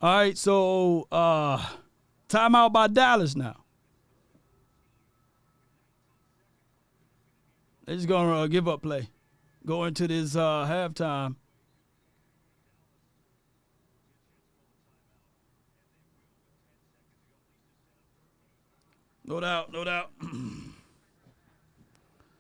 Speaker 1: All right, so timeout by Dallas now. They're just going to give up play. Go into this halftime. No doubt.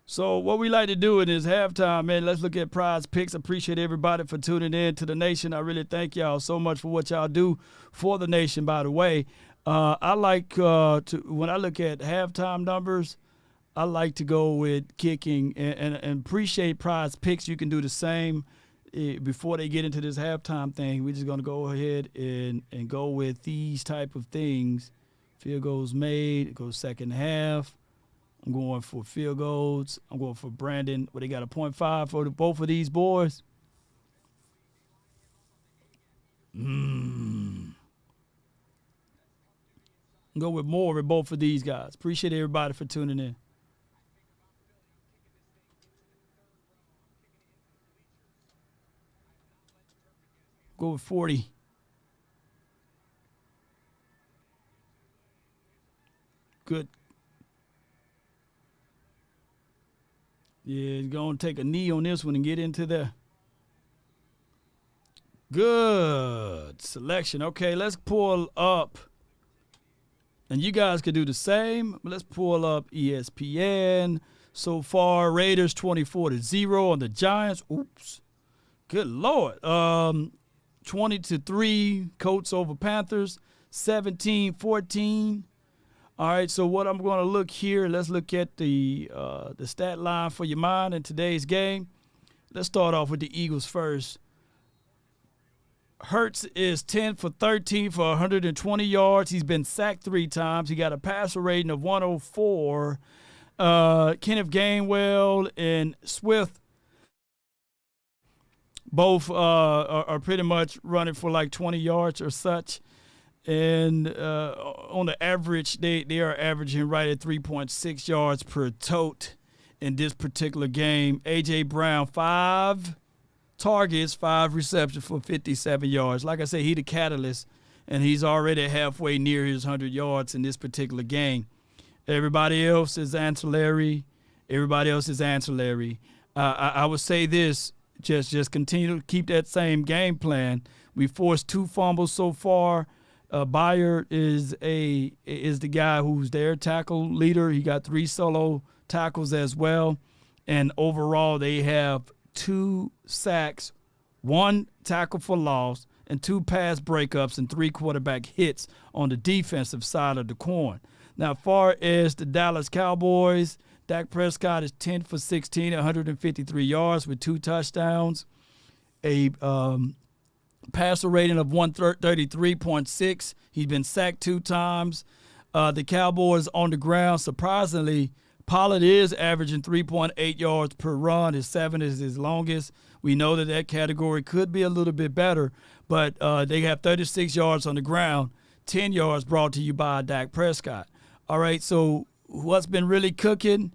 Speaker 1: So what we like to do in this halftime, man, let's look at prize picks. Appreciate everybody for tuning in to the nation. I really thank y'all so much for what y'all do for the nation, by the way. I like when I look at halftime numbers, I like to go with kicking and appreciate prize picks. You can do the same before they get into this halftime thing. We're just going to go ahead and go with these type of things. Field goals made, it goes second half. I'm going for field goals. I'm going for Brandon. They got a 0.5 for both of these boys. Go with more with both of these guys. Appreciate everybody for tuning in. Go with 40. Good. Yeah, he's going to take a knee on this one and get into there. Good selection. Okay, let's pull up. And you guys could do the same. Let's pull up ESPN. So far, Raiders 24-0 on the Giants. Oops. Good Lord. 20-3, Colts over Panthers. 17-14. All right, so what I'm going to look here, let's look at the stat line for your mind in today's game. Let's start off with the Eagles first. Hurts is 10 for 13 for 120 yards. He's been sacked 3 times. He got a passer rating of 104. Kenneth Gainwell and Swift both are pretty much running for like 20 yards or such. And on the average, they are averaging right at 3.6 yards per tote in this particular game. A.J. Brown, 5 targets, 5 receptions for 57 yards. Like I say, he the catalyst, and he's already halfway near his 100 yards in this particular game. Everybody else is ancillary. I would say this, just continue to keep that same game plan. We forced 2 fumbles so far. Byard is the guy who's their tackle leader. He got 3 solo tackles as well. And overall, they have 2 sacks, 1 tackle for loss, and 2 pass breakups and 3 quarterback hits on the defensive side of the coin. Now, as far as the Dallas Cowboys, Dak Prescott is 10 for 16, 153 yards with 2 touchdowns, a passer rating of 133.6. He's been sacked 2 times. The Cowboys on the ground, surprisingly, Pollard is averaging 3.8 yards per run. His 7 is his longest. We know that category could be a little bit better, but they have 36 yards on the ground, 10 yards brought to you by Dak Prescott. All right, so what's been really cooking?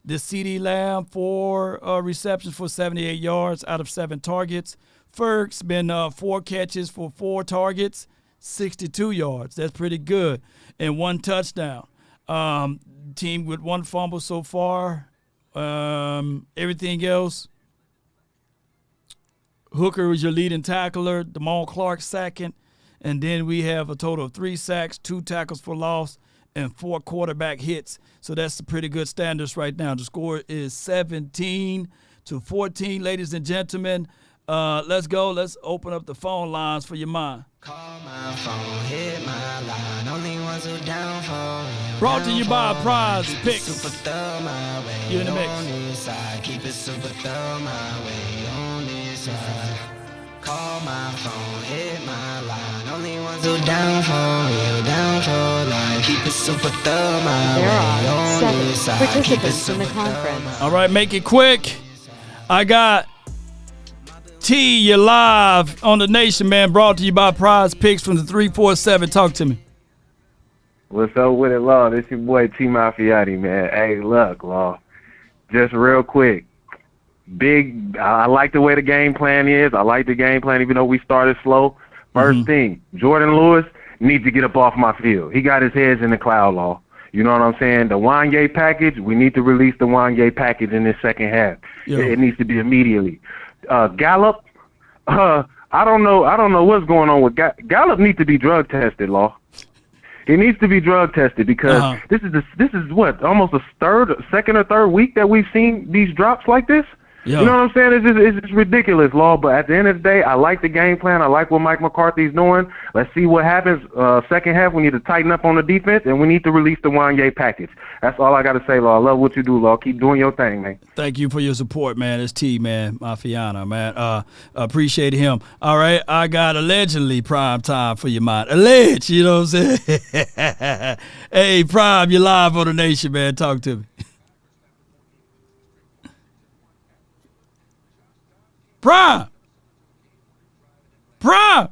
Speaker 1: The CeeDee Lamb, 4 receptions for 78 yards out of 7 targets. Ferg's been 4 catches for 4 targets, 62 yards. That's pretty good. And 1 touchdown. Team with 1 fumble so far. Everything else. Hooker is your leading tackler. Damone Clark second. And then we have a total of 3 sacks, 2 tackles for loss, and 4 quarterback hits. So that's the pretty good standards right now. The score is 17-14, ladies and gentlemen. Let's go. Let's open up the phone lines for your mind.
Speaker 15: Call my phone, hit my line. Only ones who down for me.
Speaker 1: Brought to you by Prize Picks.
Speaker 15: Super thumb my way.
Speaker 1: You in the mix.
Speaker 15: On this side. Keep it super thumb my way. On this side. Call my phone, hit my line. Only ones who down for real, down for life. Keep it super thumb my way. On this side.
Speaker 6: Participants in the conference.
Speaker 1: All right, make it quick. I got T, you're live on the Nation, man. Brought to you by Prize Picks from the 347. Talk to me.
Speaker 17: What's up with it, Law? This your boy T Mafiati, man. Hey, look, Law. Just real quick. I like the way the game plan is. I like the game plan, even though we started slow. First thing, Jordan Lewis needs to get up off my field. He got his heads in the cloud, Law. You know what I'm saying? The Wanye package, we need to release the Wanye package in this second half. It needs to be immediately. Gallup, I don't know what's going on with Gallup. Needs to be drug tested, Law. He needs to be drug tested because this is what, almost the second or third week that we've seen these drops like this. You know what I'm saying? It's just ridiculous, Law. But at the end of the day, I like the game plan. I like what Mike McCarthy's doing. Let's see what happens. Second half, we need to tighten up on the defense, and we need to release the Wanye package. That's all I got to say, Law. I love what you do, Law. Keep doing your thing, man.
Speaker 1: Thank you for your support, man. It's T, man. Mafiana, man. Appreciate him. All right, I got allegedly prime time for your mind. Alleged, you know what I'm saying? Hey, Prime, you're live on the Nation, man. Talk to me. Prime,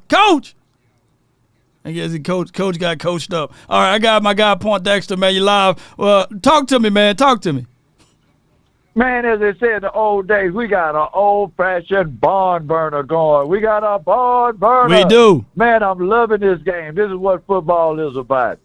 Speaker 1: Coach. I guess Coach got coached up. All right, I got my guy Point Dexter, man. You live. Well, talk to me, man. Talk to me.
Speaker 18: Man, as they said in the old days, we got an old-fashioned barn burner going. We got a barn burner.
Speaker 1: We do.
Speaker 18: Man, I'm loving this game. This is what football is about.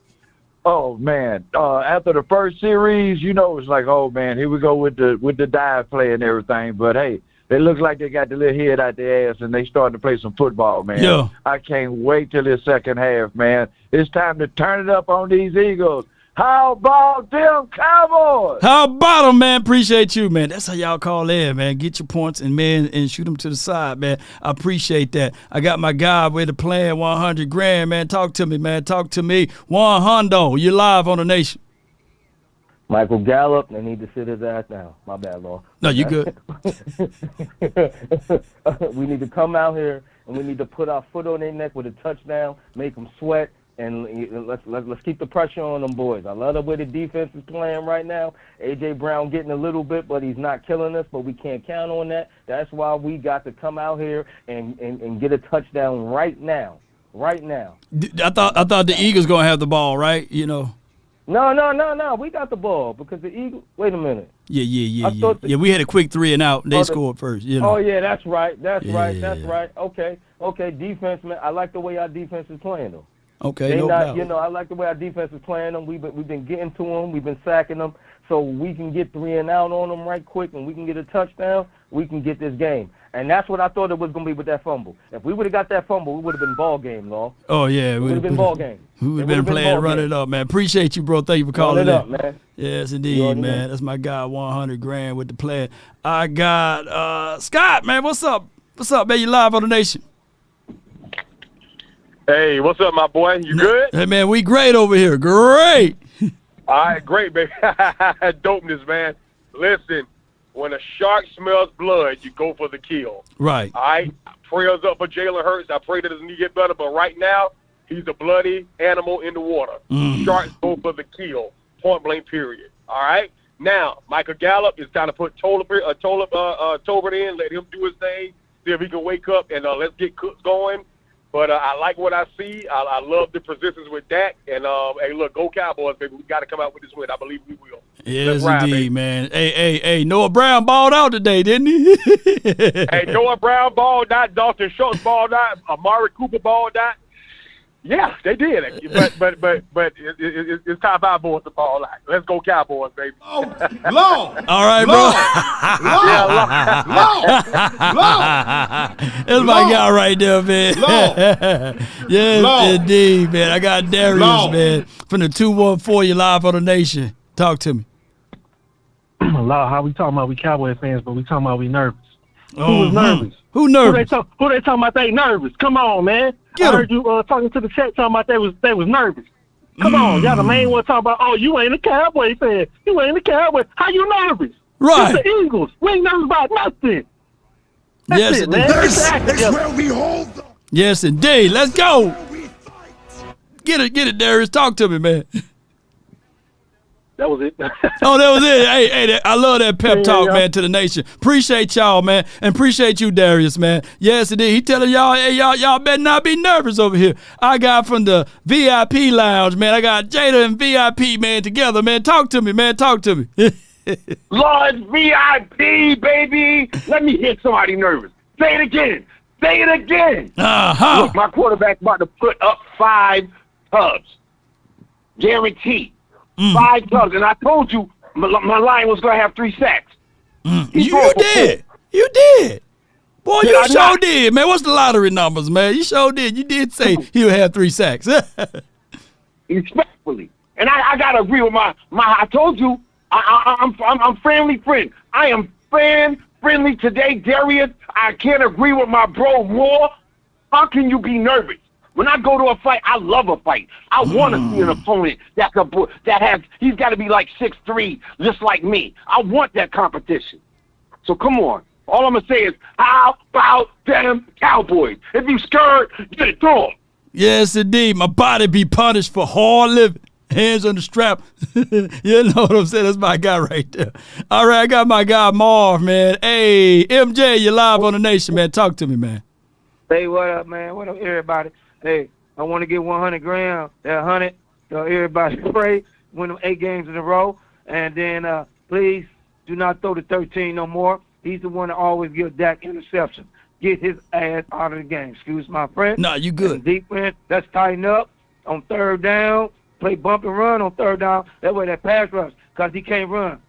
Speaker 18: Oh, man. After the first series, you know, it's like, oh, man, here we go with the dive play and everything. But, hey, it looks like they got the little head out their ass and they starting to play some football, man.
Speaker 1: Yeah.
Speaker 18: I can't wait till this second half, man. It's time to turn it up on these Eagles. How about them Cowboys?
Speaker 1: How about them, man? Appreciate you, man. That's how y'all call in, man. Get your points and, man, and shoot them to the side, man. I appreciate that. I got my guy with the plan, 100 grand, man. Talk to me, man. Talk to me. 100. You live on the Nation.
Speaker 19: Michael Gallup, they need to sit his ass down. My bad, Law.
Speaker 1: No, you good.
Speaker 19: We need to come out here and we need to put our foot on their neck with a touchdown, make them sweat, and let's keep the pressure on them boys. I love the way the defense is playing right now. A.J. Brown getting a little bit, but he's not killing us, but we can't count on that. That's why we got to come out here and get a touchdown right now. right now.
Speaker 1: I thought the Eagles gonna have the ball, right? You know.
Speaker 19: No. We got the ball because the Eagles. Wait a minute.
Speaker 1: Yeah. We had a quick 3 and out. And they scored first. You know.
Speaker 19: Oh yeah, that's right. That's right. Okay. Defense, man. I like the way our defense is playing though.
Speaker 1: Okay, no doubt.
Speaker 19: You know, I like the way our defense is playing them. We've been getting to them. We've been sacking them. So we can get 3 and out on them right quick, and we can get a touchdown. We can get this game. And that's what I thought it was going to be with that fumble. If we would have got that fumble, we would have been ball game, Law.
Speaker 1: Oh, yeah.
Speaker 19: We would have been ball game.
Speaker 1: We would have been playing run it up, man. Appreciate you, bro. Thank you for calling
Speaker 19: in. Run it up, man.
Speaker 1: Yes, indeed, man. That's my guy, 100 grand with the plan. I got Scott, man. What's up? What's up, man? You live on the Nation.
Speaker 20: Hey, what's up, my boy? You good?
Speaker 1: Hey, man, we great over here. Great.
Speaker 20: All right, great, baby. Dopeness, man. Listen, when a shark smells blood, you go for the kill.
Speaker 1: Right.
Speaker 20: All right? Prayers up for Jalen Hurts. I pray that his knee get better, but right now, he's a bloody animal in the water. Sharks go for the kill, point blank, period. All right? Now, Michael Gallup is trying to put Tolbert in, let him do his thing, see if he can wake up, and let's get Cooks going. But I like what I see. I love the persistence with Dak. And, hey, look, go Cowboys, baby. We got to come out with this win. I believe we will.
Speaker 1: Yes, indeed, man. Hey, Noah Brown balled out today, didn't he?
Speaker 20: Hey, Noah Brown balled out. Dalton Schultz balled out. Amari Cooper balled out. Yeah, they did. But it's time for our boys to ball out. Let's go Cowboys, baby.
Speaker 1: Oh, long. All right, bro. Long. That's my guy right there, man. Yes, indeed, man. I got Darius, man, from the 214. You live on the Nation. Talk to me.
Speaker 21: Law, how we talking about we Cowboys fans, but we talking about we nervous.
Speaker 1: Oh,
Speaker 21: who was nervous?
Speaker 1: Who nervous?
Speaker 21: Who they talking about they nervous? Come on, man. I heard you talking to the chat talking about they was nervous. Come on, y'all the main one talking about, oh, you ain't a Cowboy fan. You ain't a Cowboy. How you nervous?
Speaker 1: Right.
Speaker 21: It's the Eagles. We ain't nervous about nothing. That's
Speaker 1: yes,
Speaker 21: it, man.
Speaker 1: That's
Speaker 21: where we hold them.
Speaker 1: Yes, indeed. Let's go. Get it, Darius. Talk to me, man.
Speaker 21: That was it.
Speaker 1: Oh, that was it. Hey, I love that pep talk, man, to the nation. Appreciate y'all, man, and appreciate you, Darius, man. Yes, indeed. He telling y'all, hey, y'all better not be nervous over here. I got from the VIP lounge, man. I got Jada and VIP, man, together, man. Talk to me, man. Talk to me.
Speaker 18: Lord, VIP, baby. Let me hear somebody nervous. Say it again. Say it again. Look, my quarterback's about to put up 5 tubs. Guaranteed. 5 tubs. And I told you my line was going to have 3 sacks.
Speaker 1: You did. You did. Boy, you sure did, man. What's the lottery numbers, man? You sure did. You did say he'll have 3 sacks.
Speaker 18: Respectfully. And I got to agree with my I told you, I'm family friend. I am fan friendly today, Darius. I can't agree with my bro more. How can you be nervous? When I go to a fight, I love a fight. I want to see an opponent he's got to be like 6'3", just like me. I want that competition. So come on. All I'm going to say is, how about them Cowboys? If you scared, get it to them.
Speaker 1: Yes, indeed. My body be punished for hard living. Hands on the strap. You know what I'm saying? That's my guy right there. All right, I got my guy Marv, man. Hey, MJ, you live on the Nation, man. Talk to me, man.
Speaker 22: Hey, what up, man? What up, everybody? Hey, I want to get 100 grand. That 100, so everybody pray, win them 8 games in a row. And then, please do not throw the 13 no more. He's the one that always gives Dak interception. Get his ass out of the game. Excuse my friend.
Speaker 1: No, you good.
Speaker 22: And defense, let's tighten up on 3rd down. Play bump and run on 3rd down. That way that pass rush, because he can't run.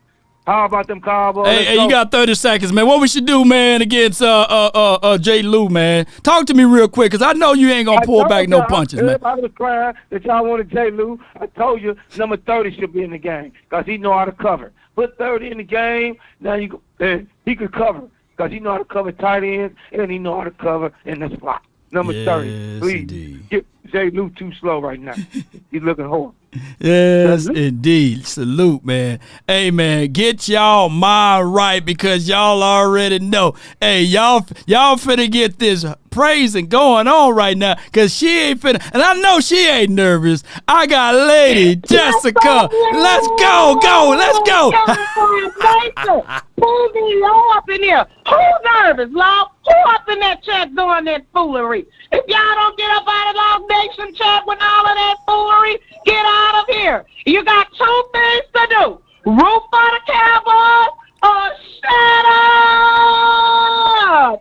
Speaker 22: How about them Cowboys?
Speaker 1: Hey, you got 30 seconds, man. What we should do, man, against J. Lou, man? Talk to me real quick, because I know you ain't going to pull back no punches, man.
Speaker 22: Everybody was crying that y'all wanted J. Lou. I told you number 30 should be in the game, because he know how to cover. Put 30 in the game. Now he could cover, because he know how to cover tight ends, and he know how to cover in the slot. Number 30, please.
Speaker 1: Indeed.
Speaker 22: Get J. Lou too slow right now. He's looking horrible.
Speaker 1: Yes, indeed. Salute, man. Hey, man, get y'all mind right, because y'all already know. Hey, y'all finna get this praising going on right now, because she ain't finna, and I know she ain't nervous. I got Lady Jessica. Let's go. Let's go.
Speaker 23: Who's up in here? Who's nervous, Law?
Speaker 21: Who up in that chat doing that foolery? If y'all don't get up out of Long Nation chat with all of that foolery, get out of here. You got 2 things to do. Root for the Cowboys or shut up.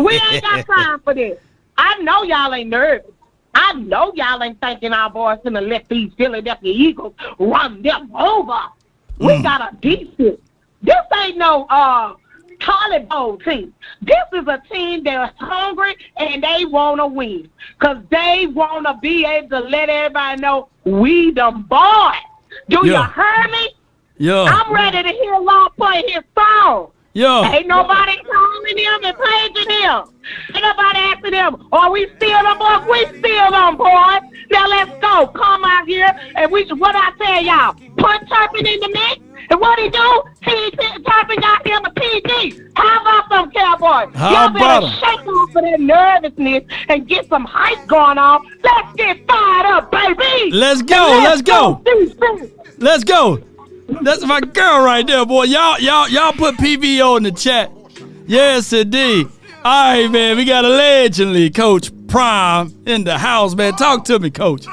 Speaker 21: We ain't got time for this. I know y'all ain't nervous. I know y'all ain't thinking our boys gonna let these Philadelphia Eagles run them over. We got a defense. This ain't no toilet bowl team. This is a team that's hungry and they want to win. Because they want to be able to let everybody know we them boys. Do you hear me?
Speaker 1: Yeah.
Speaker 21: I'm ready to hear Law play his song.
Speaker 1: Yeah.
Speaker 21: Ain't nobody calling him and paging him. Ain't nobody asking him, are we still them boys? We still them boys. Now let's go. Come out here and what I tell y'all, put Turpin in the mix. And what he do? Turpin got him a PD. How about them Cowboys? Y'all better shake off of that nervousness and get some hype going on. Let's get fired up, baby.
Speaker 1: Let's go. Let's go. Let's go. That's my girl right there, boy. Y'all put PVO in the chat. Yes, indeed. All right, man. We got a legendly Coach Prime in the house, man. Talk to me, Coach.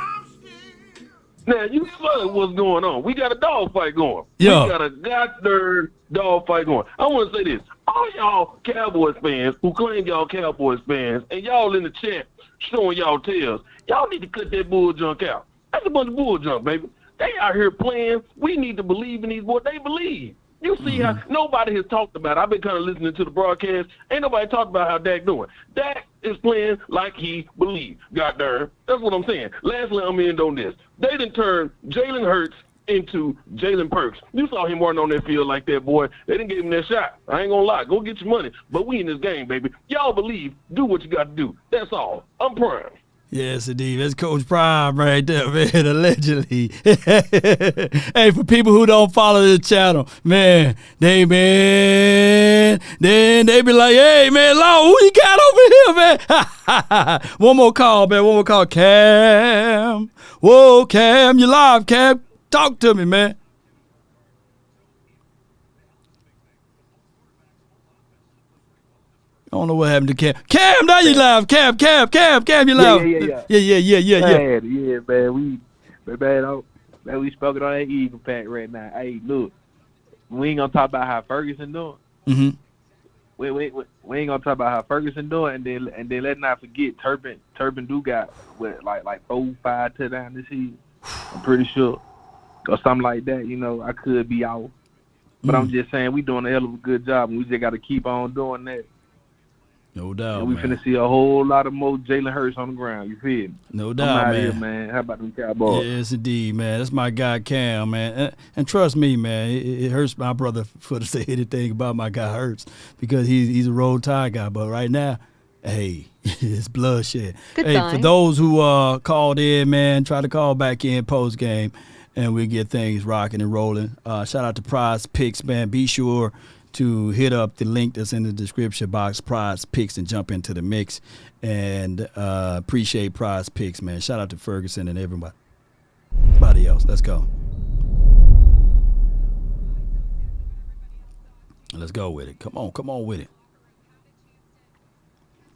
Speaker 4: Now, you saw what's going on. We got a dog fight going.
Speaker 1: Yeah.
Speaker 4: We got a goddamn dog fight going. I want to say this. All y'all Cowboys fans who claim y'all Cowboys fans and y'all in the chat showing y'all tails, y'all need to cut that bull junk out. That's a bunch of bull junk, baby. They out here playing. We need to believe in these boys. They believe. You see how nobody has talked about it. I've been kind of listening to the broadcast. Ain't nobody talked about how Dak doing. Dak is playing like he believes. Goddamn. That's what I'm saying. Lastly, I'm in on this. They done turned Jalen Hurts into Jalen Perks. You saw him running on that field like that, boy. They didn't give him that shot. I ain't gonna lie. Go get your money. But we in this game, baby. Y'all believe. Do what you got to do. That's all. I'm Prime.
Speaker 1: Yes, indeed. That's Coach Prime right there, man, allegedly. Hey, for people who don't follow the channel, man, they be like, hey, man, Law, who you got over here, man? One more call, man. One more call. Cam. Whoa, Cam, you live, Cam. Talk to me, man. I don't know what happened to Cam. Cam, now you live. Cam, you live.
Speaker 5: Yeah, man. We spoke it on that Eagle pack right now. Hey, look, we ain't gonna talk about how Ferguson doing.
Speaker 1: Mm-hmm.
Speaker 5: We ain't gonna talk about how Ferguson doing, and then let's not forget Turpin do got what like 4-5 touchdowns this season. I'm pretty sure, or something like that. You know, I could be out, but I'm just saying we doing a hell of a good job, and we just got to keep on doing that.
Speaker 1: No doubt,
Speaker 5: and we
Speaker 1: man.
Speaker 5: finna see a whole lot of more Jalen Hurts on the ground. You feel me?
Speaker 1: No doubt,
Speaker 5: I'm out
Speaker 1: man.
Speaker 5: here, man. How about them Cowboys?
Speaker 1: Yes, indeed, man. That's my guy, Cam, man. And trust me, man, it hurts my brother for to say anything about my guy Hurts because he's a Roll Tide guy. But right now, hey, it's bloodshed. Hey, for those who called in, man, try to call back in post game, and we get things rocking and rolling. Shout out to Prize Picks, man. Be sure to hit up the link that's in the description box, Prize Picks, and jump into the mix. And appreciate Prize Picks, man. Shout out to Ferguson and everybody else. Let's go. Let's go with it. Come on with it.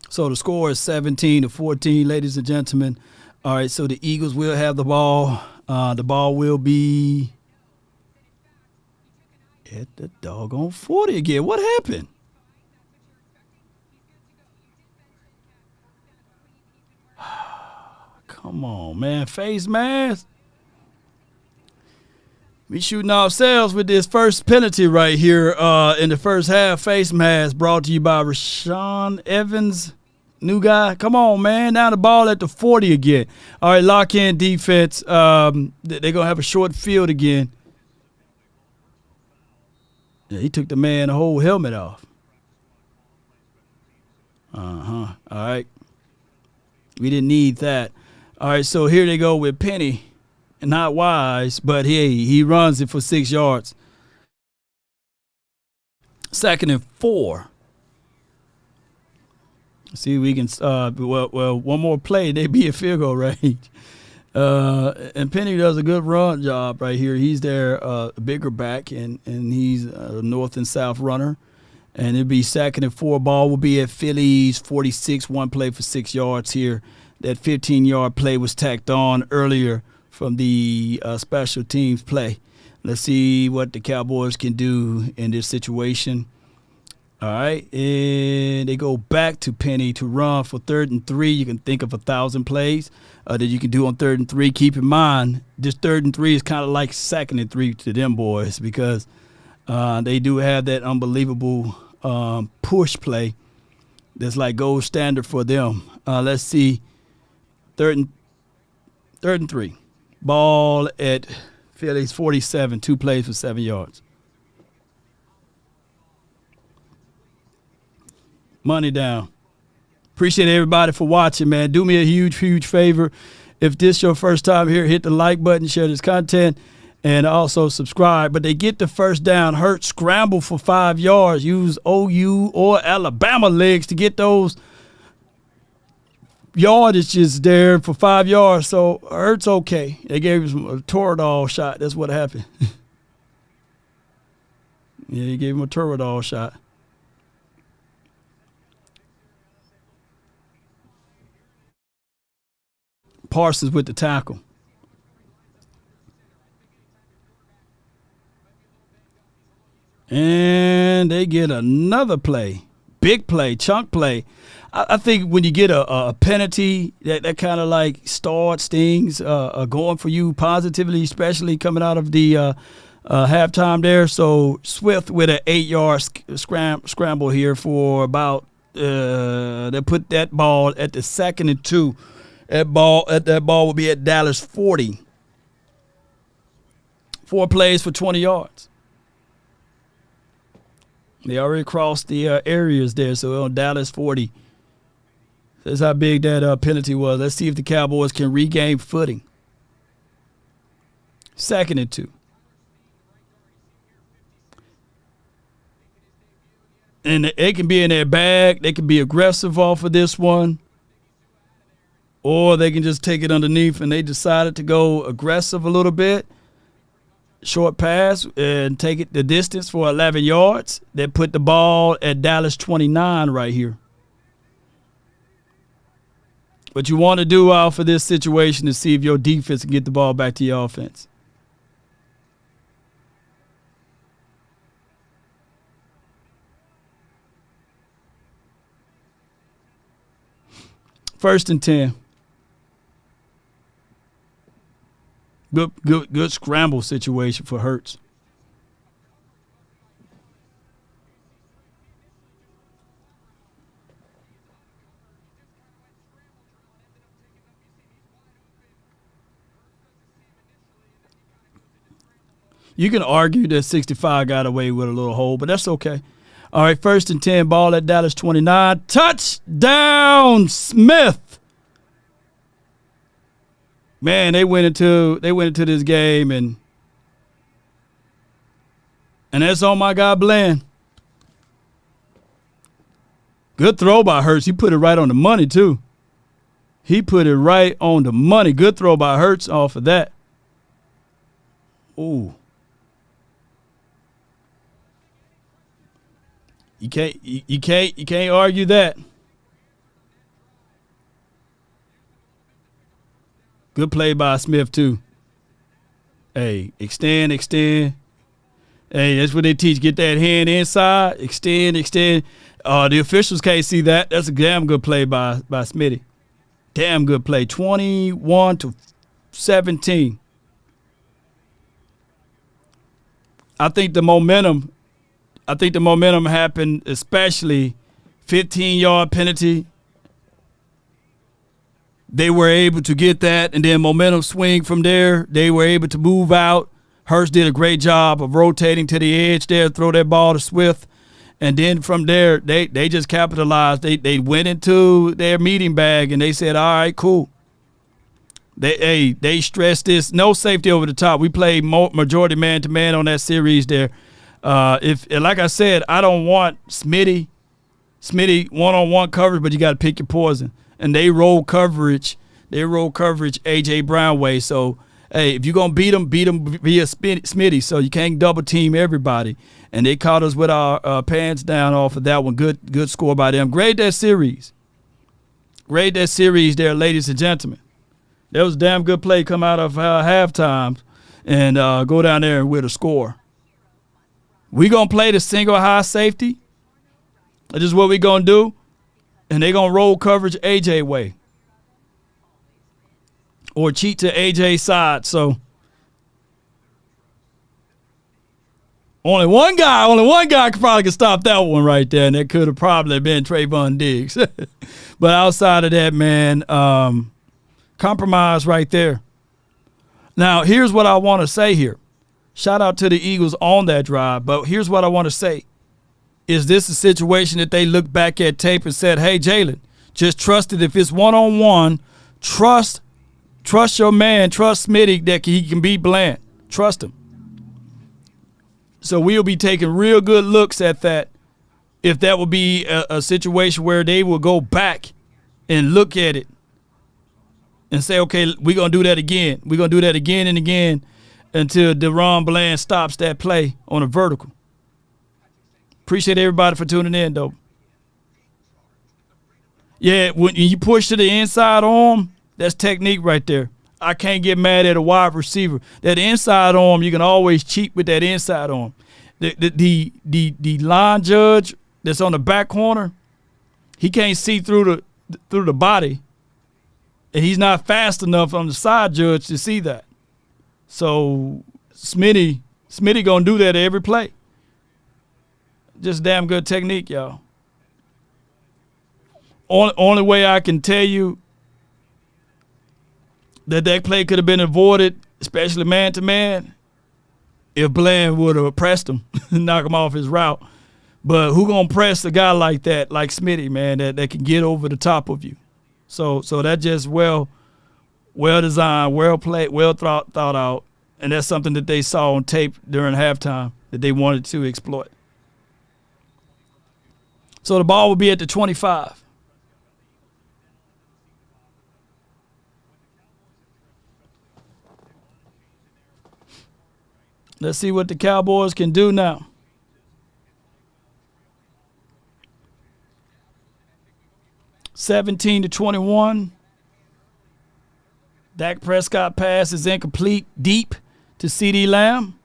Speaker 1: So the score is 17-14, ladies and gentlemen. All right, so the Eagles will have the ball. The ball will be at the doggone 40 again. What happened? Come on, man. Face mask. We shooting ourselves with this first penalty right here in the first half. Face mask brought to you by Rashawn Evans. New guy. Come on, man. Now the ball at the 40 again. All right, lock in defense. They're going to have a short field again. Yeah, he took the man the whole helmet off. All right. We didn't need that. All right, so here they go with Penny. Not wise, but he runs it for 6 yards. 2nd and 4. See, we can one more play, they'd be a field goal range. And Penny does a good run job right here. He's their bigger back, and he's a north and south runner. And it'll be 2nd and 4. Ball will be at Philly's 46. One play for 6 yards here. That 15-yard play was tacked on earlier from the special teams play. Let's see what the Cowboys can do in this situation. All right, and they go back to Penny to run for 3rd and 3. You can think of 1,000 plays that you can do on 3rd and 3. Keep in mind, this 3rd and 3 is kind of like 2nd and 3 to them boys because they do have that unbelievable push play that's like gold standard for them. Let's see, 3rd and 3. Ball at Philly's 47, 2 plays for 7 yards. Money down. Appreciate everybody for watching, man. Do me a huge, huge favor. If this is your first time here, hit the like button, share this content, and also subscribe. But they get the first down. Hurts scramble for 5 yards. Use OU or Alabama legs to get those yardages there for 5 yards. So Hurts okay. They gave him a Toradol shot. That's what happened. Yeah, he gave him a Toradol shot. Parsons with the tackle. And they get another play. Big play, chunk play. I think when you get a penalty, that kind of like stings going for you positively, especially coming out of the halftime there. So Swift with an 8-yard scramble here for about they put that ball at the 2nd and 2. That ball will be at Dallas 40. 4 plays for 20 yards. They already crossed the areas there, so on Dallas 40. That's how big that penalty was. Let's see if the Cowboys can regain footing. 2nd and 2. And they can be in their bag. They can be aggressive off of this one. Or they can just take it underneath, and they decided to go aggressive a little bit. Short pass and take it the distance for 11 yards. They put the ball at Dallas 29 right here. What you want to do out for this situation is see if your defense can get the ball back to your offense. First and 10. Good scramble situation for Hurts. You can argue that 65 got away with a little hole, but that's okay. All right, 1st and 10, ball at Dallas 29. Touchdown, Smith. Man, they went into this game and that's on my guy Bland. Good throw by Hurts. He put it right on the money too. He put it right on the money. Good throw by Hurts off of that. Ooh. You can't argue that. Good play by Smith, too. Hey, extend. Hey, that's what they teach. Get that hand inside, extend. The officials can't see that. That's a damn good play by Smitty. Damn good play. 21-17. I think the momentum happened, especially 15-yard penalty. They were able to get that, and then momentum swing from there. They were able to move out. Hurts did a great job of rotating to the edge there, throw that ball to Swift. And then from there, they just capitalized. They went into their meeting bag, and they said, all right, cool. They stressed this. No safety over the top. We played majority man-to-man on that series there. Like I said, I don't want Smitty one-on-one coverage, but you got to pick your poison. And they roll coverage A.J. Brown way. So hey, if you're going to beat them via Smitty, so you can't double team everybody. And they caught us with our pants down off of that one. Good score by them. Grade that series. Grade that series there, ladies and gentlemen. That was a damn good play come out of halftime and go down there with a score. We going to play the single high safety. That's just what we going to do. And they going to roll coverage AJ way. Or cheat to AJ's side. So only one guy probably could stop that one right there, and that could have probably been Trayvon Diggs. But outside of that, man, compromise right there. Now, here's what I want to say here. Shout out to the Eagles on that drive, but here's what I want to say. Is this a situation that they look back at tape and said, hey, Jalen, just trust it. If it's one-on-one, trust your man, trust Smitty that he can be Bland. Trust him. So we'll be taking real good looks at that if that would be a situation where they will go back and look at it and say, okay, we're going to do that again. We're going to do that again and again until DeRon Bland stops that play on a vertical. Appreciate everybody for tuning in, though. Yeah, when you push to the inside arm, that's technique right there. I can't get mad at a wide receiver. That inside arm, you can always cheat with that inside arm. The line judge that's on the back corner, he can't see through the body, and he's not fast enough on the side judge to see that. So Smitty gonna do that every play. Just damn good technique, y'all. Only way I can tell you that play could have been avoided, especially man-to-man, if Bland would have pressed him, knock him off his route. But who going to press a guy like that, like Smitty, man, that can get over the top of you? So that just well designed, well played, well thought out, and that's something that they saw on tape during halftime that they wanted to exploit. So the ball will be at the 25. Let's see what the Cowboys can do now. (17-21). Dak Prescott pass is incomplete, deep to CeeDee Lamb.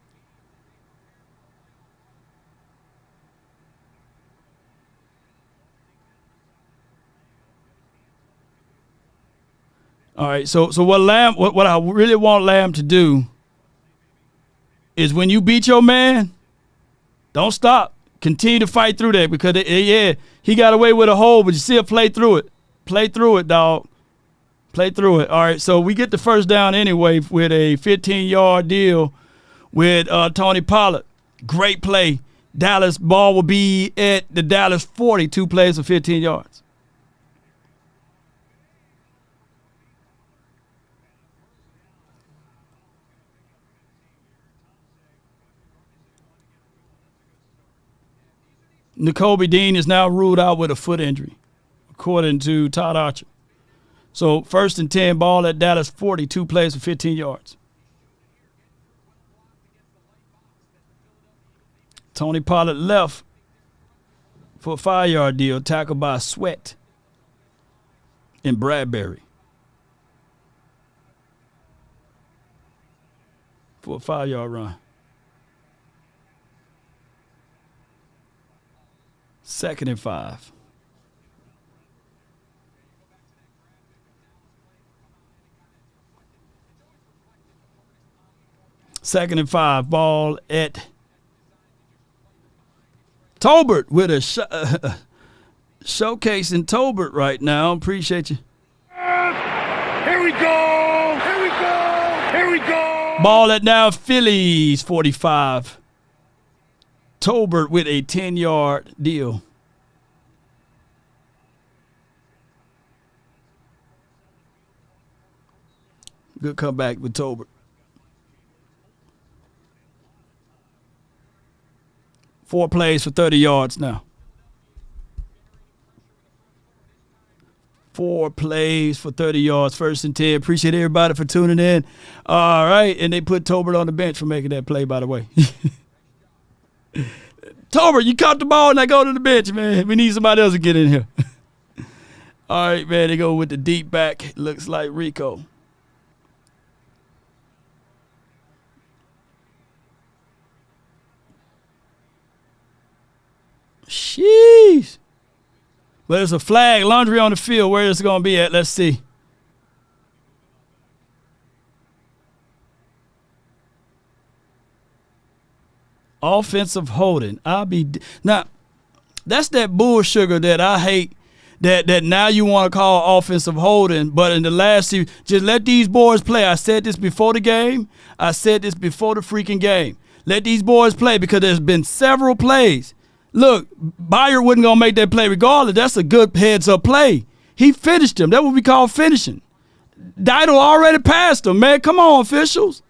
Speaker 1: All right, so what I really want Lamb to do is when you beat your man, don't stop. Continue to fight through that because, he got away with a hole, but you still play through it. Play through it, dog. Play through it. All right, so we get the first down anyway with a 15-yard deal with Tony Pollard. Great play. Dallas ball will be at the Dallas 40, 2 plays for 15 yards. N'Kobe Dean is now ruled out with a foot injury, according to Todd Archer. So 1st and 10, ball at Dallas 40, 2 plays for 15 yards. Tony Pollard left for a 5-yard deal, tackled by Sweat and Bradbury for a 5-yard run. 2nd and 5. Second and 5, ball at Tolbert with a showcasing Tolbert right now. Appreciate you.
Speaker 2: Here we go! Here we go! Here we go!
Speaker 1: Ball at now Phillies 45. Tolbert with a 10-yard deal. Good comeback with Tolbert. 4 plays for 30 yards now. 4 plays for 30 yards, 1st and 10. Appreciate everybody for tuning in. All right, and they put Tolbert on the bench for making that play, by the way. Tolbert, you caught the ball and I go to the bench, man. We need somebody else to get in here. All right, man, they go with the deep back. Looks like Rico. Sheesh. But there's a flag, laundry on the field. Where is it going to be at? Let's see. Offensive holding. Now, that's that bull sugar that I hate. That now you want to call offensive holding, but in the last series, just let these boys play. I said this before the game. I said this before the freaking game. Let these boys play because there's been several plays. Look, Bayer wasn't going to make that play regardless. That's a good heads-up play. He finished him. That's what we call finishing. Dido already passed him, man. Come on, officials.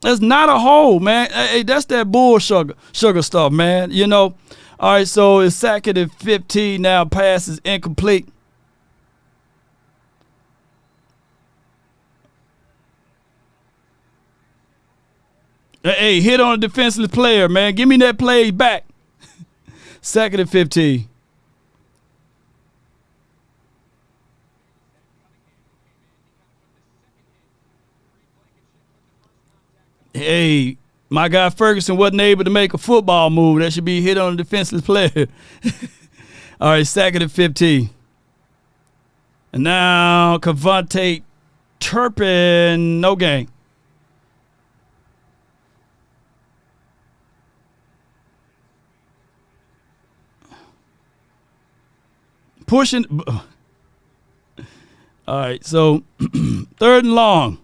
Speaker 1: That's not a hold, man. Hey, that's that bull sugar stuff, man. You know. All right, so it's 2nd and 15 now. Pass is incomplete. Hey, hit on a defenseless player, man. Give me that play back. 2nd and 15. Hey, my guy Ferguson wasn't able to make a football move. That should be hit on a defenseless player. All right, 2nd and 15. And now Cavante Turpin, no gain. Pushing. All right, so 3rd and long.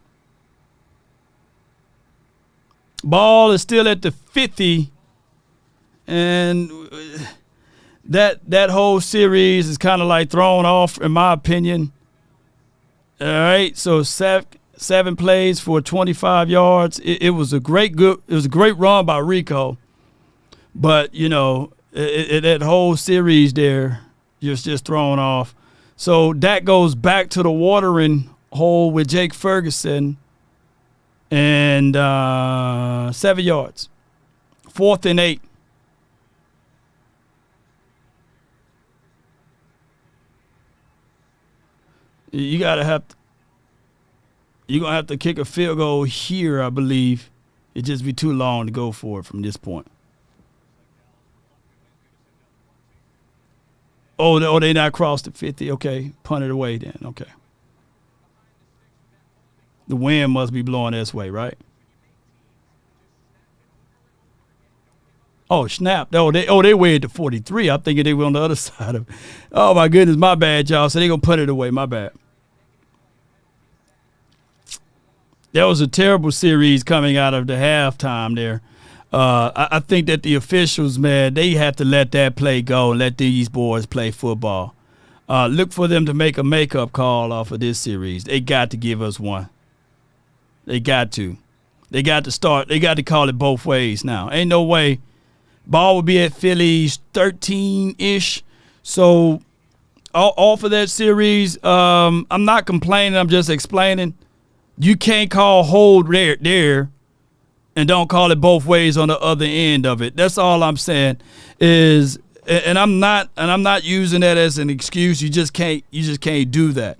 Speaker 1: Ball is still at the 50, and that whole series is kind of like thrown off, in my opinion. All right, so 7 plays for 25 yards. It was a great run by Rico, but you know that whole series there just thrown off. So that goes back to the watering hole with Jake Ferguson. And 7 yards. 4th and 8. You're gonna have to kick a field goal here, I believe. It'd just be too long to go for it from this point. Oh, they not crossed the 50. Okay, punt it away then. Okay. The wind must be blowing this way, right? Oh, snap. They way at the 43. I'm thinking they were on the other side of it. Oh, my goodness. My bad, y'all. So they're going to put it away. My bad. That was a terrible series coming out of the halftime there. I think that the officials, man, they have to let that play go and let these boys play football. Look for them to make a makeup call off of this series. They got to give us one. They got to. They got to start. They got to call it both ways now. Ain't no way. Ball will be at Philly's 13-ish. So off of that series, I'm not complaining. I'm just explaining. You can't call hold there and don't call it both ways on the other end of it. That's all I'm saying is, and I'm not using that as an excuse. You just can't do that.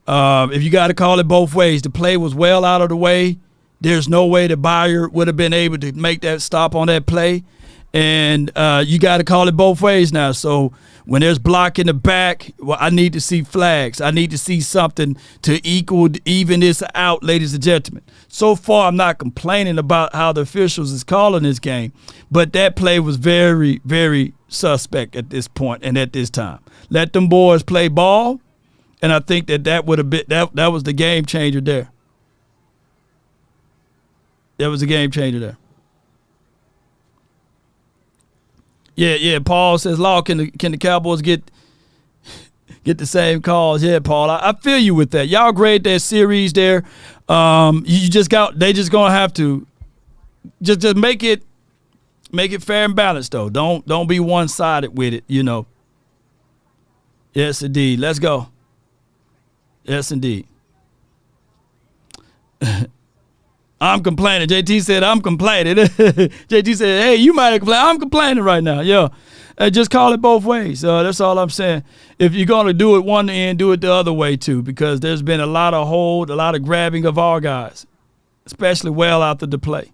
Speaker 1: If you got to call it both ways, the play was well out of the way. There's no way the Bayer would have been able to make that stop on that play. And you got to call it both ways now. So when there's block in the back, well, I need to see flags. I need to see something to even this out, ladies and gentlemen. So far, I'm not complaining about how the officials is calling this game, but that play was very, very suspect at this point and at this time. Let them boys play ball. And I think that would have been that was the game changer there. That was the game changer there. Yeah. Paul says, "Law, can the Cowboys get the same calls?" Yeah, Paul, I feel you with that. Y'all grade that series there. They just gonna have to just make it fair and balanced though. Don't be one-sided with it, you know. Yes, indeed. Let's go. Yes, indeed. I'm complaining. JT said, I'm complaining. JT said, hey, you might have complained. I'm complaining right now. Yeah. Just call it both ways. That's all I'm saying. If you're going to do it one end, do it the other way too, because there's been a lot of hold, a lot of grabbing of our guys, especially well after the play.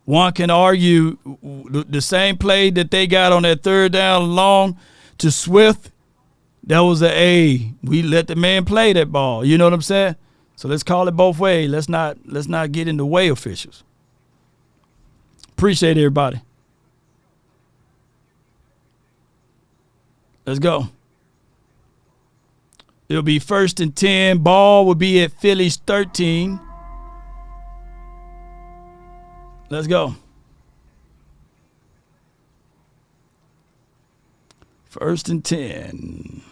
Speaker 1: One can argue the same play that they got on that third down long to Swift, that was we let the man play that ball. You know what I'm saying? So let's call it both ways. Let's not get in the way, officials. Appreciate everybody. Let's go. It'll be 1st and 10. Ball will be at Philly's 13. Let's go. 1st and 10.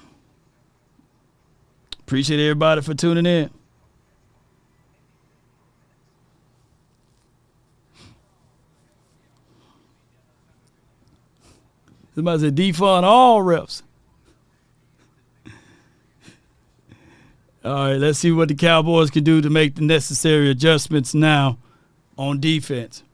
Speaker 1: Appreciate everybody for tuning in. Somebody said defund all reps. All right, let's see what the Cowboys can do to make the necessary adjustments now on defense.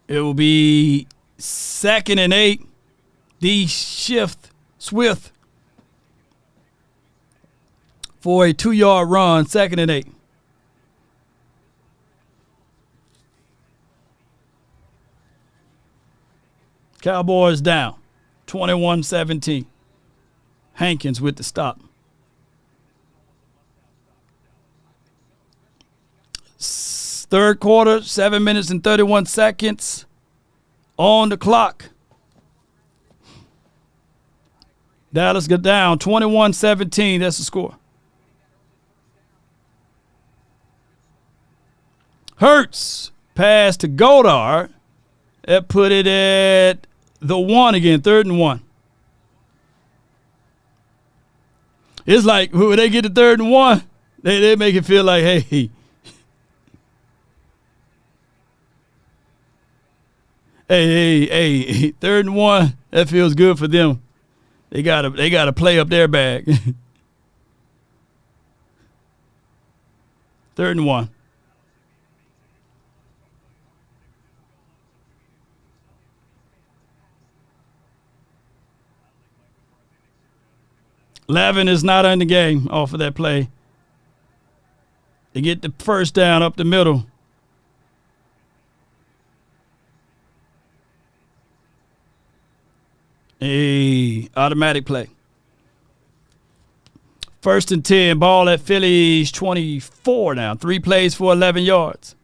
Speaker 1: It will be 2nd and 8. Swift for a 2-yard run, 2nd and 8. Cowboys down, 21-17. Hankins with the stop. Third quarter, 7 minutes and 31 seconds on the clock. Dallas got down, 21-17. That's the score. Hurts pass to Goddard. That put it at the 1 again, 3rd and 1. It's like when they get to 3rd and 1, they make it feel like, hey, 3rd and 1, that feels good for them. They gotta play up their bag. 3rd and 1. Lavin is not in the game off of that play. They get the first down up the middle. Automatic play. 1st and 10, ball at Philly's 24 now. 3 plays for 11 yards.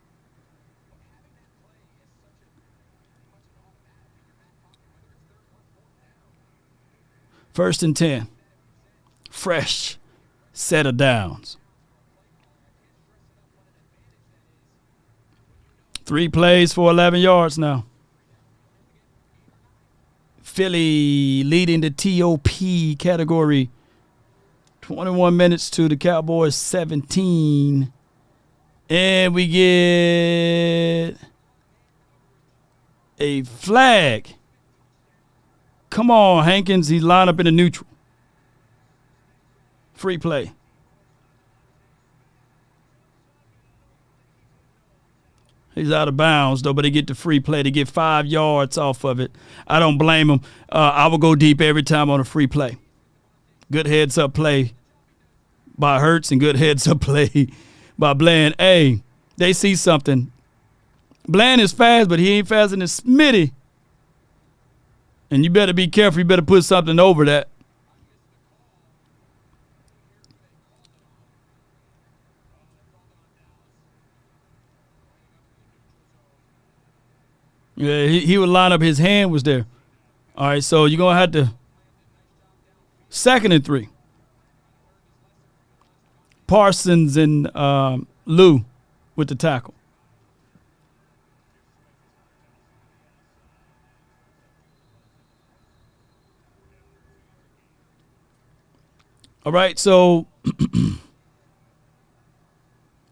Speaker 1: First and 10. Fresh set of downs. 3 plays for 11 yards now. Philly leading the TOP category. 21 minutes to the Cowboys 17. And we get a flag. Come on, Hankins. He's lined up in the neutral. Free play. He's out of bounds, though, but they get the free play. They get 5 yards off of it. I don't blame him. I will go deep every time on a free play. Good heads-up play by Hurts and good heads-up play by Bland. Hey, they see something. Bland is fast, but he ain't faster than Smitty. And you better be careful. You better put something over that. Yeah, he would line up. His hand was there. All right, so you're going to have to 2nd and 3. Parsons and Lou with the tackle. All right, so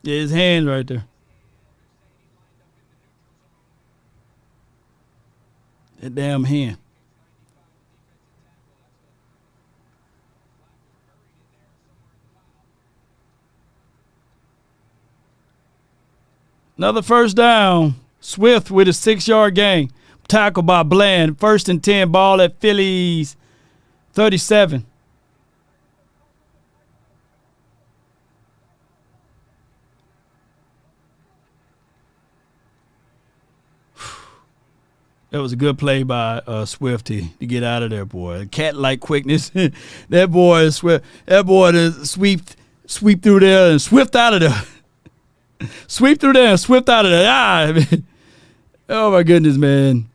Speaker 1: yeah, his hand right there. That damn hen. Another first down. Swift with a 6-yard gain. Tackle by Bland. 1st and 10, ball at Phillies 37. That was a good play by Swift to get out of there, boy. Cat-like quickness. That boy is Swift. That boy is sweep through there and Swift out of there. Sweep through there and Swift out of there. Ah, man. Oh, my goodness, man.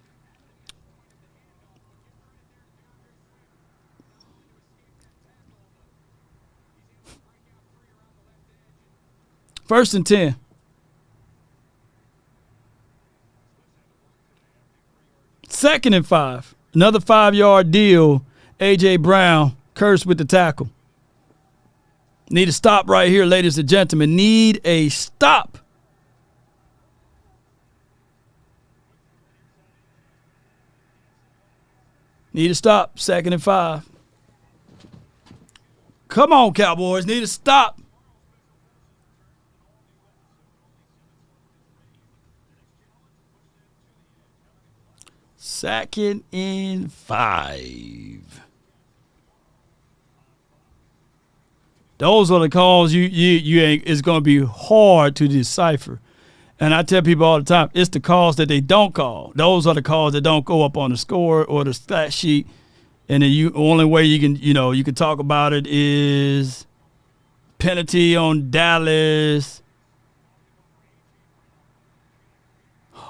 Speaker 1: First and 10. Second and 5. Another 5-yard deal. A.J. Brown cursed with the tackle. Need a stop right here, ladies and gentlemen. Need a stop. Need a stop. 2nd and 5. Come on, Cowboys. Need a stop. Second and 5. Those are the calls you ain't. It's going to be hard to decipher. And I tell people all the time, it's the calls that they don't call. Those are the calls that don't go up on the score or the stat sheet. And the only way you can talk about it is penalty on Dallas.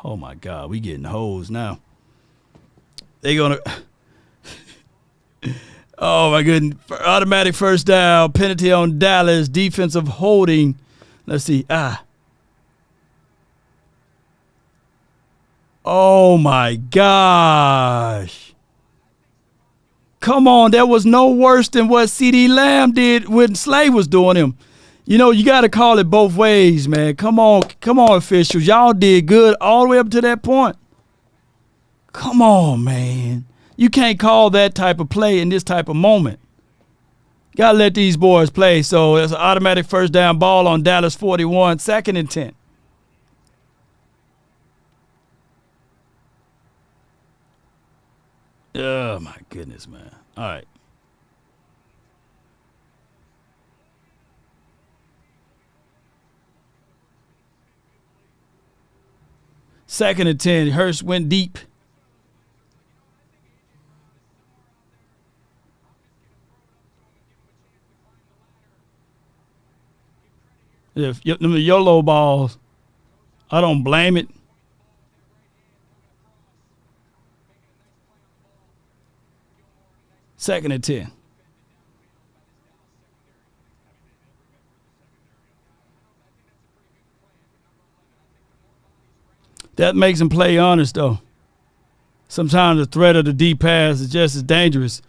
Speaker 1: Oh my God, we getting hosed now. They gonna. Oh my goodness! Automatic first down, penalty on Dallas, defensive holding. Let's see. Oh my gosh! Come on, that was no worse than what CeeDee Lamb did when Slay was doing him. You know, you got to call it both ways, man. Come on, officials. Y'all did good all the way up to that point. Come on, man. You can't call that type of play in this type of moment. Got to let these boys play. So it's an automatic first down, ball on Dallas 41, 2nd and 10. Oh, my goodness, man. All right. Second and 10. Hurst went deep. If the YOLO balls, I don't blame it. Second and 10. That makes him play honest, though. Sometimes the threat of the deep pass is just as dangerous,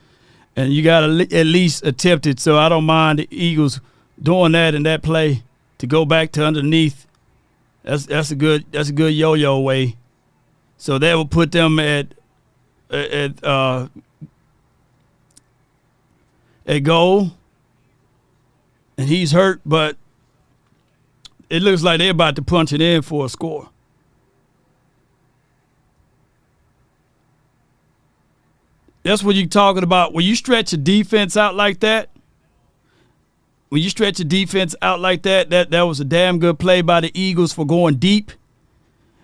Speaker 1: and you got to at least attempt it. So I don't mind the Eagles doing that in that play to go back to underneath. That's a good yo-yo way. So that will put them at goal, and he's hurt, but it looks like they're about to punch it in for a score. That's what you're talking about. When you stretch a defense out like that, that was a damn good play by the Eagles for going deep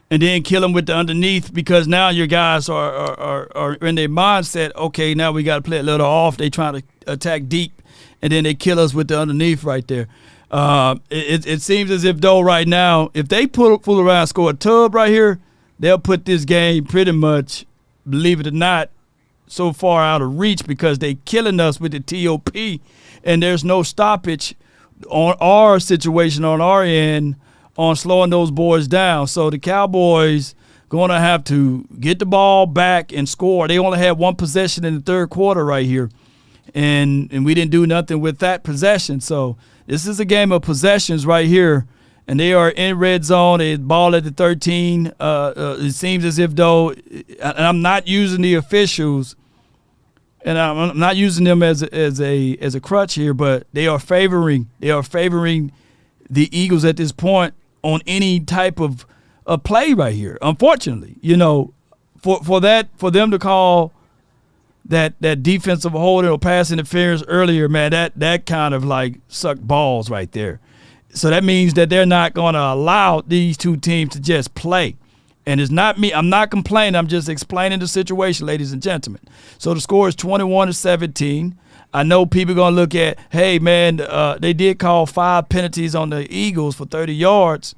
Speaker 1: and then kill them with the underneath, because now your guys are in their mindset, okay, now we got to play a little off. They trying to attack deep, and then they kill us with the underneath right there. It seems as if, though, right now, if they fool around, score a tub right here, they'll put this game pretty much, believe it or not, so far out of reach, because they killing us with the TOP, and there's no stoppage on our situation on our end on slowing those boys down. So the Cowboys going to have to get the ball back and score. They only had one possession in the third quarter right here, and we didn't do nothing with that possession. So this is a game of possessions right here, and they are in red zone. They ball at the 13. It seems as if, though, and I'm not using the officials, and I'm not using them as a crutch here, but they are favoring the Eagles at this point on any type of play right here. Unfortunately, for them to call that defensive holding or pass interference earlier, man, that kind of like sucked balls right there. So that means that they're not going to allow these two teams to just play. And it's not me. I'm not complaining. I'm just explaining the situation, ladies and gentlemen. So the score is 21-17. I know people are going to look at, hey, man, they did call 5 penalties on the Eagles for 30 yards,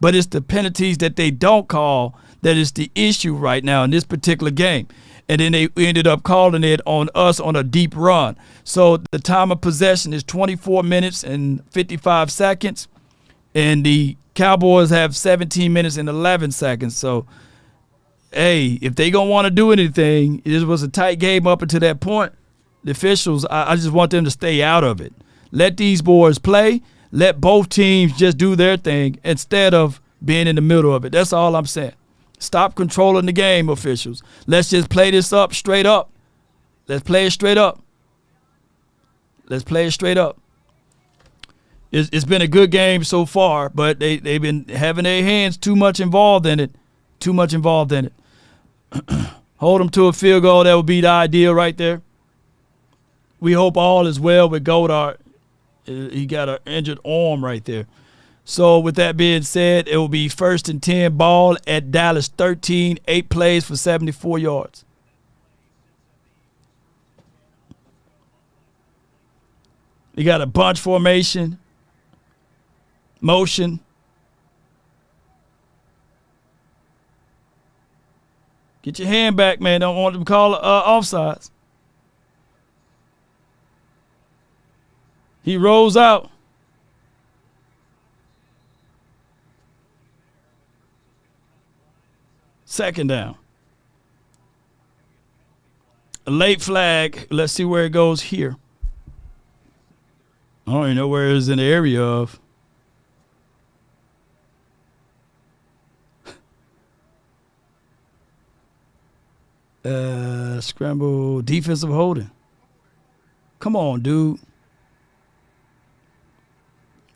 Speaker 1: but it's the penalties that they don't call that is the issue right now in this particular game. And then they ended up calling it on us on a deep run. So the time of possession is 24 minutes and 55 seconds, and the Cowboys have 17 minutes and 11 seconds. So, hey, if they going to want to do anything, it was a tight game up until that point. The officials, I just want them to stay out of it. Let these boys play. Let both teams just do their thing instead of being in the middle of it. That's all I'm saying. Stop controlling the game, officials. Let's just play this up straight up. Let's play it straight up. Let's play it straight up. It's been a good game so far, but they've been having their hands too much involved in it. Too much involved in it. Hold them to a field goal. That would be the ideal right there. We hope all is well with Goddard. He got an injured arm right there. So with that being said, it will be 1st and 10 ball at Dallas 13, 8 plays for 74 yards. You got a bunch formation, motion. Get your hand back, man. Don't want them to call offsides. He rolls out. Second down. A late flag. Let's see where it goes here. I don't even know where it is in the area of. Scramble, defensive holding. Come on, dude.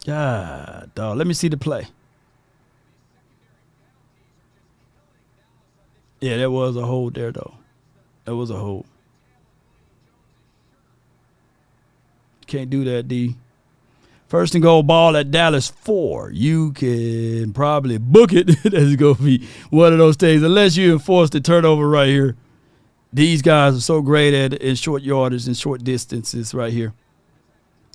Speaker 1: God, dog. Let me see the play. Yeah, that was a hold there, though. That was a hold. Can't do that, D. 1st and goal ball at Dallas 4. You can probably book it. That's going to be one of those things. Unless you enforce the turnover right here. These guys are so great at it in short yardage and short distances right here.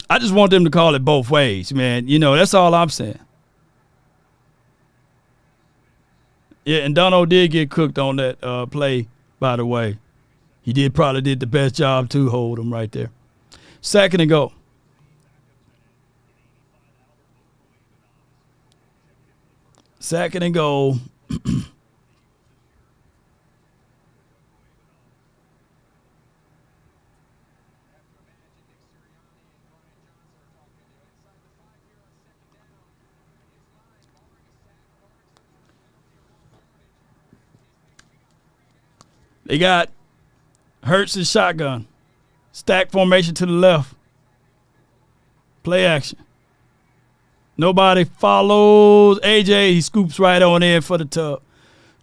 Speaker 1: I just want them to call it both ways, man. That's all I'm saying. Yeah, and Dono did get cooked on that play, by the way. He probably did the best job to hold him right there. 2nd and goal. Second and goal. They got Hurts and shotgun. Stack formation to the left. Play action. Nobody follows. AJ, he scoops right on in for the tub.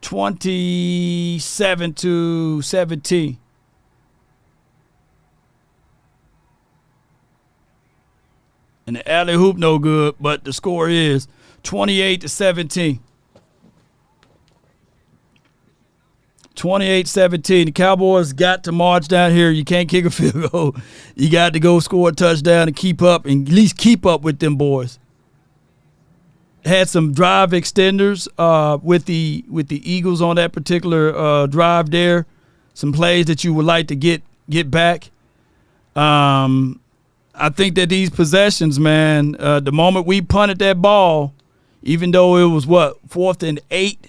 Speaker 1: 27-17. And the alley hoop no good, but the score is 28-17. 28-17. The Cowboys got to march down here. You can't kick a field goal. You got to go score a touchdown and keep up, and at least keep up with them boys. Had some drive extenders with the Eagles on that particular drive there. Some plays that you would like to get back. I think that these possessions, man, the moment we punted that ball, even though it was 4th and 8,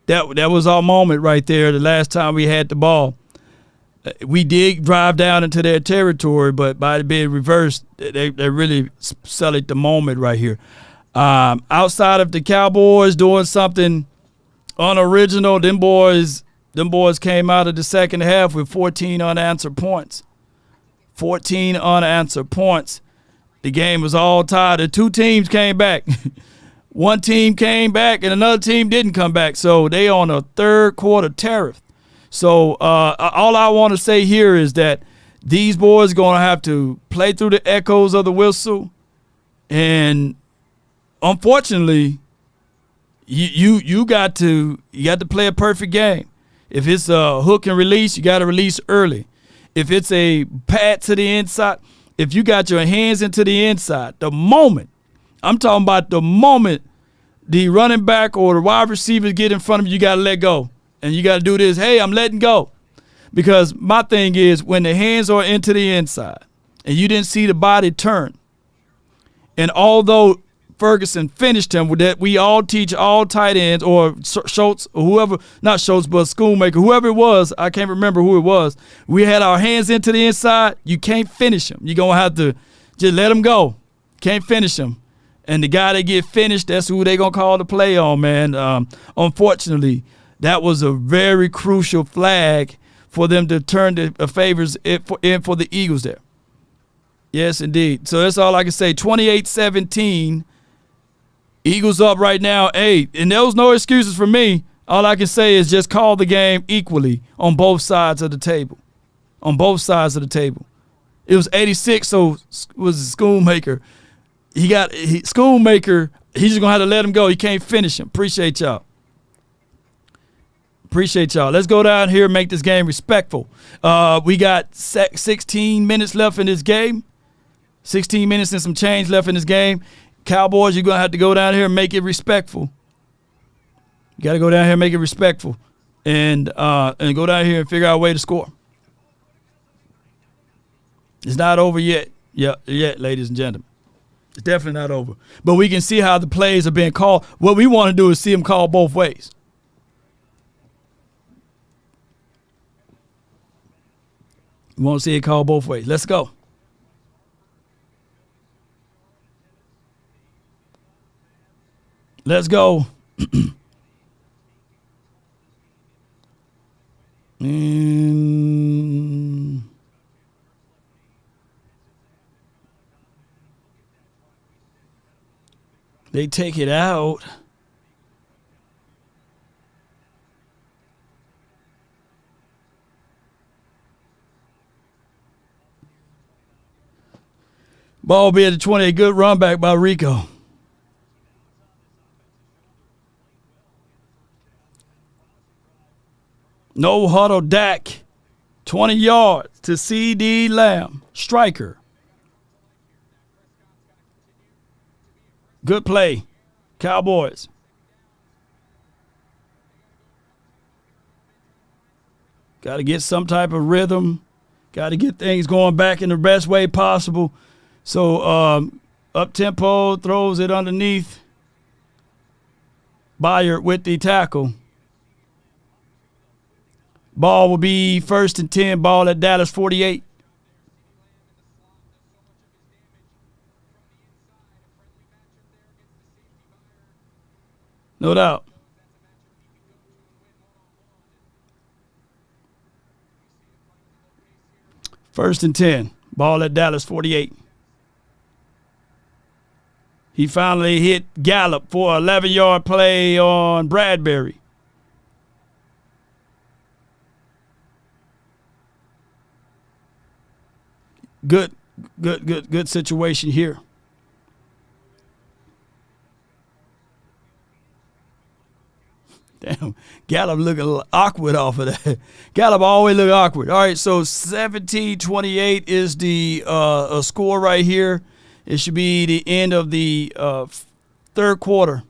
Speaker 1: that was our moment right there. The last time we had the ball, we did drive down into their territory, but by it being reversed, they really sullied the moment right here. Outside of the Cowboys doing something unoriginal, them boys came out of the second half with 14 unanswered points. 14 unanswered points. The game was all tied. The two teams came back. One team came back and another team didn't come back. So they on a third quarter tariff. So all I want to say here is that these boys are going to have to play through the echoes of the whistle. And unfortunately, you got to play a perfect game. If it's a hook and release, you got to release early. If it's a pad to the inside, if you got your hands into the inside, I'm talking about the moment the running back or the wide receiver get in front of you, you got to let go. And you got to do this, hey, I'm letting go. Because my thing is when the hands are into the inside and you didn't see the body turn, and although Ferguson finished him with that, we all teach all tight ends or Schultz or whoever, not Schultz, but Schoonmaker, whoever it was, I can't remember who it was. We had our hands into the inside. You can't finish him. You're going to have to just let him go. Can't finish him. And the guy that get finished, that's who they going to call the play on, man. Unfortunately, that was a very crucial flag for them to turn the favors in for the Eagles there. Yes, indeed. So that's all I can say. 28-17. Eagles up right now. Hey, and there was no excuses for me. All I can say is just call the game equally on both sides of the table. On both sides of the table. It was 86, so it was Schoonmaker. Schoonmaker, he's just going to have to let him go. He can't finish him. Appreciate y'all. Let's go down here and make this game respectful. We got 16 minutes left in this game. 16 minutes and some change left in this game. Cowboys, you're going to have to go down here and make it respectful. You got to go down here and make it respectful. And go down here and figure out a way to score. It's not over yet. Yet, ladies and gentlemen. It's definitely not over. But we can see how the plays are being called. What we want to do is see them called both ways. We want to see it called both ways. Let's go. Let's go. They take it out. Ball be at the 20. A good run back by Rico. No huddle Dak. 20 yards to C.D. Lamb. Striker. Good play. Cowboys. Got to get some type of rhythm. Got to get things going back in the best way possible. So up-tempo, throws it underneath. Byard with the tackle. Ball will be 1st and 10. Ball at Dallas 48. No doubt. First and 10. Ball at Dallas 48. He finally hit Gallup for an 11-yard play on Bradbury. Good situation here. Damn, Gallup looking a little awkward off of that. Gallup always look awkward. All right, so 17-28 is the score right here. It should be the end of the third quarter.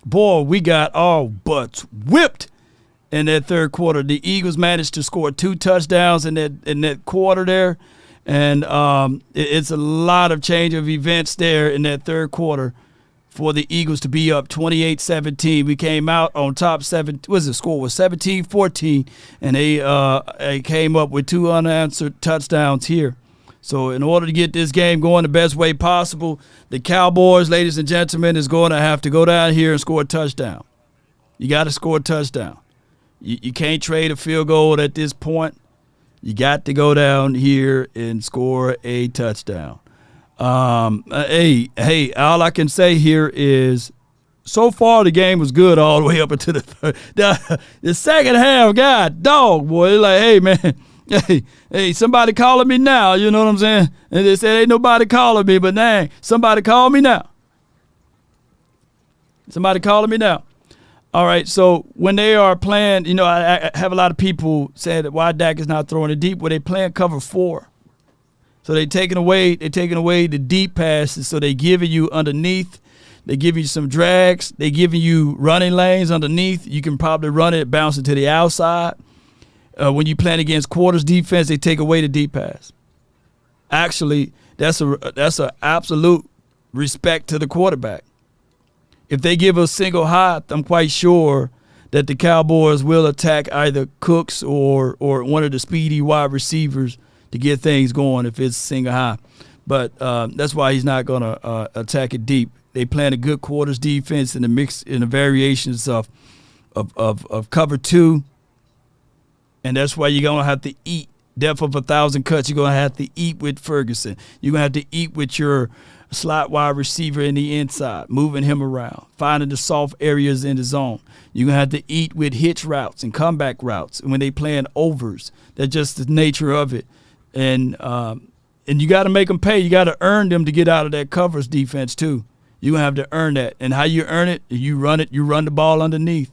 Speaker 1: Boy, we got our butts whipped in that third quarter. The Eagles managed to score 2 touchdowns in that quarter there. And it's a lot of change of events there in that third quarter for the Eagles to be up 28-17. We came out on top 7. What was the score? Was 17-14, and they came up with 2 unanswered touchdowns here. So in order to get this game going the best way possible, the Cowboys, ladies and gentlemen, is going to have to go down here and score a touchdown. You got to score a touchdown. You can't trade a field goal at this point. You got to go down here and score a touchdown. Hey, all I can say here is so far the game was good all the way up until the second half. God, dog, boy. They're like, hey, man. Hey, somebody calling me now, you know what I'm saying? And they said, ain't nobody calling me, but dang, somebody call me now. Somebody calling me now. All right, so when they are playing, you know, I have a lot of people saying that why Dak is not throwing it deep. Well, they playing cover 4. So they're taking away the deep passes, so they giving you underneath. They give you some drags. They giving you running lanes underneath. You can probably run it, bounce it to the outside. When you playing against quarters defense, they take away the deep pass. Actually, that's a absolute respect to the quarterback. If they give a single high, I'm quite sure that the Cowboys will attack either Cooks or one of the speedy wide receivers to get things going if it's single high. But that's why he's not going to attack it deep. They playing a good quarters defense in the mix, in the variations of cover 2. And that's why you're going to have to eat. Depth of 1,000 cuts, you're going to have to eat with Ferguson. You're going to have to eat with your slot wide receiver in the inside, moving him around, finding the soft areas in the zone. You're going to have to eat with hitch routes and comeback routes when they playing overs. That's just the nature of it. And you got to make them pay. You got to earn them to get out of that covers defense too. You're going to have to earn that. And how you earn it, you run the ball underneath.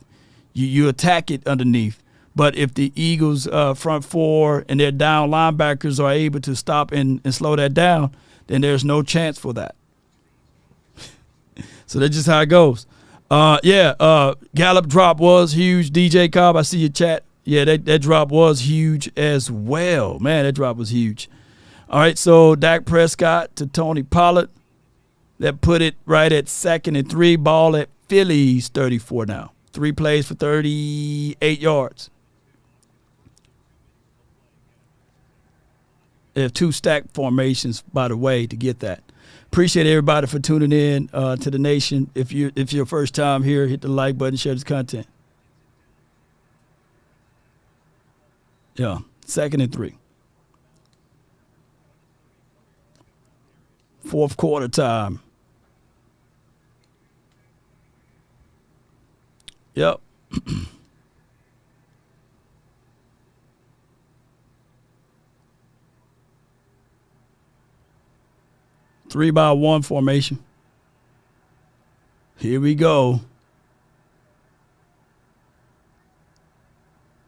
Speaker 1: You attack it underneath. But if the Eagles' front 4 and their down linebackers are able to stop and slow that down, then there's no chance for that. So that's just how it goes. Gallup drop was huge. DJ Cobb, I see your chat. Yeah, that drop was huge as well. Man, that drop was huge. All right, so Dak Prescott to Tony Pollard. That put it right at 2nd and 3. Ball at Philly's 34 now. 3 plays for 38 yards. They have 2 stack formations, by the way, to get that. Appreciate everybody for tuning in to the nation. If your first time here, hit the like button, share this content. Yeah, 2nd and 3. Fourth quarter time. Yep. 3-by-1 formation. Here we go.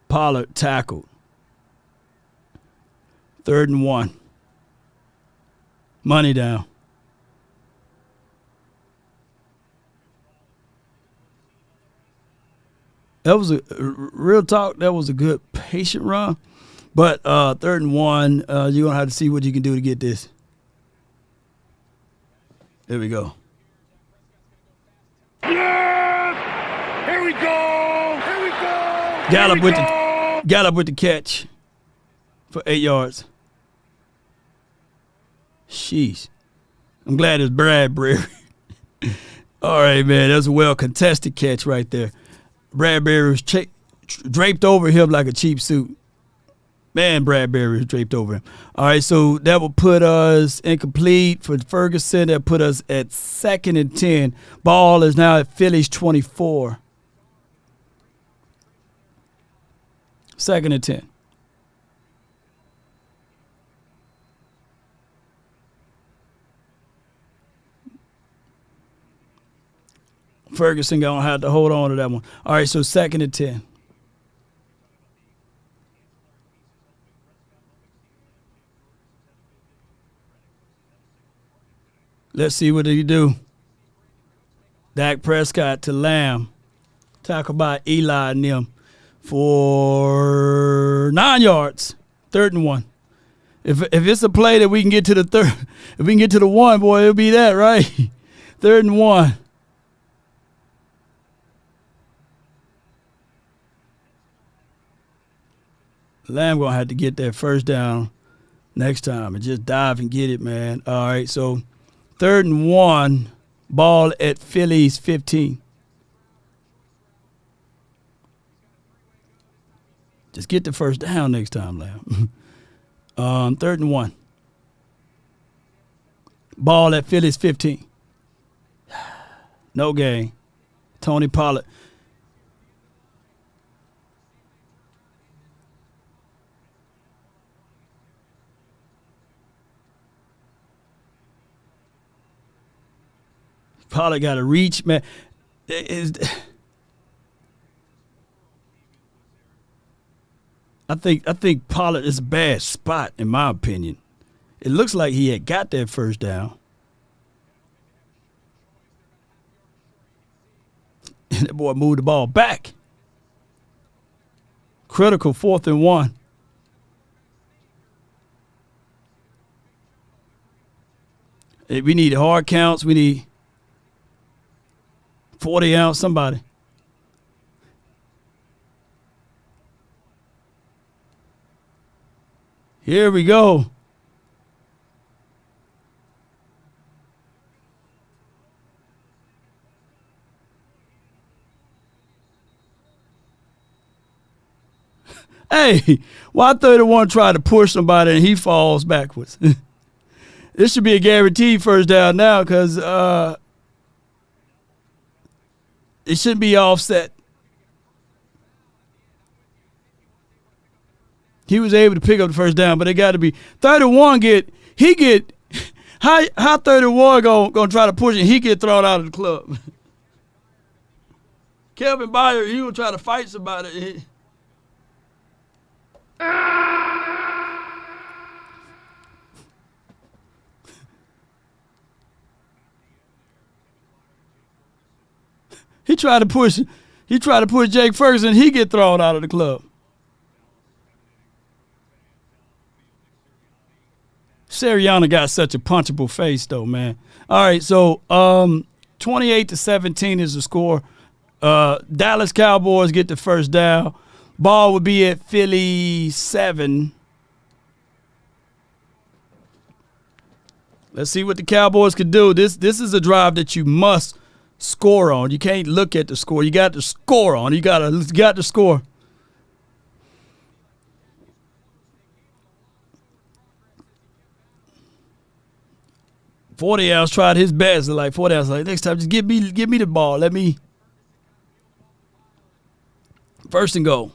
Speaker 1: Pollard tackled. 3rd and 1. Money down. That was a real talk. That was a good patient run. But 3rd and 1, you're going to have to see what you can do to get this. There we go.
Speaker 2: Yes! Here we go! Here we go!
Speaker 1: Gallup with the catch for 8 yards. Sheesh. I'm glad it's Bradbury. All right, man. That's a well-contested catch right there. Bradbury was draped over him like a cheap suit. Man, Bradbury was draped over him. All right, so that will put us incomplete for Ferguson. That put us at 2nd and 10. Ball is now at Philly's 24. 2nd and 10. Ferguson going to have to hold on to that one. All right, so 2nd and 10. Let's see what he do. Dak Prescott to Lamb. Tackle by Eli and them for 9 yards. 3rd and 1. If it's a play that we can get to the 3rd, if we can get to the 1, boy, it'll be that, right? 3rd and 1. Lamb going to have to get that first down. next time and just dive and get it, man. All right, so 3rd and 1, ball at Philly's 15. Just get the first down next time, Lamb. 3rd and 1. Ball at Philly's 15. No gain. Tony Pollard. Pollard got to reach, man. I think Pollard is a bad spot, in my opinion. It looks like he had got that first down. And that boy moved the ball back. Critical 4th and 1. We need hard counts. We need 40 ounce, somebody. Here we go. Hey, why 31 try to push somebody and he falls backwards? This should be a guaranteed first down now because it shouldn't be offset. He was able to pick up the first down, but it got to be 31 how 31 gonna try to push it and he get thrown out of the club. Kelvin Byard, he will try to fight somebody. He tried to push Jake Ferguson, he get thrown out of the club. Sirianni got such a punchable face though, man. All right, so 28-17 is the score. Dallas Cowboys get the first down. Ball would be at Philly 7. Let's see what the Cowboys could do. This is a drive that you must score on. You can't look at the score. You got to score on. You got to score. Forty ounce tried his best. Like 40 ounce, like next time, just give me the ball. Let me. First and goal.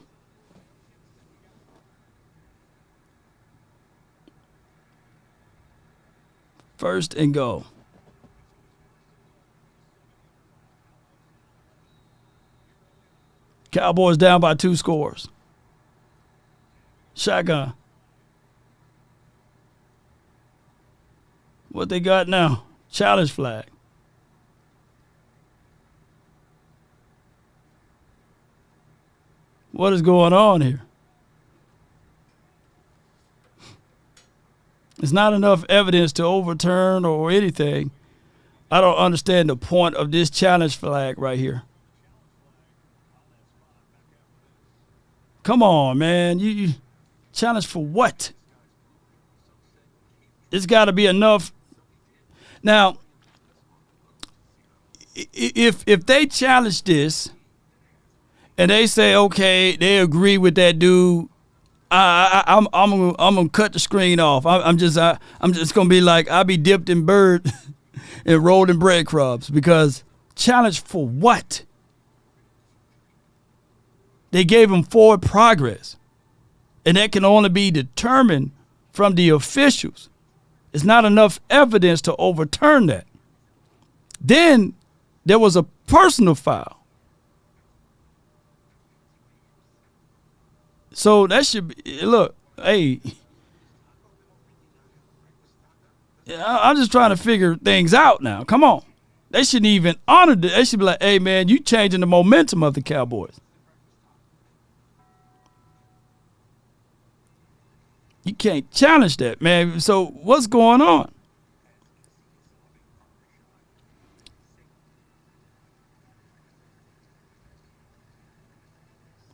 Speaker 1: First and goal. Cowboys down by 2 scores. Shotgun. What they got now? Challenge flag. What is going on here? It's not enough evidence to overturn or anything. I don't understand the point of this challenge flag right here. Come on, man. You challenge for what? It's got to be enough. Now, if they challenge this and they say, okay, they agree with that dude, I'm gonna cut the screen off. I'm just gonna be like, I'll be dipped in bird and rolled in breadcrumbs, because challenge for what? They gave him forward progress, and that can only be determined from the officials. It's not enough evidence to overturn that. Then there was a personal foul. So that should be, look, hey, I'm just trying to figure things out now. Come on. They shouldn't even honor it. They should be like, hey, man, you changing the momentum of the Cowboys. You can't challenge that, man. So what's going on?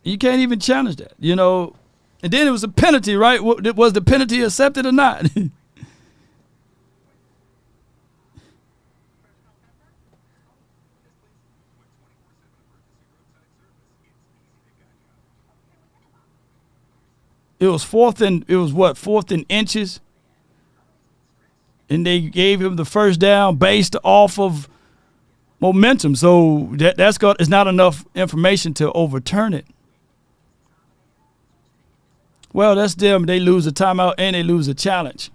Speaker 1: You can't even challenge that. You know, And then it was a penalty, right? Was the penalty accepted or not? It was fourth and inches, and they gave him the first down based off of momentum. So it's not enough information to overturn it. Well, that's them. They lose a timeout and they lose a challenge.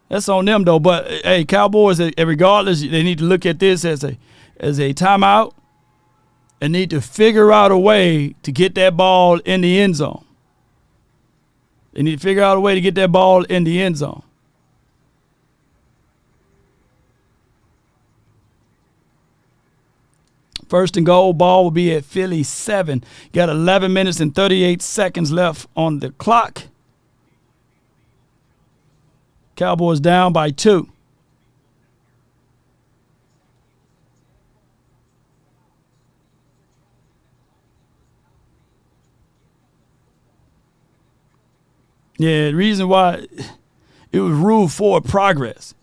Speaker 1: That's on them though. But hey, Cowboys, regardless, they need to look at this as a timeout and need to figure out a way to get that ball in the end zone. They need to figure out a way to get that ball in the end zone. First and goal, ball will be at Philly 7. Got 11 minutes and 38 seconds left on the clock. Cowboys down by 2. Yeah, the reason why it was ruled for progress.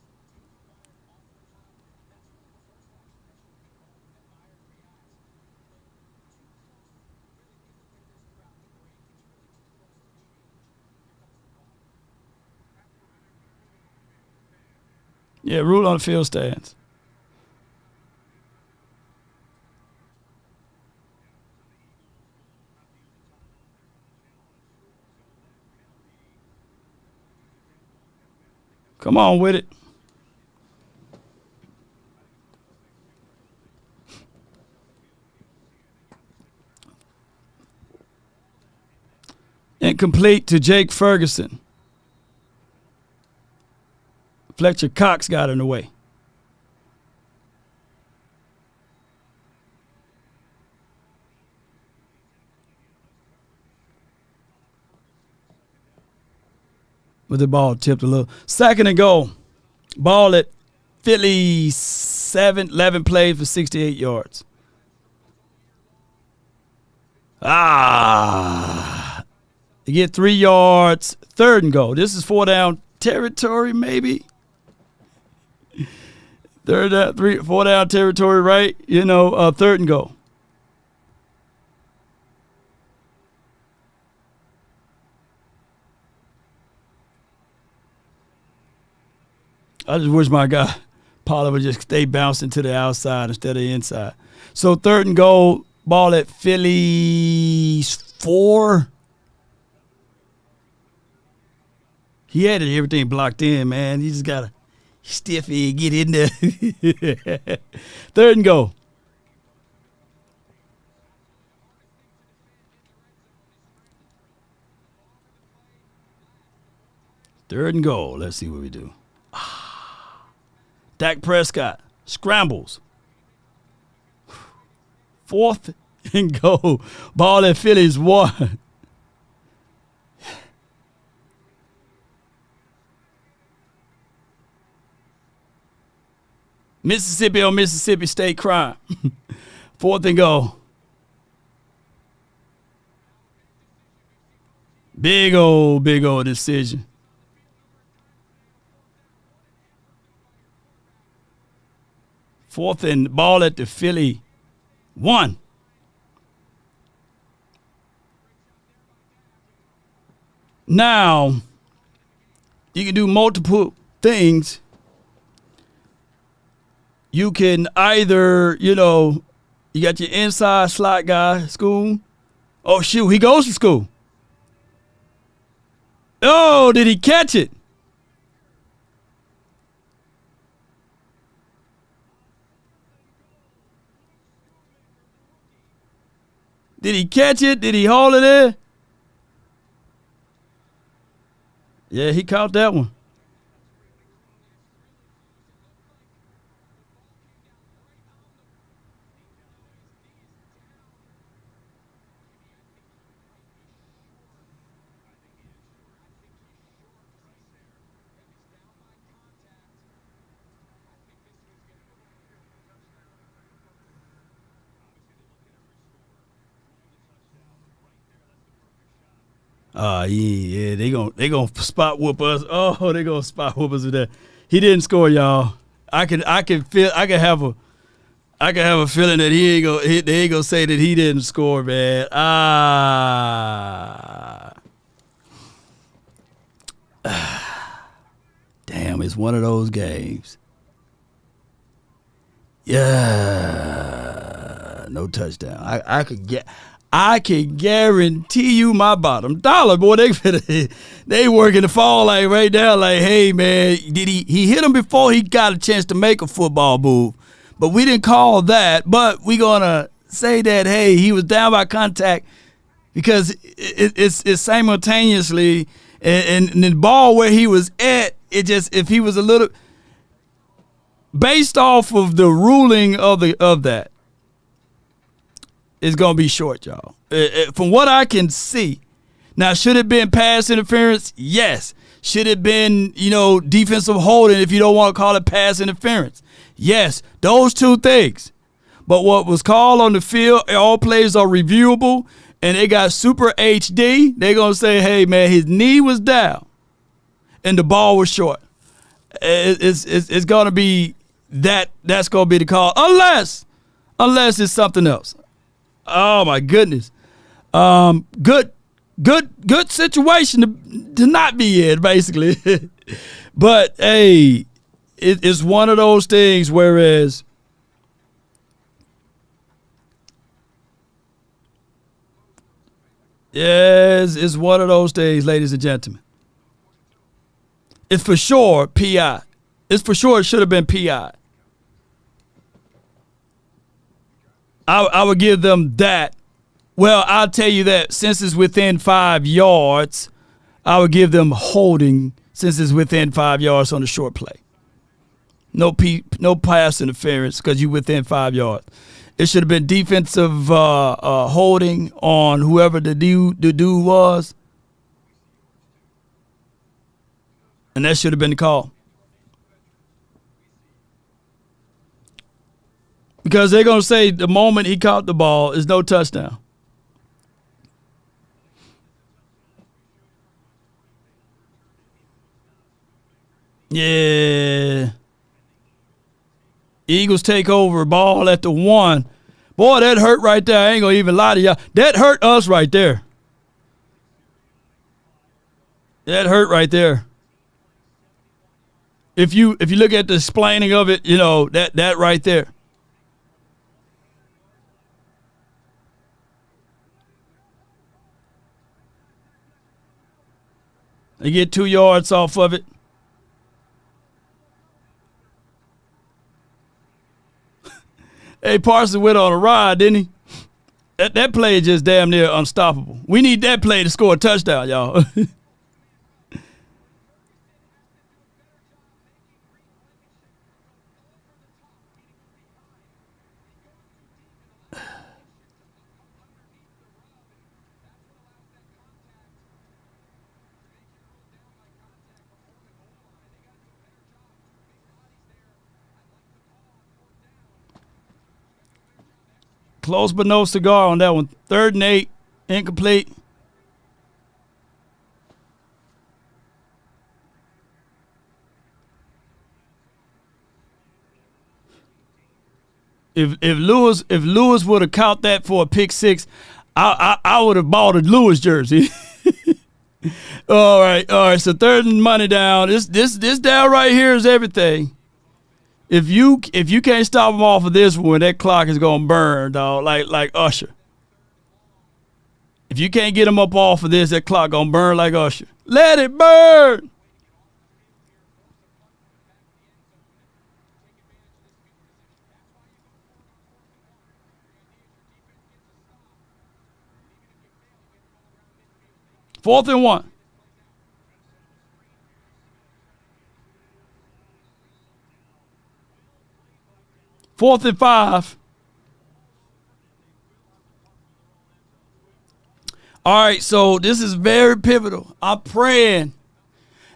Speaker 1: Yeah, rule on the field stands. Come on with it. Incomplete to Jake Ferguson. Fletcher Cox got in the way. With the ball tipped a little. Second and goal. Ball at Philly 7, 11 plays for 68 yards. You get 3 yards. Third and goal. This is 4 down territory, maybe. 4 down territory, right? Third and goal. I just wish my guy Pollard would just stay bouncing to the outside instead of the inside. So third and goal, ball at Philly's 4. He had everything blocked in, man. He just got to stiffy get in there. Third and goal. Third and goal. Let's see what we do. Dak Prescott scrambles. Fourth and goal. Ball at Phillies 1. Mississippi on Mississippi State crime. Fourth and goal. Big old decision. Fourth and ball at the Philly 1. Now, you can do multiple things. You can either, you got your inside slot guy, school. Oh, shoot, he goes to school. Oh, did he catch it? Did he catch it? Did he haul it in? Yeah, he caught that one. Yeah, they gonna spot whoop us. Oh, they gonna spot whoop us with that. He didn't score, y'all. I can have a feeling that they ain't gonna say that he didn't score, man. Damn, it's one of those games. Yeah, no touchdown. I can guarantee you my bottom dollar, boy. They working the fall like right now. Like, hey man, did he hit him before he got a chance to make a football move? But we didn't call that. But we gonna say that hey, he was down by contact because it's simultaneously and the ball where he was at. It just if he was a little based off of the ruling of that. It's going to be short, y'all. From what I can see. Now, should it have been pass interference? Yes. Should it have been, defensive holding if you don't want to call it pass interference? Yes. Those two things. But what was called on the field, all plays are reviewable, and they got super HD. They're going to say, hey, man, his knee was down, and the ball was short. It's going to be that's going to be the call, unless it's something else. Oh my goodness. Good situation to not be in, basically. But hey, it's one of those things whereas yes, it's one of those things, ladies and gentlemen. It's for sure PI. It's for sure it should have been PI. I would give them that. Well, I'll tell you that since it's within 5 yards, I would give them holding since it's within 5 yards on the short play. No pass interference because you're within 5 yards. It should have been defensive holding on whoever the dude was. And that should have been the call. Because they're going to say the moment he caught the ball is no touchdown. Yeah. Eagles take over, ball at the 1. Boy, that hurt right there. I ain't going to even lie to y'all. That hurt us right there. That hurt right there. If you look at the explaining of it, that right there. They get 2 yards off of it. Hey, Parsons went on a ride, didn't he? That play is just damn near unstoppable. We need that play to score a touchdown, y'all. Close but no cigar on that one. 3rd and 8, incomplete. If Lewis would have caught that for a pick 6, I would have bought a Lewis jersey. All right. So 3rd and money down. This down right here is everything. If you can't stop them off of this one, that clock is gonna burn, dog. Like Usher. If you can't get them up off of this, that clock gonna burn like Usher. Let it burn. Fourth and 1. Fourth and 5. All right, so this is very pivotal. I'm praying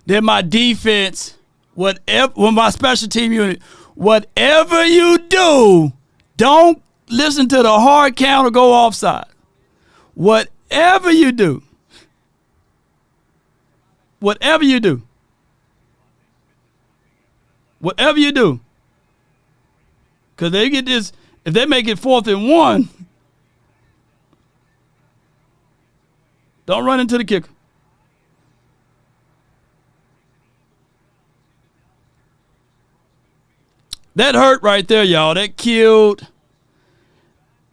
Speaker 1: that my defense, my special team unit, whatever you do, don't listen to the hard count or go offside. Whatever you do, whatever you do, because they get this, if they make it 4th and 1, don't run into the kicker. That hurt right there, y'all. That killed.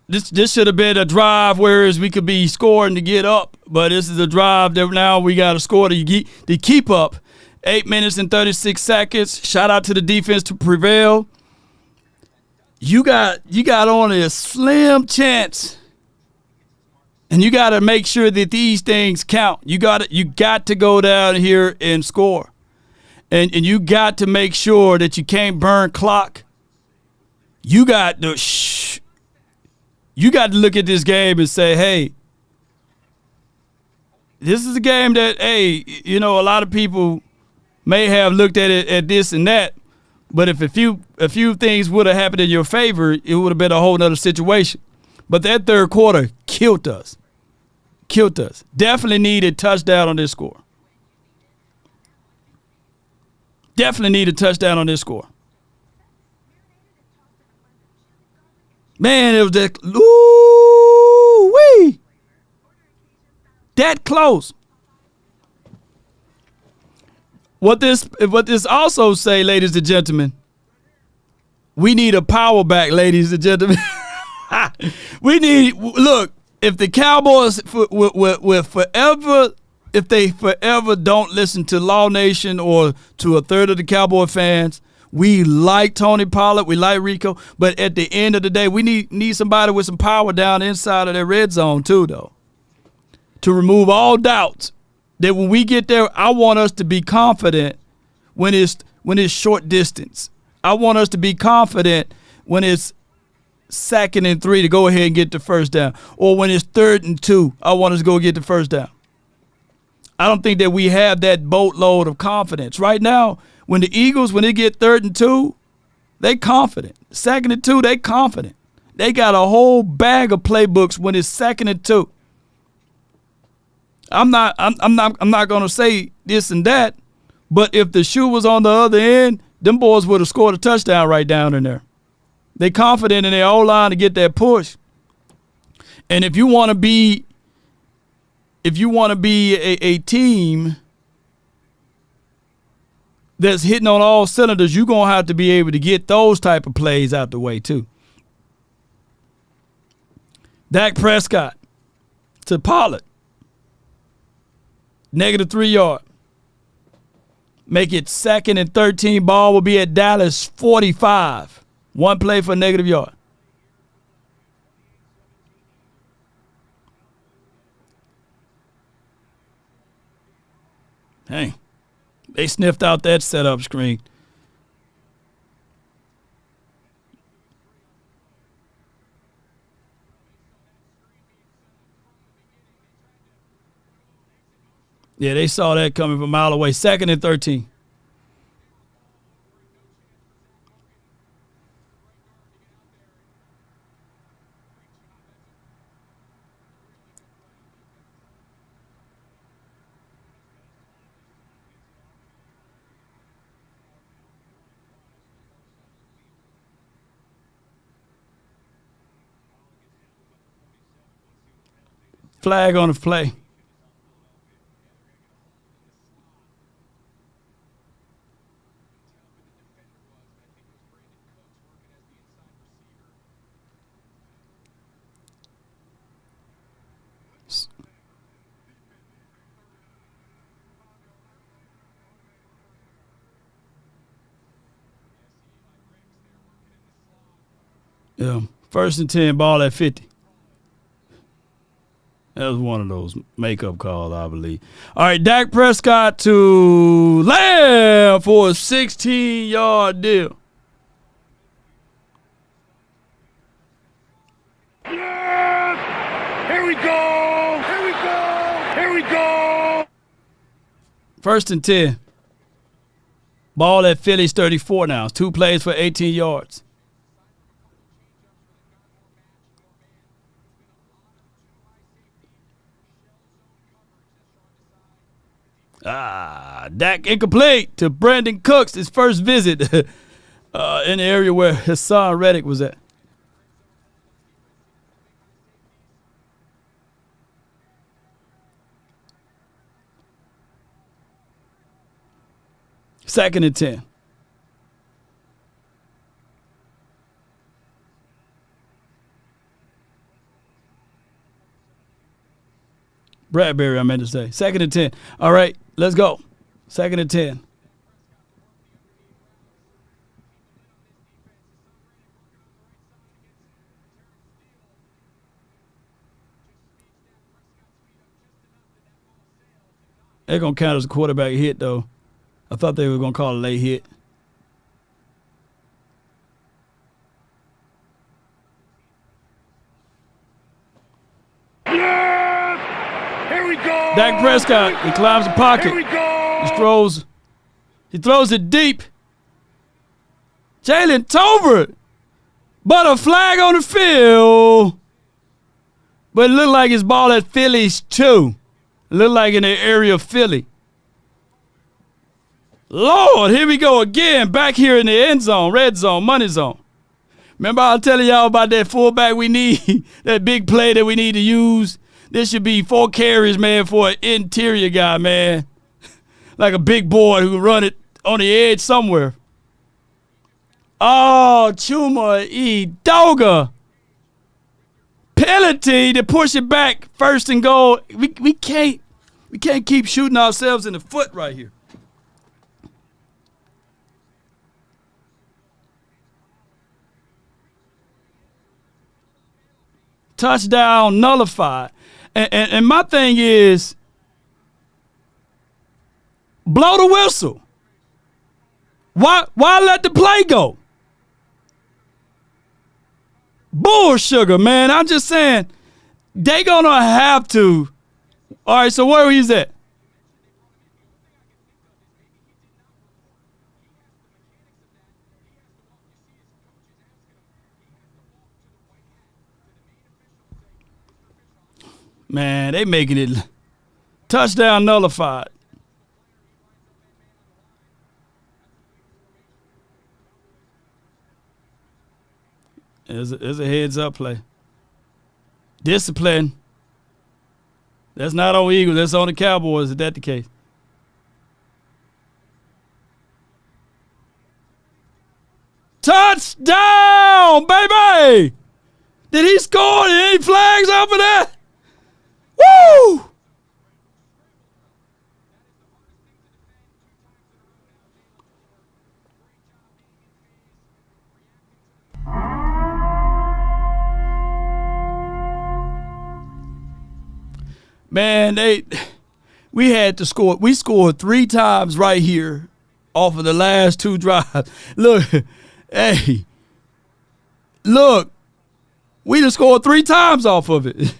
Speaker 1: This should have been a drive, whereas we could be scoring to get up, but this is a drive that now we got to score to keep up. 8 minutes and 36 seconds. Shout out to the defense to prevail. You got only a slim chance, and you got to make sure that these things count. You got to go down here and score, and you got to make sure that you can't burn clock. You got to look at this game and say, hey, this is a game that, hey, a lot of people may have looked at it at this and that, but if a few things would have happened in your favor, it would have been a whole nother situation. But that third quarter killed us. Definitely needed touchdown on this score. Man, it was that, ooh-wee, that close. What this also say, ladies and gentlemen, we need a power back, ladies and gentlemen. Look, if the Cowboys will forever, if they forever don't listen to Law Nation or to a third of the Cowboy fans, we like Tony Pollard, we like Rico, but at the end of the day, we need somebody with some power down inside of their red zone too, though, to remove all doubts that when we get there, I want us to be confident when it's short distance. I want us to be confident when it's 2nd and 3 to go ahead and get the first down, or when it's 3rd and 2, I want us to go get the first down. I don't think that we have that boatload of confidence right now. When the Eagles, when they get 3rd and 2, they confident. 2nd and 2, they confident. They got a whole bag of playbooks when it's 2nd and 2. I'm not going to say this and that, but if the shoe was on the other end, them boys would have scored a touchdown right down in there. They confident in their O-line to get that push. And if you want to be a team that's hitting on all cylinders, you're going to have to be able to get those type of plays out the way too. Dak Prescott to Pollard. -3 yard. Make it 2nd and 13. Ball will be at Dallas 45. One play for a -1 yard. Hey, they sniffed out that setup screen. Yeah, they saw that coming from a mile away. 2nd and 13. Flag on the play. Yeah, 1st and 10, ball at 50. That was one of those makeup calls, I believe. All right, Dak Prescott to Lamb for a 16-yard deal.
Speaker 2: Yes! Here we go! Here we go! Here we go!
Speaker 1: 1st and 10. Ball at Phillies 34 now. 2 plays for 18 yards. Dak incomplete to Brandon Cooks, his first visit in the area where Hassan Reddick was at. Second and 10. Bradbury, I meant to say. Second and 10. All right, let's go. Second and 10. They're going to count as a quarterback hit, though. I thought they were going to call it a late hit.
Speaker 2: Here we go.
Speaker 1: Dak Prescott, he climbs the pocket.
Speaker 2: Here we go.
Speaker 1: He throws it deep. Jalen Tolbert, but a flag on the field. But it looked like his ball at Phillies too. It looked like in the area of Philly. Lord, here we go again. Back here in the end zone, red zone, money zone. Remember I was telling y'all about that fullback we need, that big play that we need to use? This should be 4 carries, man, for an interior guy, man. Like a big boy who can run it on the edge somewhere. Oh, Chuma Edoga. Penalty to push it back, first and goal. We can't keep shooting ourselves in the foot right here. Touchdown nullified. And my thing is, blow the whistle. Why let the play go? Bull sugar, man. I'm just saying, they gonna have to. All right, so where was at? Man, they making it touchdown nullified. There's a heads-up play. Discipline. That's not on Eagles. That's on the Cowboys. Is that the case? Touchdown, baby! Did he score? Any flags off of that? Woo! Man, we had to score. We scored 3 times right here off of the last 2 drives. Look, hey, look, we just scored 3 times off of it.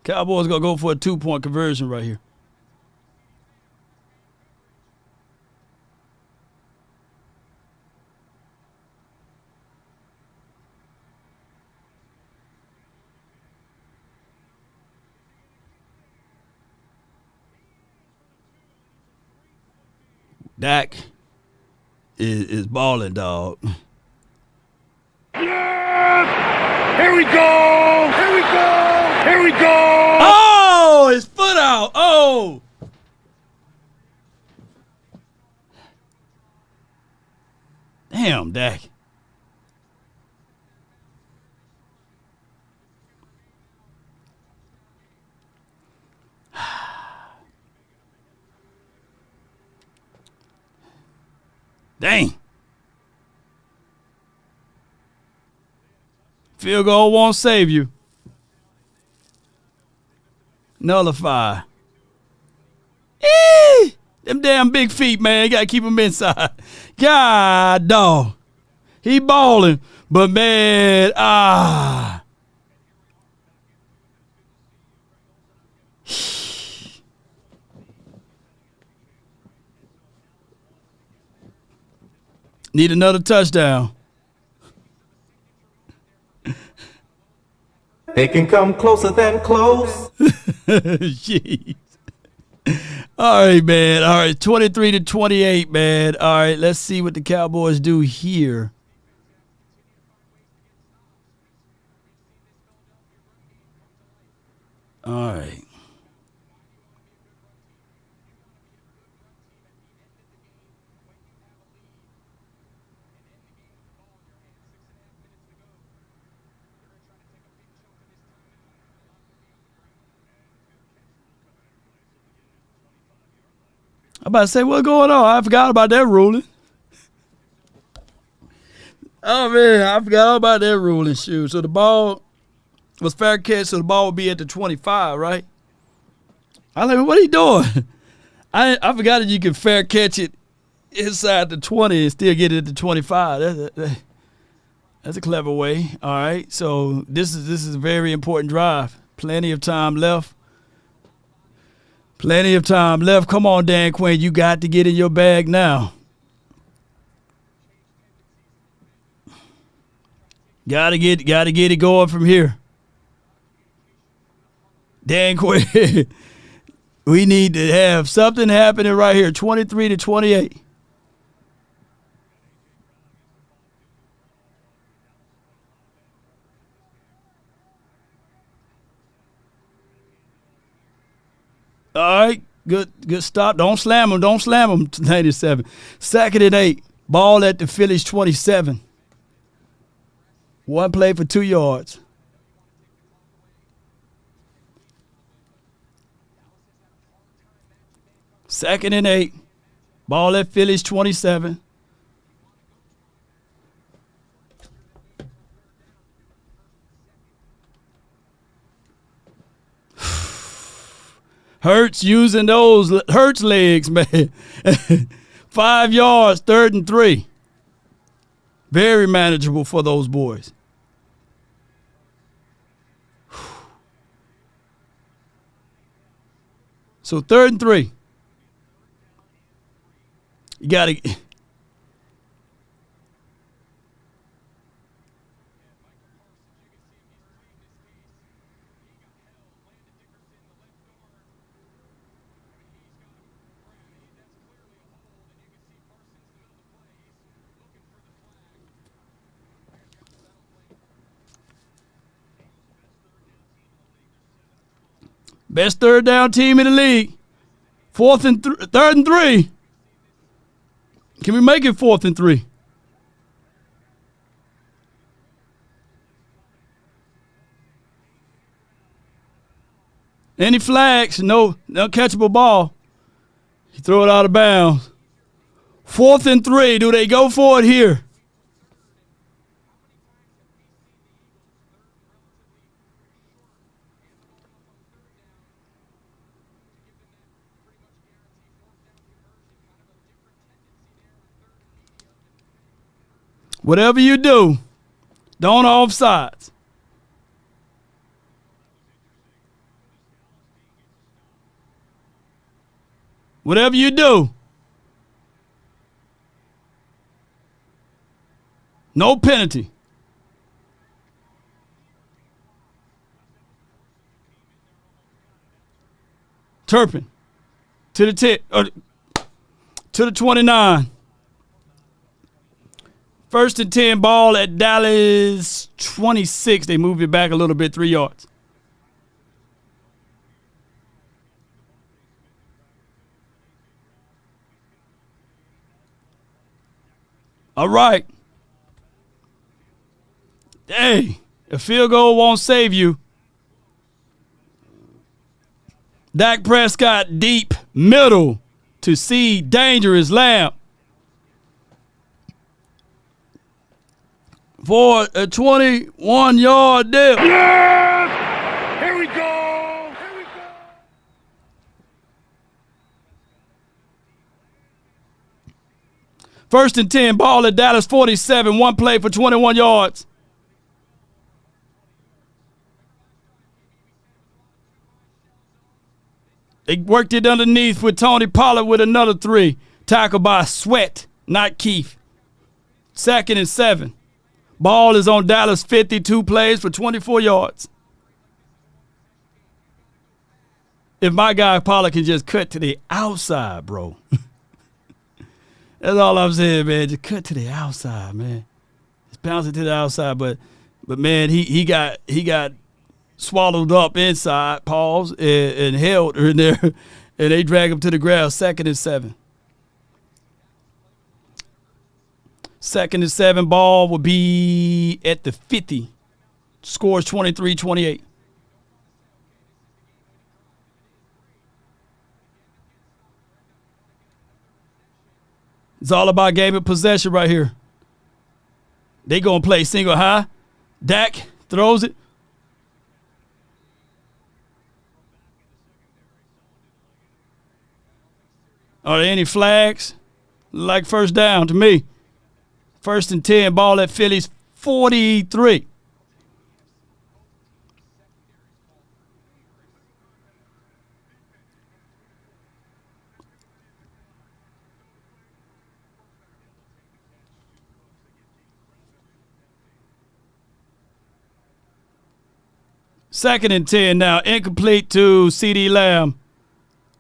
Speaker 1: Cowboys gonna go for a 2-point conversion right here. Dak is balling, dog.
Speaker 2: Yes! Here we go! Here we go! Here we go!
Speaker 1: Oh, his foot out. Oh. Damn, Dak. Dang. Field goal won't save you. Nullify. Them damn big feet, man. You got to keep them inside. God, dog. He balling. But, man, Need another touchdown.
Speaker 13: They can come closer than close.
Speaker 1: Jeez. All right, man. All right, 23-28, man. All right, let's see what the Cowboys do here. All right. I'm about to say, what's going on? I forgot about that ruling. Oh, man, I forgot all about that ruling. Shoot. So the ball was fair catch, so the ball would be at the 25, right? I like, what are you doing? I forgot that you can fair catch it inside the 20 and still get it at the 25. That's a clever way. All right. So this is a very important drive. Plenty of time left. Plenty of time left. Come on, Dan Quinn. You got to get in your bag now. Gotta get it going from here. Dan Quinn. We need to have something happening right here. 23-28. All right, good stop. Don't slam him. 97. 2nd and 8. Ball at the Phillies 27. One play for 2 yards. Second and 8. Ball at Phillies 27. Hurts using those Hurts legs, man. 5 yards, 3rd and 3. Very manageable for those boys. So 3rd and 3. You got to. Best 3rd down team in the league. 3rd and 3. Can we make it 4th and 3? Any flags? No catchable ball. He throw it out of bounds. 4th and 3. Do they go for it here? Whatever you do, don't offsides. Whatever you do, no penalty. Turpin to the 10, to the 29. 1st and 10, ball at Dallas 26. They moved it back a little bit, 3 yards. All right. Hey, a field goal won't save you. Dak Prescott deep middle to see dangerous Lamb. For a 21-yard dip.
Speaker 2: Yes! Here we go! Here we go!
Speaker 1: First and 10, ball at Dallas 47. One play for 21 yards. They worked it underneath with Tony Pollard with another 3. Tackled by Sweat, not Keith. 2nd and 7. Ball is on Dallas 52 plays for 24 yards. if my guy Pollard can just cut to the outside, bro. That's all I'm saying, man. Just cut to the outside, man. Just bounce it to the outside, but man, he got swallowed up inside, pause, and held in there, and they drag him to the ground. 2nd and 7. 2nd and 7, ball will be at the 50. Scores 23-28. It's all about game of possession right here. They going to play single high. Dak throws it. Are there any flags? Like first down to me. 1st and 10, ball at Philly's 43. Second and 10 now, incomplete to CeeDee Lamb.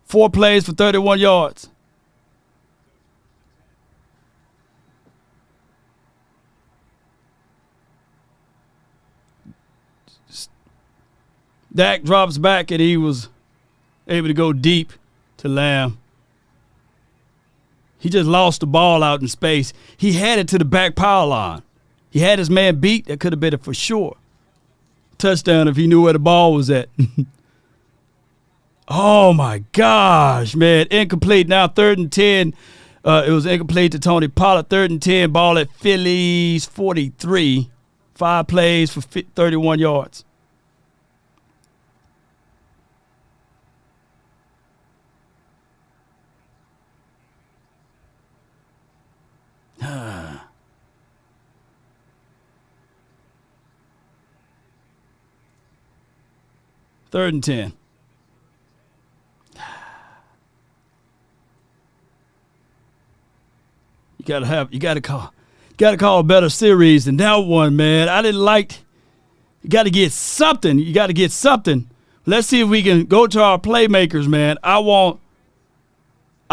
Speaker 1: 4 plays for 31 yards. Dak drops back, and he was able to go deep to Lamb. He just lost the ball out in space. He had it to the back power line. He had his man beat. That could have been it for sure. Touchdown if he knew where the ball was at. Oh, my gosh, man. Incomplete now, 3rd and 10. It was incomplete to Tony Pollard. 3rd and 10, ball at Philly's 43. 5 plays for 31 yards. Third and 10. You gotta call a better series than that one, man. I didn't like. You got to get something. Let's see if we can go to our playmakers, man. I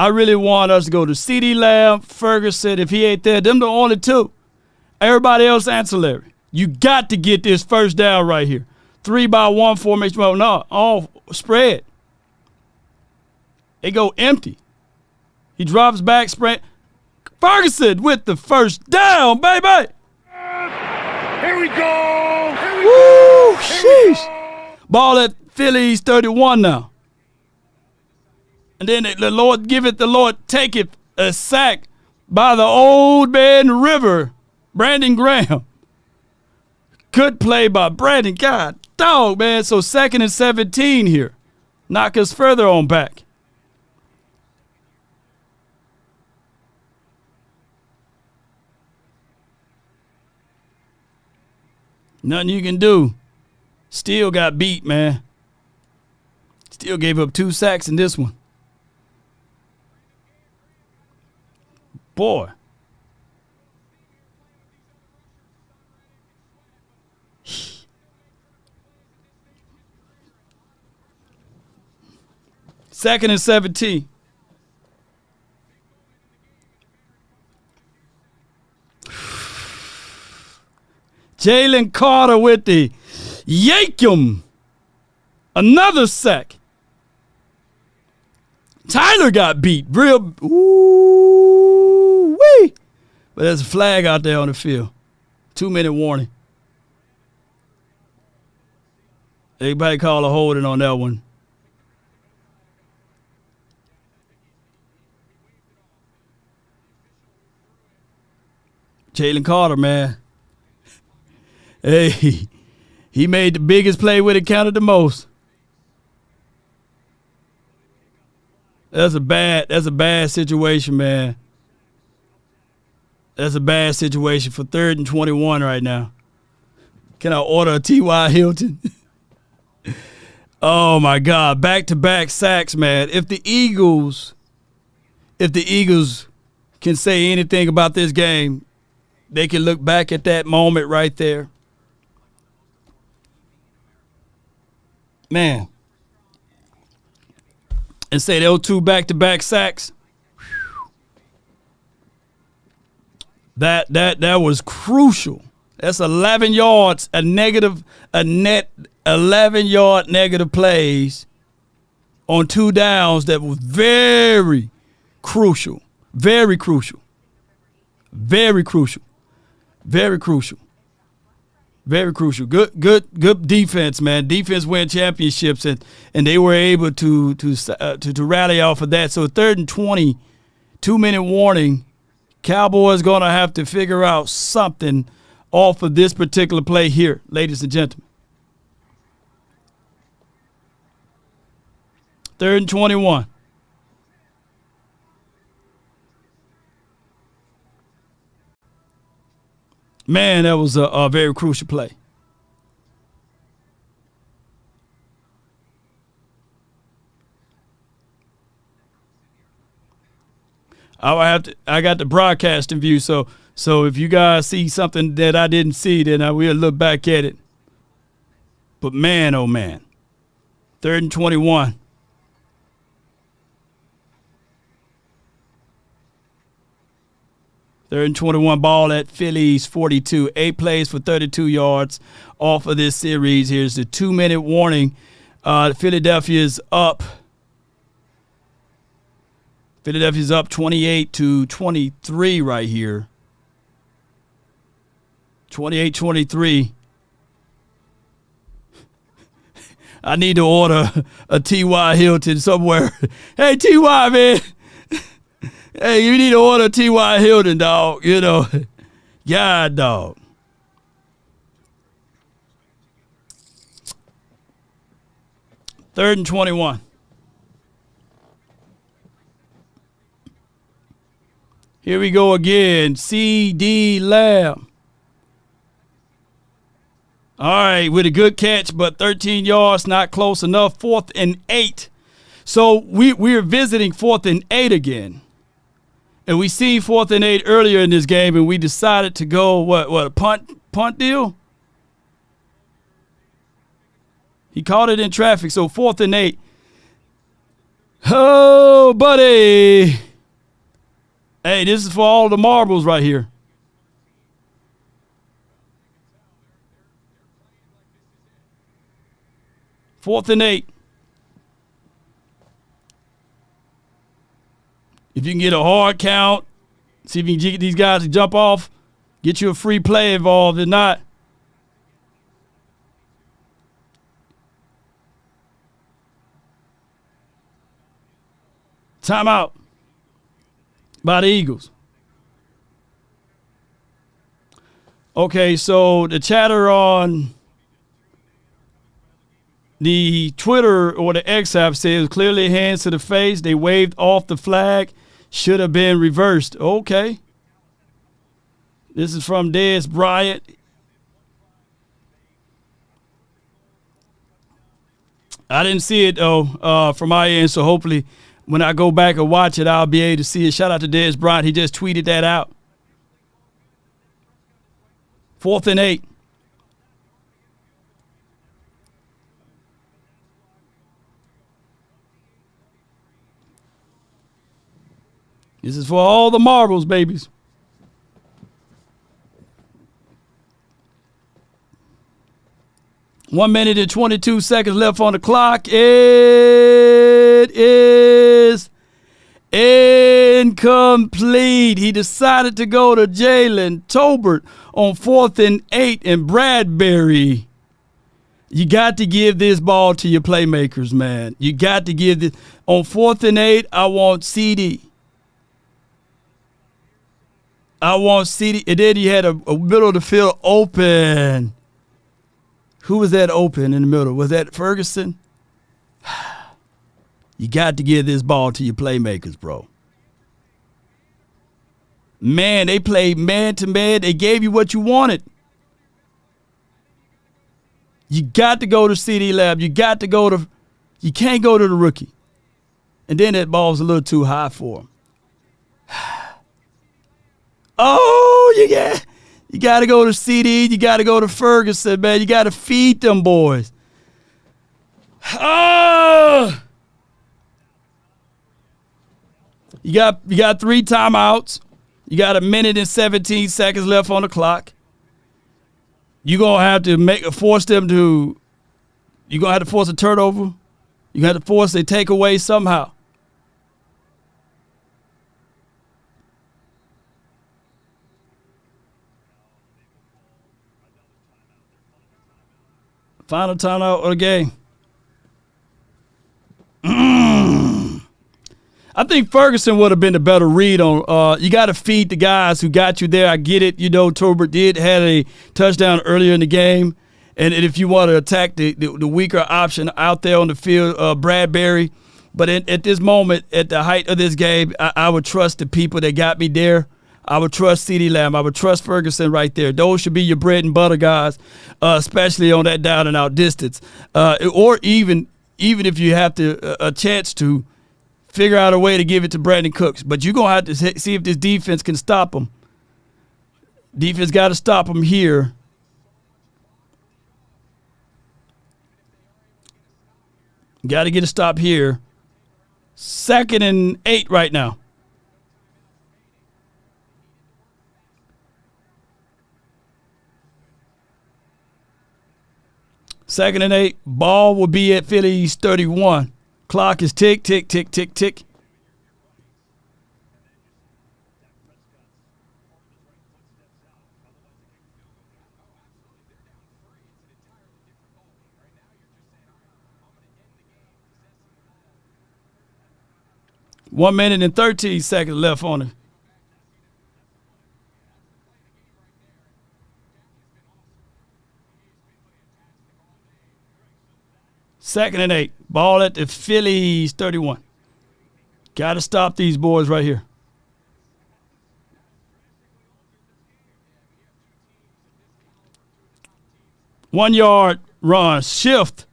Speaker 1: really want us to go to CeeDee Lamb, Ferguson. If he ain't there, them the only 2. Everybody else ancillary. You got to get this first down right here. 3-by-1 formation. Well, no, all spread. They go empty. He drops back, spread. Ferguson with the first down, baby.
Speaker 2: Here we go.
Speaker 1: Woo, sheesh. Ball at Philly's 31 now. And then the Lord give it, the Lord take it. A sack by the old man River, Brandon Graham. Good play by Brandon. God, dog, man. So 2nd and 17 here. Knock us further on back. Nothing you can do. Still got beat, man. Still gave up 2 sacks in this one. Boy. Second and 17. Jalen Carter with the yankum. Another sack. Tyler got beat. Real. Ooh-wee. But there's a flag out there on the field. 2-minute warning. Everybody call a holding on that one. Jalen Carter, man. Hey, he made the biggest play when it counted the most. That's a bad situation, man. That's a bad situation for 3rd and 21 right now. Can I order a T.Y. Hilton? Oh my God, back-to-back sacks, man. If the Eagles can say anything about this game, they can look back at that moment right there. Man, and say those 2 back-to-back sacks. That was crucial. That's 11 yards, a net 11-yard negative plays on 2 downs that was very crucial. Very crucial. Very crucial. Very crucial. Very crucial. Good defense, man. Defense win championships, and they were able to rally off of that. So 3rd and 20, 2-minute warning. Cowboys gonna have to figure out something off of this particular play here, ladies and gentlemen. 3rd and 21. Man, that was a very crucial play. I got the broadcasting view, so if you guys see something that I didn't see, then I will look back at it. But man, oh man. 3rd and 21. Third and 21, ball at Philly's 42. 8 plays for 32 yards off of this series. Here's the 2-minute warning. Philadelphia's up. Philadelphia's up 28-23 right here. 28-23. I need to order a T.Y. Hilton somewhere. Hey, T.Y., man. Hey, you need to order T.Y. Hilton, dog. You know. God, dog. Third and 21. Here we go again. C.D. Lamb. All right, with a good catch, but 13 yards, not close enough. 4th and 8. So we're visiting 4th and 8 again. And we seen 4th and 8 earlier in this game, and we decided to go, what a punt deal? He caught it in traffic, so 4th and 8. Oh, buddy. Hey, this is for all the marbles right here. 4th and 8. If you can get a hard count, see if you can get these guys to jump off, get you a free play involved. If not, timeout by the Eagles. Okay, so the chatter on the Twitter or the X app says clearly hands to the face. They waved off the flag. Should have been reversed. Okay. This is from Dez Bryant. I didn't see it, though, from my end, so hopefully when I go back and watch it, I'll be able to see it. Shout out to Dez Bryant. He just tweeted that out. 4th and 8. This is for all the marbles, babies. One minute and 22 seconds left on the clock. It is incomplete. He decided to go to Jalen Tolbert on 4th and 8 in Bradbury. You got to give this ball to your playmakers, man. You got to give this. On 4th and 8, I want CD. I want CD. And then he had a middle of the field open. Who was that open in the middle? Was that Ferguson? You got to give this ball to your playmakers, bro. Man, they played man to man. They gave you what you wanted. You got to go to CD Lamb. You can't go to the rookie. And then that ball was a little too high for him. Oh, you got to go to CD. You got to go to Ferguson, man. You got to feed them boys. Oh! You got 3 timeouts. You got 1 minute and 17 seconds left on the clock. You're going to have to force them to – you're going to have to force a turnover. You're going to have to force a takeaway somehow. Final timeout of the game. I think Ferguson would have been the better read on. You got to feed the guys who got you there. I get it. You know, Tolbert had a touchdown earlier in the game, and if you want to attack the weaker option out there on the field, Bradbury. But at this moment, at the height of this game, I would trust the people that got me there. I would trust CeeDee Lamb. I would trust Ferguson right there. Those should be your bread and butter guys, especially on that down and out distance. Or even if you have a chance to figure out a way to give it to Brandon Cooks. But you're going to have to see if this defense can stop them. Defense got to stop them here. Got to get a stop here. 2nd and 8 right now. Second and 8. Ball will be at Philly's 31. Clock is tick, tick, tick, tick, tick. One minute and 13 seconds left on it. Second and 8. Ball at the Phillies 31. Got to stop these boys right here. One yard run. Shift.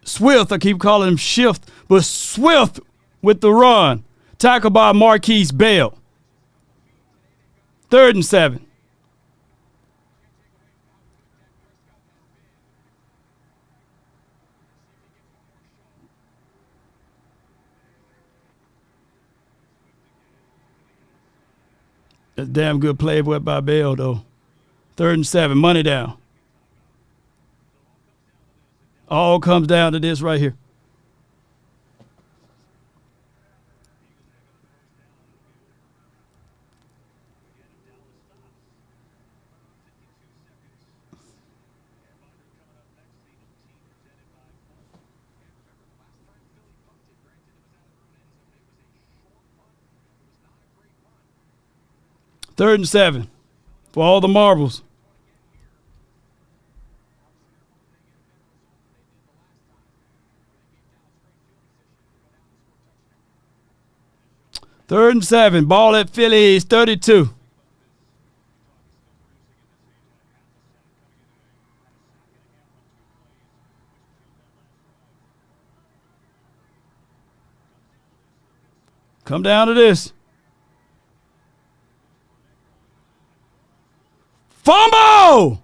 Speaker 1: Swift. I keep calling him Shift. But Swift with the run. Tackled by Marquise Bell. 3rd and 7. That's a damn good play by Bell, though. 3rd and 7. Money down. All comes down to this right here. Third and 7 for all the marbles. Third and 7. Ball at Phillies 32. Come down to this. Fumble!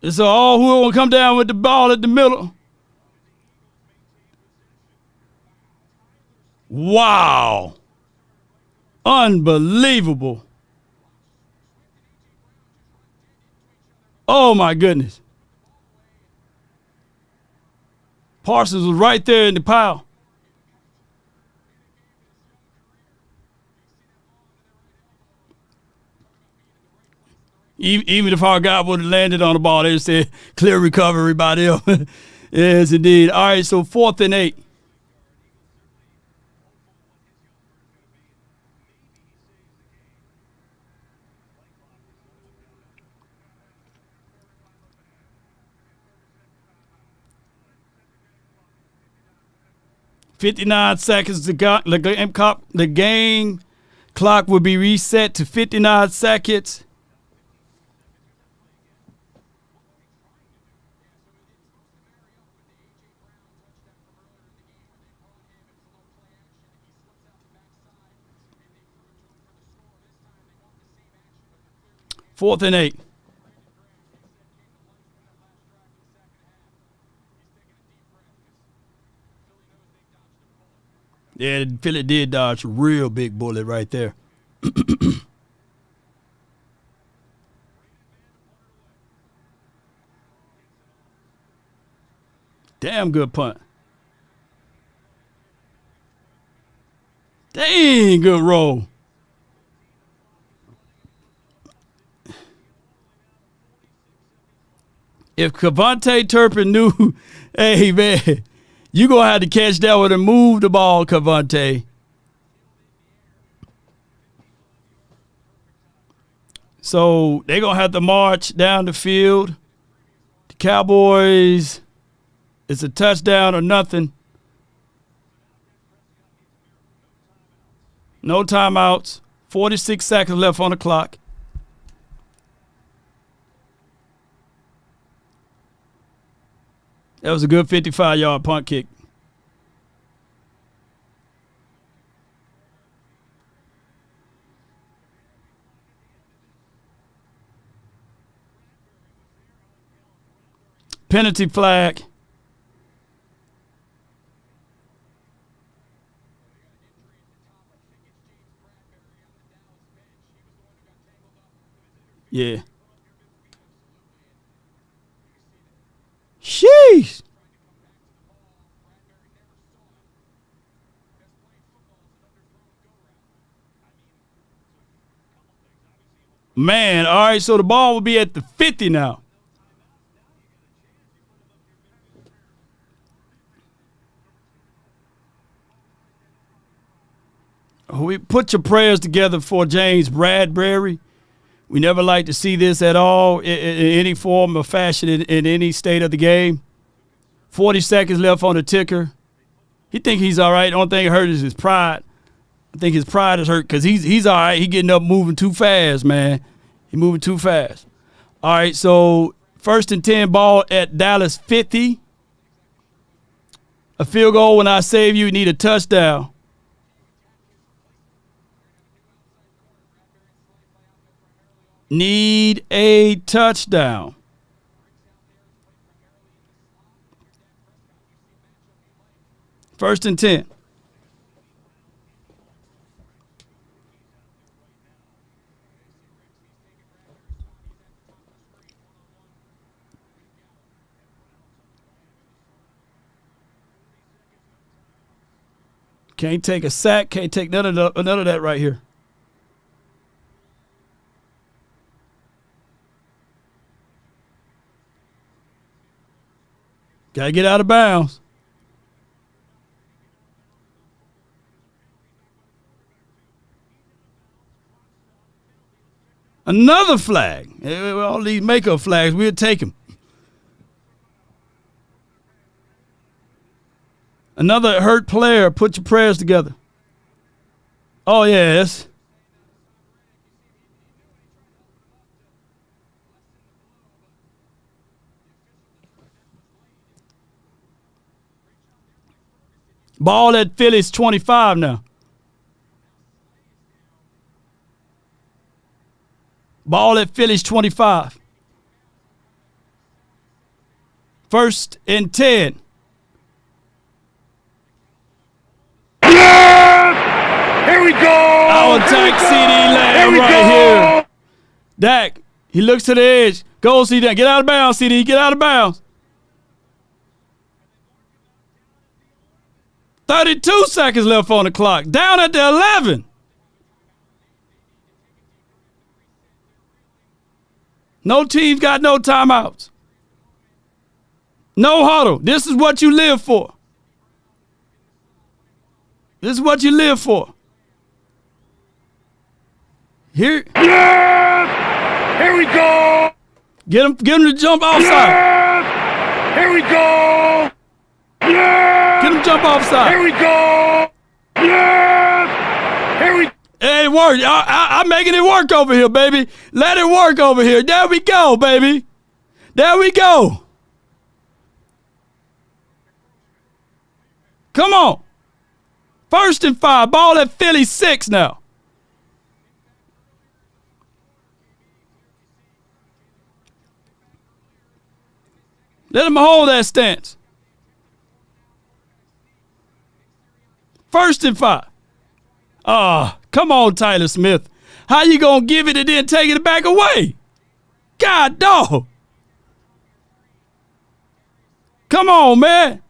Speaker 1: It's all who will come down with the ball at the middle. Wow. Unbelievable. Oh, my goodness. Parsons was right there in the pile. Even if our guy would have landed on the ball, they said clear recovery by them. Yes, indeed. All right, so 4th and 8. .59 seconds. The game clock will be reset to 59 seconds. 4th and 8. Yeah, Philly did dodge a real big bullet right there. Damn good punt. Dang good roll. If Cavante Turpin knew, hey, man, you going to have to catch that one and move the ball, Cavante. So they're going to have to march down the field. The Cowboys, it's a touchdown or nothing. No timeouts. 46 seconds left on the clock. That was a good 55-yard punt kick. Penalty flag. Yeah. Sheesh. Man, all right, so the ball will be at the 50 now. We put your prayers together for James Bradbury. We never like to see this at all in any form or fashion in any state of the game. 40 seconds left on the ticker. He think he's all right. The only thing hurt is his pride. I think his pride is hurt because he's all right. He getting up moving too fast, man. He moving too fast. All right, so 1st and 10 ball at Dallas 50. A field goal when I save you need a touchdown. Need a touchdown. First and 10. Can't take a sack. Can't take none of that right here. Got to get out of bounds. Another flag. All these makeup flags, we'll take them. Another hurt player. Put your prayers together. Oh, yes. Ball at Phillies 25 now. Ball at Phillies 25. 1st and 10.
Speaker 2: Yes! Here we go!
Speaker 1: Our attack CD Lamb right here. Dak, he looks to the edge. Go, CD. Get out of bounds, CD. Get out of bounds. 32 seconds left on the clock. Down at the 11. No team's got no timeouts. No huddle. This is what you live for. This is what you live for. Here.
Speaker 2: Yes! Here we go!
Speaker 1: Get him to jump offside.
Speaker 2: Yes! Here we go! Yes!
Speaker 1: Get him to jump offside.
Speaker 2: Here we go! Yes! Here we go!
Speaker 1: Hey, it worked. I'm making it work over here, baby. Let it work over here. There we go, baby. There we go. Come on. 1st and 5. Ball at Philly 6 now. Let him hold that stance. 1st and 5. Come on, Tyler Smith. How you going to give it and then take it back away? God, dog. Come on, man.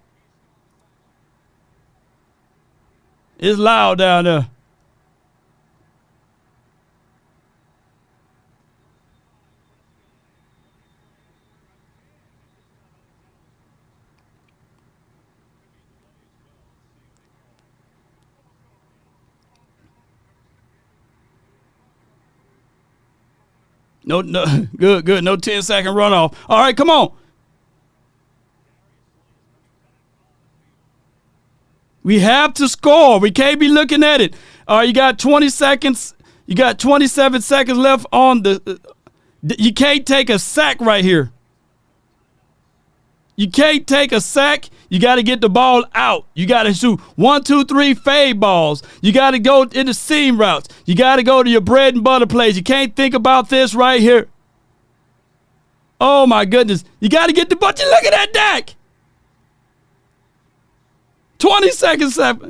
Speaker 1: It's loud down there. No, good. No 10-second runoff. All right, come on. We have to score. We can't be looking at it. All right, you got 20 seconds. You got 27 seconds left on the. You can't take a sack right here. You can't take a sack. You got to get the ball out. You got to shoot 1, 2, 3 fade balls. You got to go into seam routes. You got to go to your bread and butter plays. You can't think about this right here. Oh, my goodness. You got to get the ball. Look at that, Dak. 20 seconds left.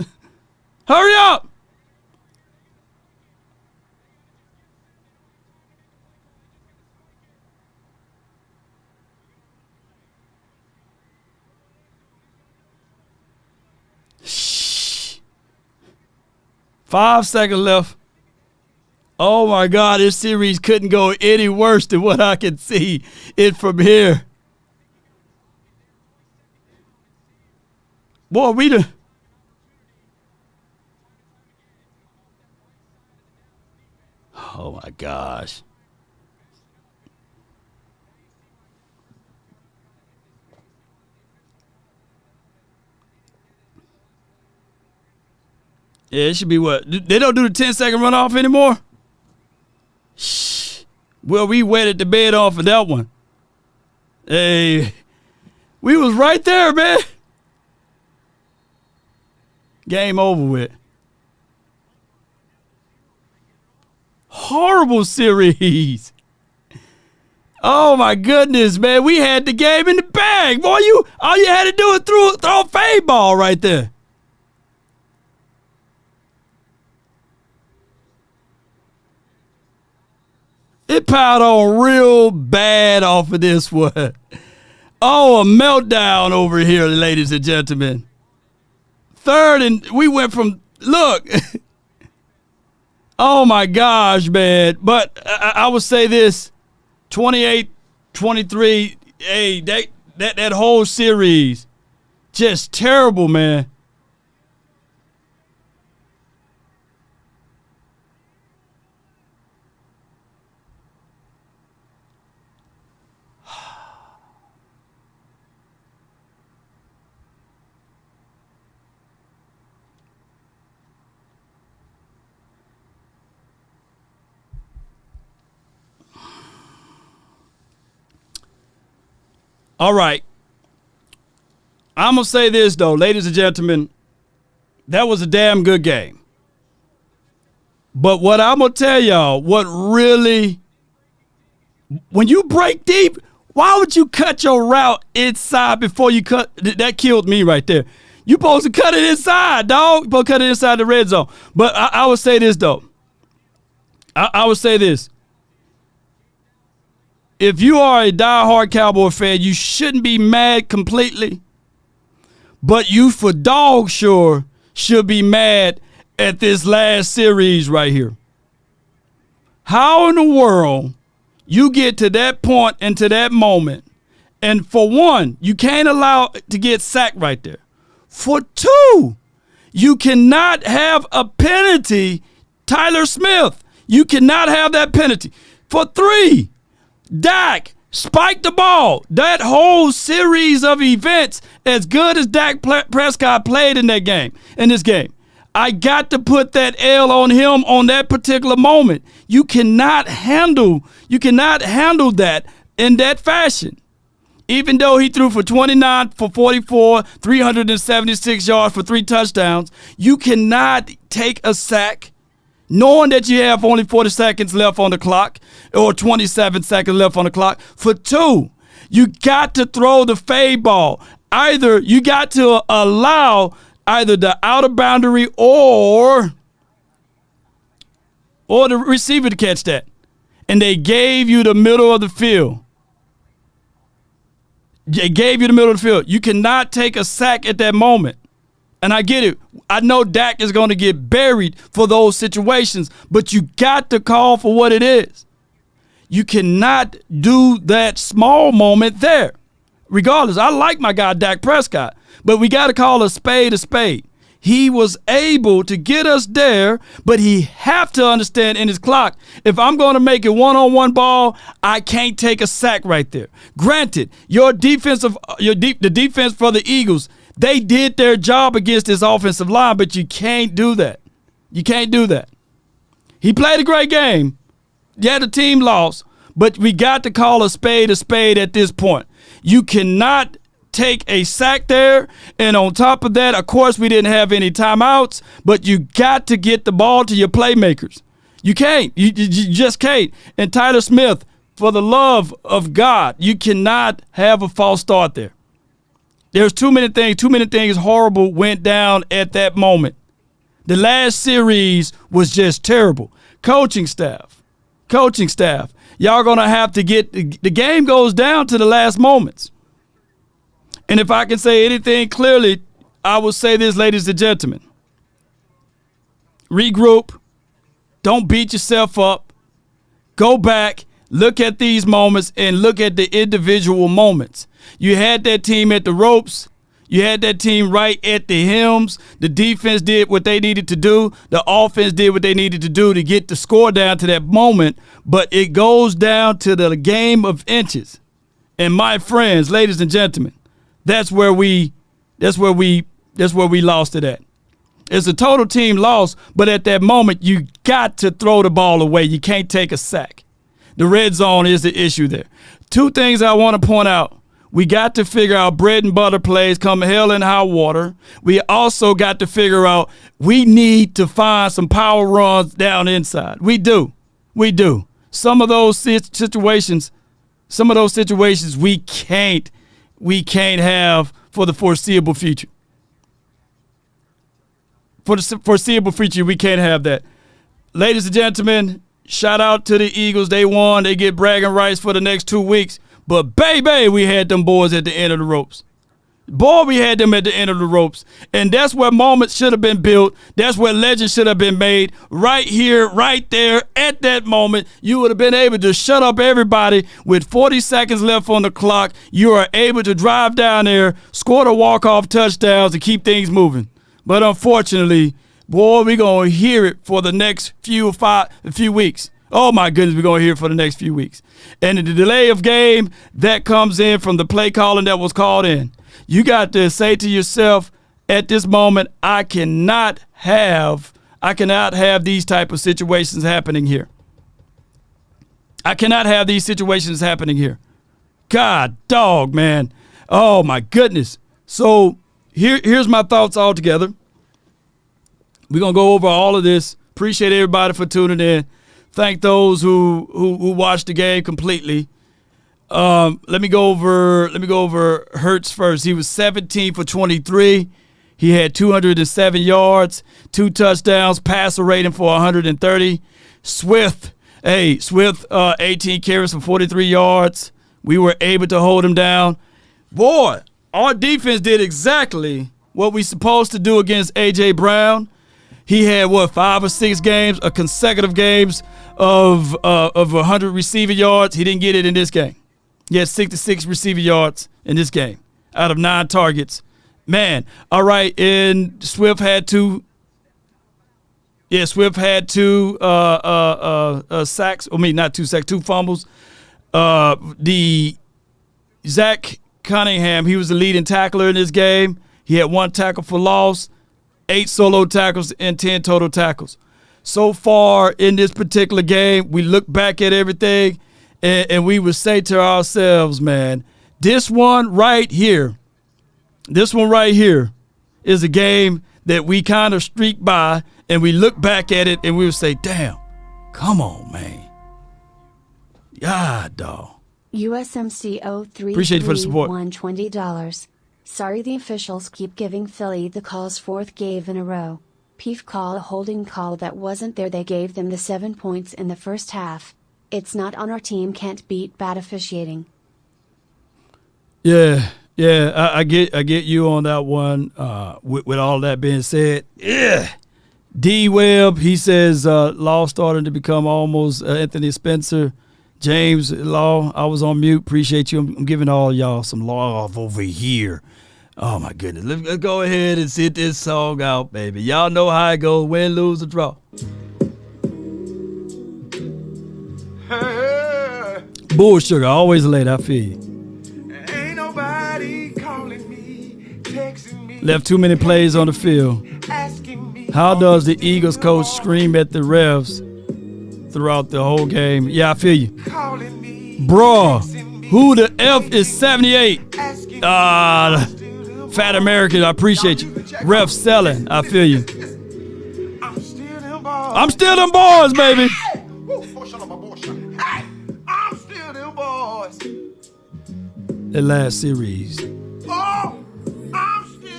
Speaker 1: Hurry up. Shh. 5 seconds left. Oh, my God. This series couldn't go any worse than what I can see it from here. Boy, we done. Oh, my gosh. Yeah, it should be what? They don't do the 10-second runoff anymore? Shh. Well, we wetted the bed off of that one. Hey, we was right there, man. Game over with. Horrible series. Oh my goodness, man. We had the game in the bag. Boy, all you had to do was throw a fade ball right there. It piled on real bad off of this one. Oh, a meltdown over here, ladies and gentlemen. 3rd, and we went from, look. Oh, my gosh, man. But I would say this, 28-23, hey, that whole series, just terrible, man. All right. I'm going to say this, though, ladies and gentlemen. That was a damn good game. But what I'm going to tell y'all, what really, when you break deep, why would you cut your route inside before you cut? That killed me right there. You supposed to cut it inside, dog. You supposed to cut it inside the red zone. But I would say this, though. I would say this. If you are a diehard Cowboy fan, you shouldn't be mad completely. But you for dog sure should be mad at this last series right here. How in the world you get to that point and to that moment, and for one, you can't allow it to get sacked right there. For two, you cannot have a penalty, Tyler Smith. You cannot have that penalty. For three, Dak spiked the ball. That whole series of events, as good as Dak Prescott played in this game, I got to put that L on him on that particular moment. You cannot handle that in that fashion. Even though he threw for 29 for 44, 376 yards for 3 touchdowns, you cannot take a sack knowing that you have only 40 seconds left on the clock or 27 seconds left on the clock. For two, You got to throw the fade ball. Either you got to allow either the outer boundary or the receiver to catch that. And they gave you the middle of the field. They gave you the middle of the field. You cannot take a sack at that moment. And I get it. I know Dak is going to get buried for those situations, but you got to call for what it is. You cannot do that small moment there. Regardless, I like my guy Dak Prescott, but we got to call a spade a spade. He was able to get us there, but he have to understand in his clock, if I'm going to make it one-on-one ball, I can't take a sack right there. Granted, the defense for the Eagles, they did their job against this offensive line, but you can't do that. You can't do that. He played a great game. Yeah, the team lost, but we got to call a spade at this point. You cannot take a sack there, and on top of that, of course, we didn't have any timeouts, but you got to get the ball to your playmakers. You can't. You just can't. And Tyler Smith, for the love of God, you cannot have a false start there. There's too many things horrible went down at that moment. The last series was just terrible. Coaching staff. Y'all going to have to get the game goes down to the last moments. And if I can say anything clearly, I will say this, ladies and gentlemen. Regroup. Don't beat yourself up. Go back, look at these moments, and look at the individual moments. You had that team at the ropes. You had that team right at the helms. The defense did what they needed to do. The offense did what they needed to do to get the score down to that moment. But it goes down to the game of inches. And my friends, ladies and gentlemen, that's where we lost it at. It's a total team loss, but at that moment, you got to throw the ball away. You can't take a sack. The red zone is the issue there. Two things I want to point out. We got to figure out bread and butter plays come hell and high water. We also got to figure out we need to find some power runs down inside. We do. Some of those situations we can't have for the foreseeable future. For the foreseeable future, we can't have that. Ladies and gentlemen, shout out to the Eagles. They won. They get bragging rights for the next 2 weeks. But, baby, we had them boys at the end of the ropes. Boy, we had them at the end of the ropes. And that's where moments should have been built. That's where legends should have been made. Right here, right there, at that moment, you would have been able to shut up everybody with 40 seconds left on the clock. You are able to drive down there, score the walk-off touchdowns, and keep things moving. But unfortunately, boy, we're going to hear it for the next few weeks. Oh, my goodness, we're going to hear it for the next few weeks. And the delay of game, that comes in from the play calling that was called in. You got to say to yourself, at this moment, I cannot have these type of situations happening here. I cannot have these situations happening here. God dog, man. Oh, my goodness. So here's my thoughts all together. We're going to go over all of this. Appreciate everybody for tuning in. Thank those who watched the game completely. Let me go over Hurts first. He was 17 for 23. He had 207 yards, 2 touchdowns, passer rating for 130. Swift, 18 carries for 43 yards. We were able to hold him down. Boy, our defense did exactly what we supposed to do against A.J. Brown. He had, 5 or 6 games, consecutive games of 100 receiving yards. He didn't get it in this game. He had 66 receiving yards in this game out of 9 targets. Man, all right, and Swift had 2. Yeah, Swift had 2 sacks. Not 2 sacks, 2 fumbles. The Zach Cunningham, he was the leading tackler in this game. He had 1 tackle for loss, 8 solo tackles, and 10 total tackles. So far in this particular game, we look back at everything, and we would say to ourselves, man, this one right here is a game that we kind of streak by, and we look back at it, and we would say, damn, come on, man. God, dog.
Speaker 7: USMC
Speaker 1: Appreciate you for the support.
Speaker 7: 0331 $20. Sorry the officials keep giving Philly the calls, fourth game in a row. Peef call a holding call that wasn't there. They gave them the 7 points in the first half. It's not on. Our team can't beat bad officiating.
Speaker 1: Yeah, I get you on that one. With all that being said, yeah. D Webb, he says Law starting to become almost Anthony Spencer. James Law, I was on mute. Appreciate you. I'm giving all y'all some love over here. Oh my goodness, let's go ahead and sit this song out, baby. Y'all know how it goes: win, lose, or draw. Bull sugar, always late. I feel you.
Speaker 13: Ain't nobody calling me, texting me.
Speaker 1: Left too many plays on the field. How does the Eagles coach scream at the refs throughout the whole game? Yeah, I feel you. Bruh, who the F is 78? Fat American, I appreciate you. Ref selling, I feel you. I'm still them boys, baby. The last series,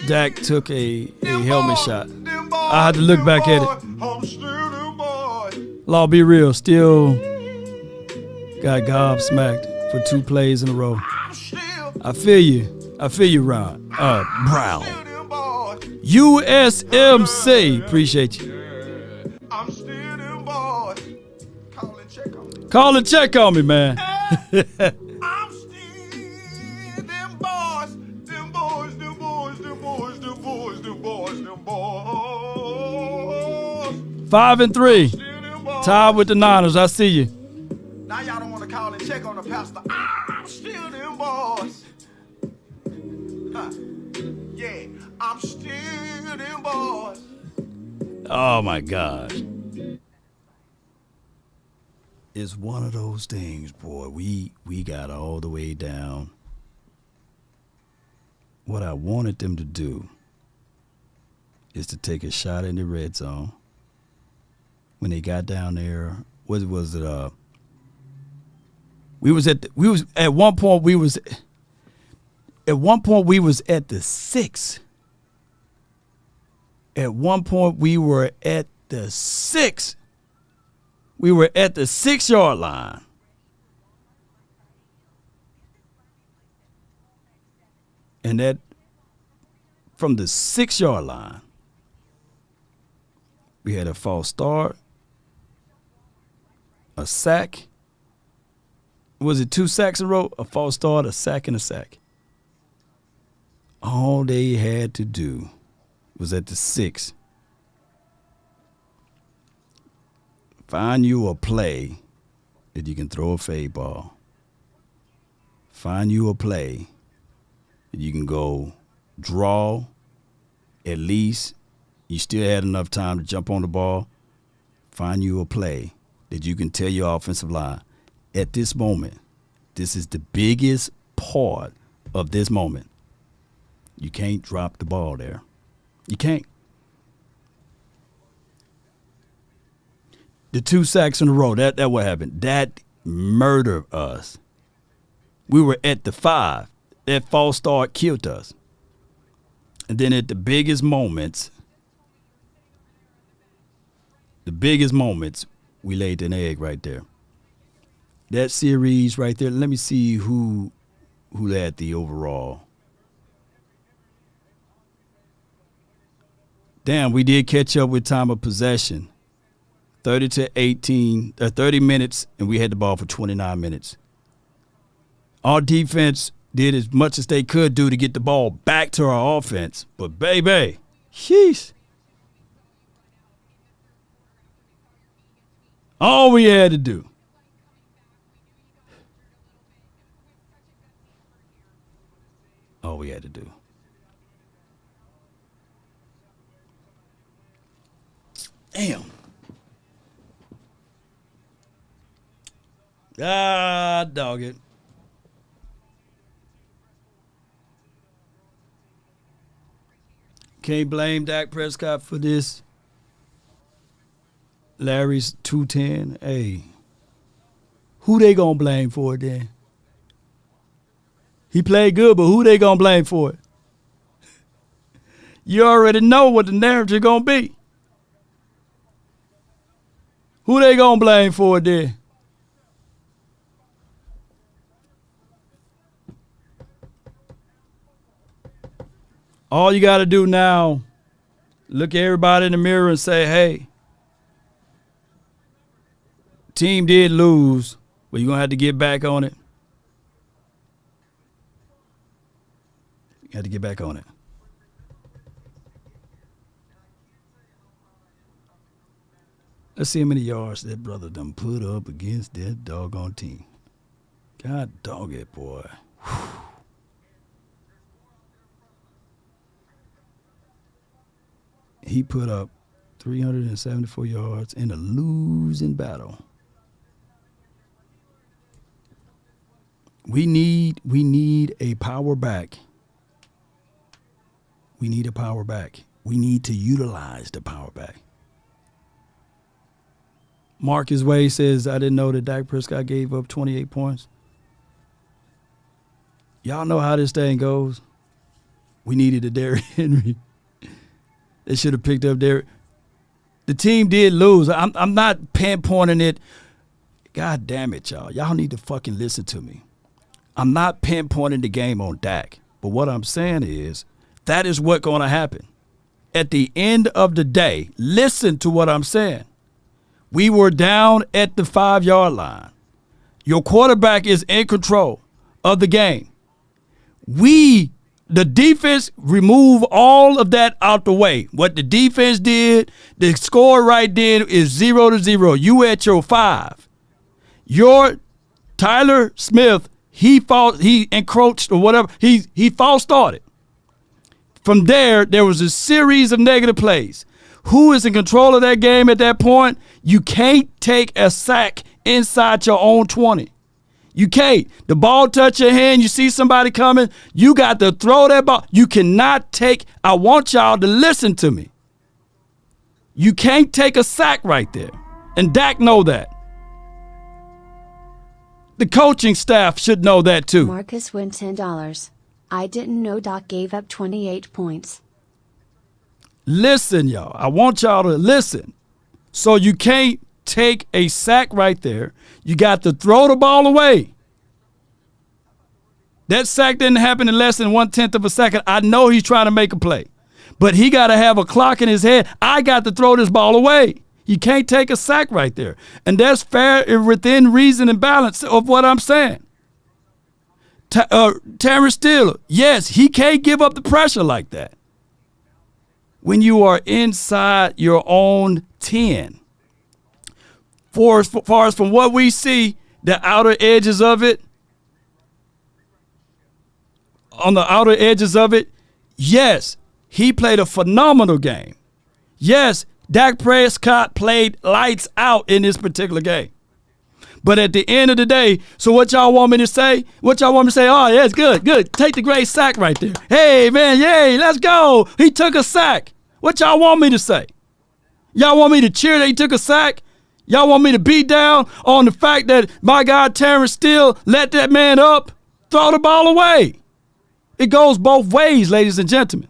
Speaker 1: Dak took a helmet shot. I had to look back at it. Law, be real, still got gobsmacked for 2 plays in a row. I feel you, Ron. Brown. USMC, appreciate you. Call and check on me, man. 5-3. Tied with the Niners. I see you.
Speaker 13: Now y'all don't want to call and check on the pastor. I'm still them boys. Yeah, I'm still them boys.
Speaker 1: Oh my gosh. It's one of those things, boy. We got all the way down. What I wanted them to do is to take a shot in the red zone. When they got down there, at one point we was at the 6. At one point we were at the 6. We were at the 6-yard line. And that from the 6-yard line, we had a false start, a sack. Was it 2 sacks in a row? A false start, a sack, and a sack. All they had to do was at the 6. Find you a play that you can throw a fade ball. Find you a play that you can go draw. At least you still had enough time to jump on the ball. Find you a play that you can tell your offensive line, at this moment, this is the biggest part of this moment. You can't drop the ball there. You can't. The 2 sacks in a row, that what happened. That murdered us. We were at the 5. That false start killed us. And then at the biggest moments, we laid an egg right there. That series right there, let me see who had the overall. Damn, we did catch up with time of possession. 30 minutes, and we had the ball for 29 minutes. Our defense did as much as they could do to get the ball back to our offense. But, baby, sheesh. All we had to do. All we had to do. Damn. Dog it. Can't blame Dak Prescott for this. Larry's 210. Hey, who they gonna blame for it then? He played good, but who they going to blame for it? You already know what the narrative going to be. Who they going to blame for it then? All you got to do now, look at everybody in the mirror and say, hey, team did lose, but you're going to have to get back on it. You have to get back on it. Let's see how many yards that brother done put up against that doggone team. God dog it, boy. Whew. He put up 374 yards in a losing battle. We need a power back. We need a power back. We need to utilize the power back. Marcus Way says, I didn't know that Dak Prescott gave up 28 points. Y'all know how this thing goes. We needed a Derrick Henry. They should have picked up Derrick. The team did lose. I'm not pinpointing it. God damn it, y'all. Y'all need to fucking listen to me. I'm not pinpointing the game on Dak. But what I'm saying is that is what's going to happen. At the end of the day, listen to what I'm saying. We were down at the 5-yard line. Your quarterback is in control of the game. The defense, remove all of that out the way. What the defense did, the score right then is 0-0. You at your 5. Your Tyler Smith, he encroached or whatever. He false started. From there was a series of negative plays. Who is in control of that game at that point? You can't take a sack inside your own 20. You can't. The ball touch your hand, you see somebody coming, you got to throw that ball. You cannot take, I want y'all to listen to me. You can't take a sack right there. And Dak know that. The coaching staff should know that too.
Speaker 7: Marcus win $10. I didn't know Doc gave up 28 points.
Speaker 1: Listen, y'all. I want y'all to listen. So you can't take a sack right there. You got to throw the ball away. That sack didn't happen in less than 1/10 of a second. I know he's trying to make a play. But he got to have a clock in his head. I got to throw this ball away. You can't take a sack right there. And that's fair and within reason and balance of what I'm saying. Terrence Steele, yes, he can't give up the pressure like that. When you are inside your own 10. As far as from what we see, the outer edges of it, on the outer edges of it, yes, he played a phenomenal game. Yes, Dak Prescott played lights out in this particular game. But at the end of the day, so what y'all want me to say? What y'all want me to say? Oh, yeah, it's good. Take the great sack right there. Hey, man, yay, let's go. He took a sack. What y'all want me to say? Y'all want me to cheer that he took a sack? Y'all want me to beat down on the fact that my guy Terrence Steele let that man up? Throw the ball away. It goes both ways, ladies and gentlemen.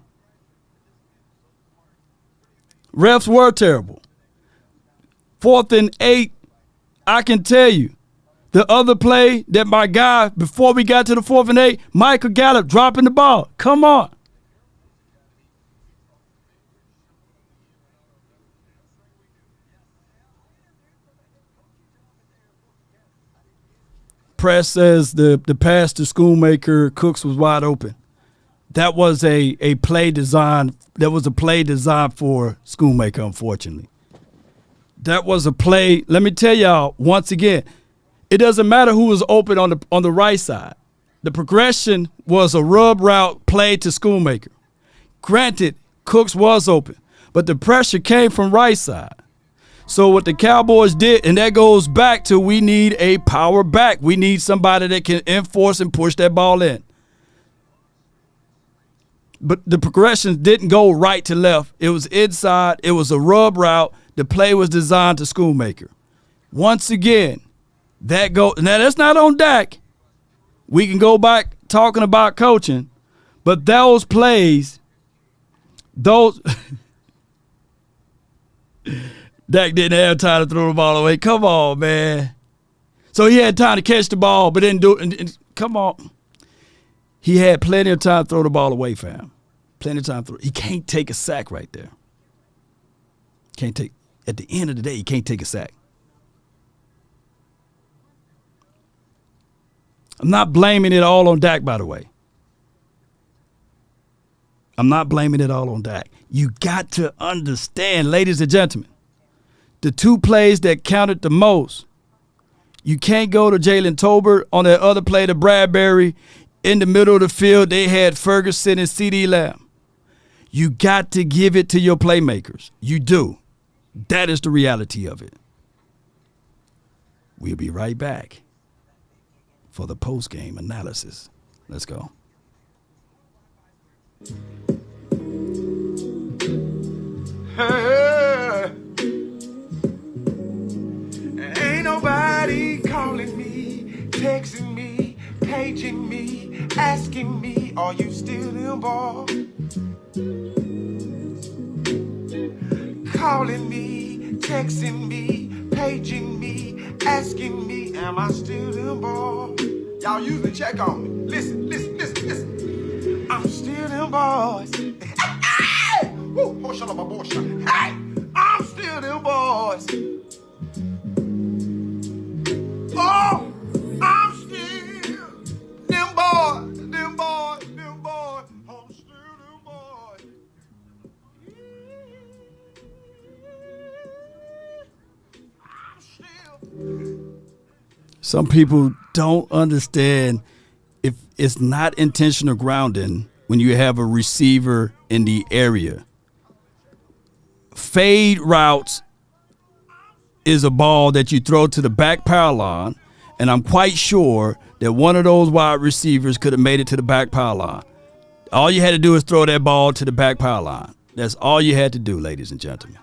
Speaker 1: Refs were terrible. 4th and 8, I can tell you, the other play that my guy, before we got to the 4th and 8, Michael Gallup dropping the ball. Come on. Press says the pass to Schoonmaker, Cooks was wide open. That was a play design. That was a play designed for Schoonmaker, unfortunately. That was a play. Let me tell y'all once again, it doesn't matter who was open on the right side. The progression was a rub route play to Schoonmaker. Granted, Cooks was open, but the pressure came from right side. So what the Cowboys did, and that goes back to we need a power back. We need somebody that can enforce and push that ball in. But the progression didn't go right to left. It was inside. It was a rub route. The play was designed to Schoonmaker. Once again, now that's not on Dak. We can go back talking about coaching, but those plays, Dak didn't have time to throw the ball away. Come on, man. So he had time to catch the ball, but didn't do it. And come on. He had plenty of time to throw the ball away, fam. Plenty of time to throw. He can't take a sack right there. At the end of the day, he can't take a sack. I'm not blaming it all on Dak, by the way. I'm not blaming it all on Dak. You got to understand, ladies and gentlemen, the two plays that counted the most, you can't go to Jalen Tolbert on that other play to Bradbury. In the middle of the field, they had Ferguson and CeeDee Lamb. You got to give it to your playmakers. You do. That is the reality of it. We'll be right back for the post-game analysis. Let's go.
Speaker 13: Ain't nobody calling me, texting me, paging me, asking me, are you still involved? Calling me, texting me, paging me, asking me, am I still involved? Y'all usually check on me. Listen. I'm still involved. Woo, hey, I'm still them boys. Oh, I'm still them boys. I'm still them boys.
Speaker 1: Some people don't understand if it's not intentional grounding when you have a receiver in the area. Fade routes is a ball that you throw to the back power line, and I'm quite sure that one of those wide receivers could have made it to the back power line. All you had to do is throw that ball to the back power line. That's all you had to do, ladies and gentlemen.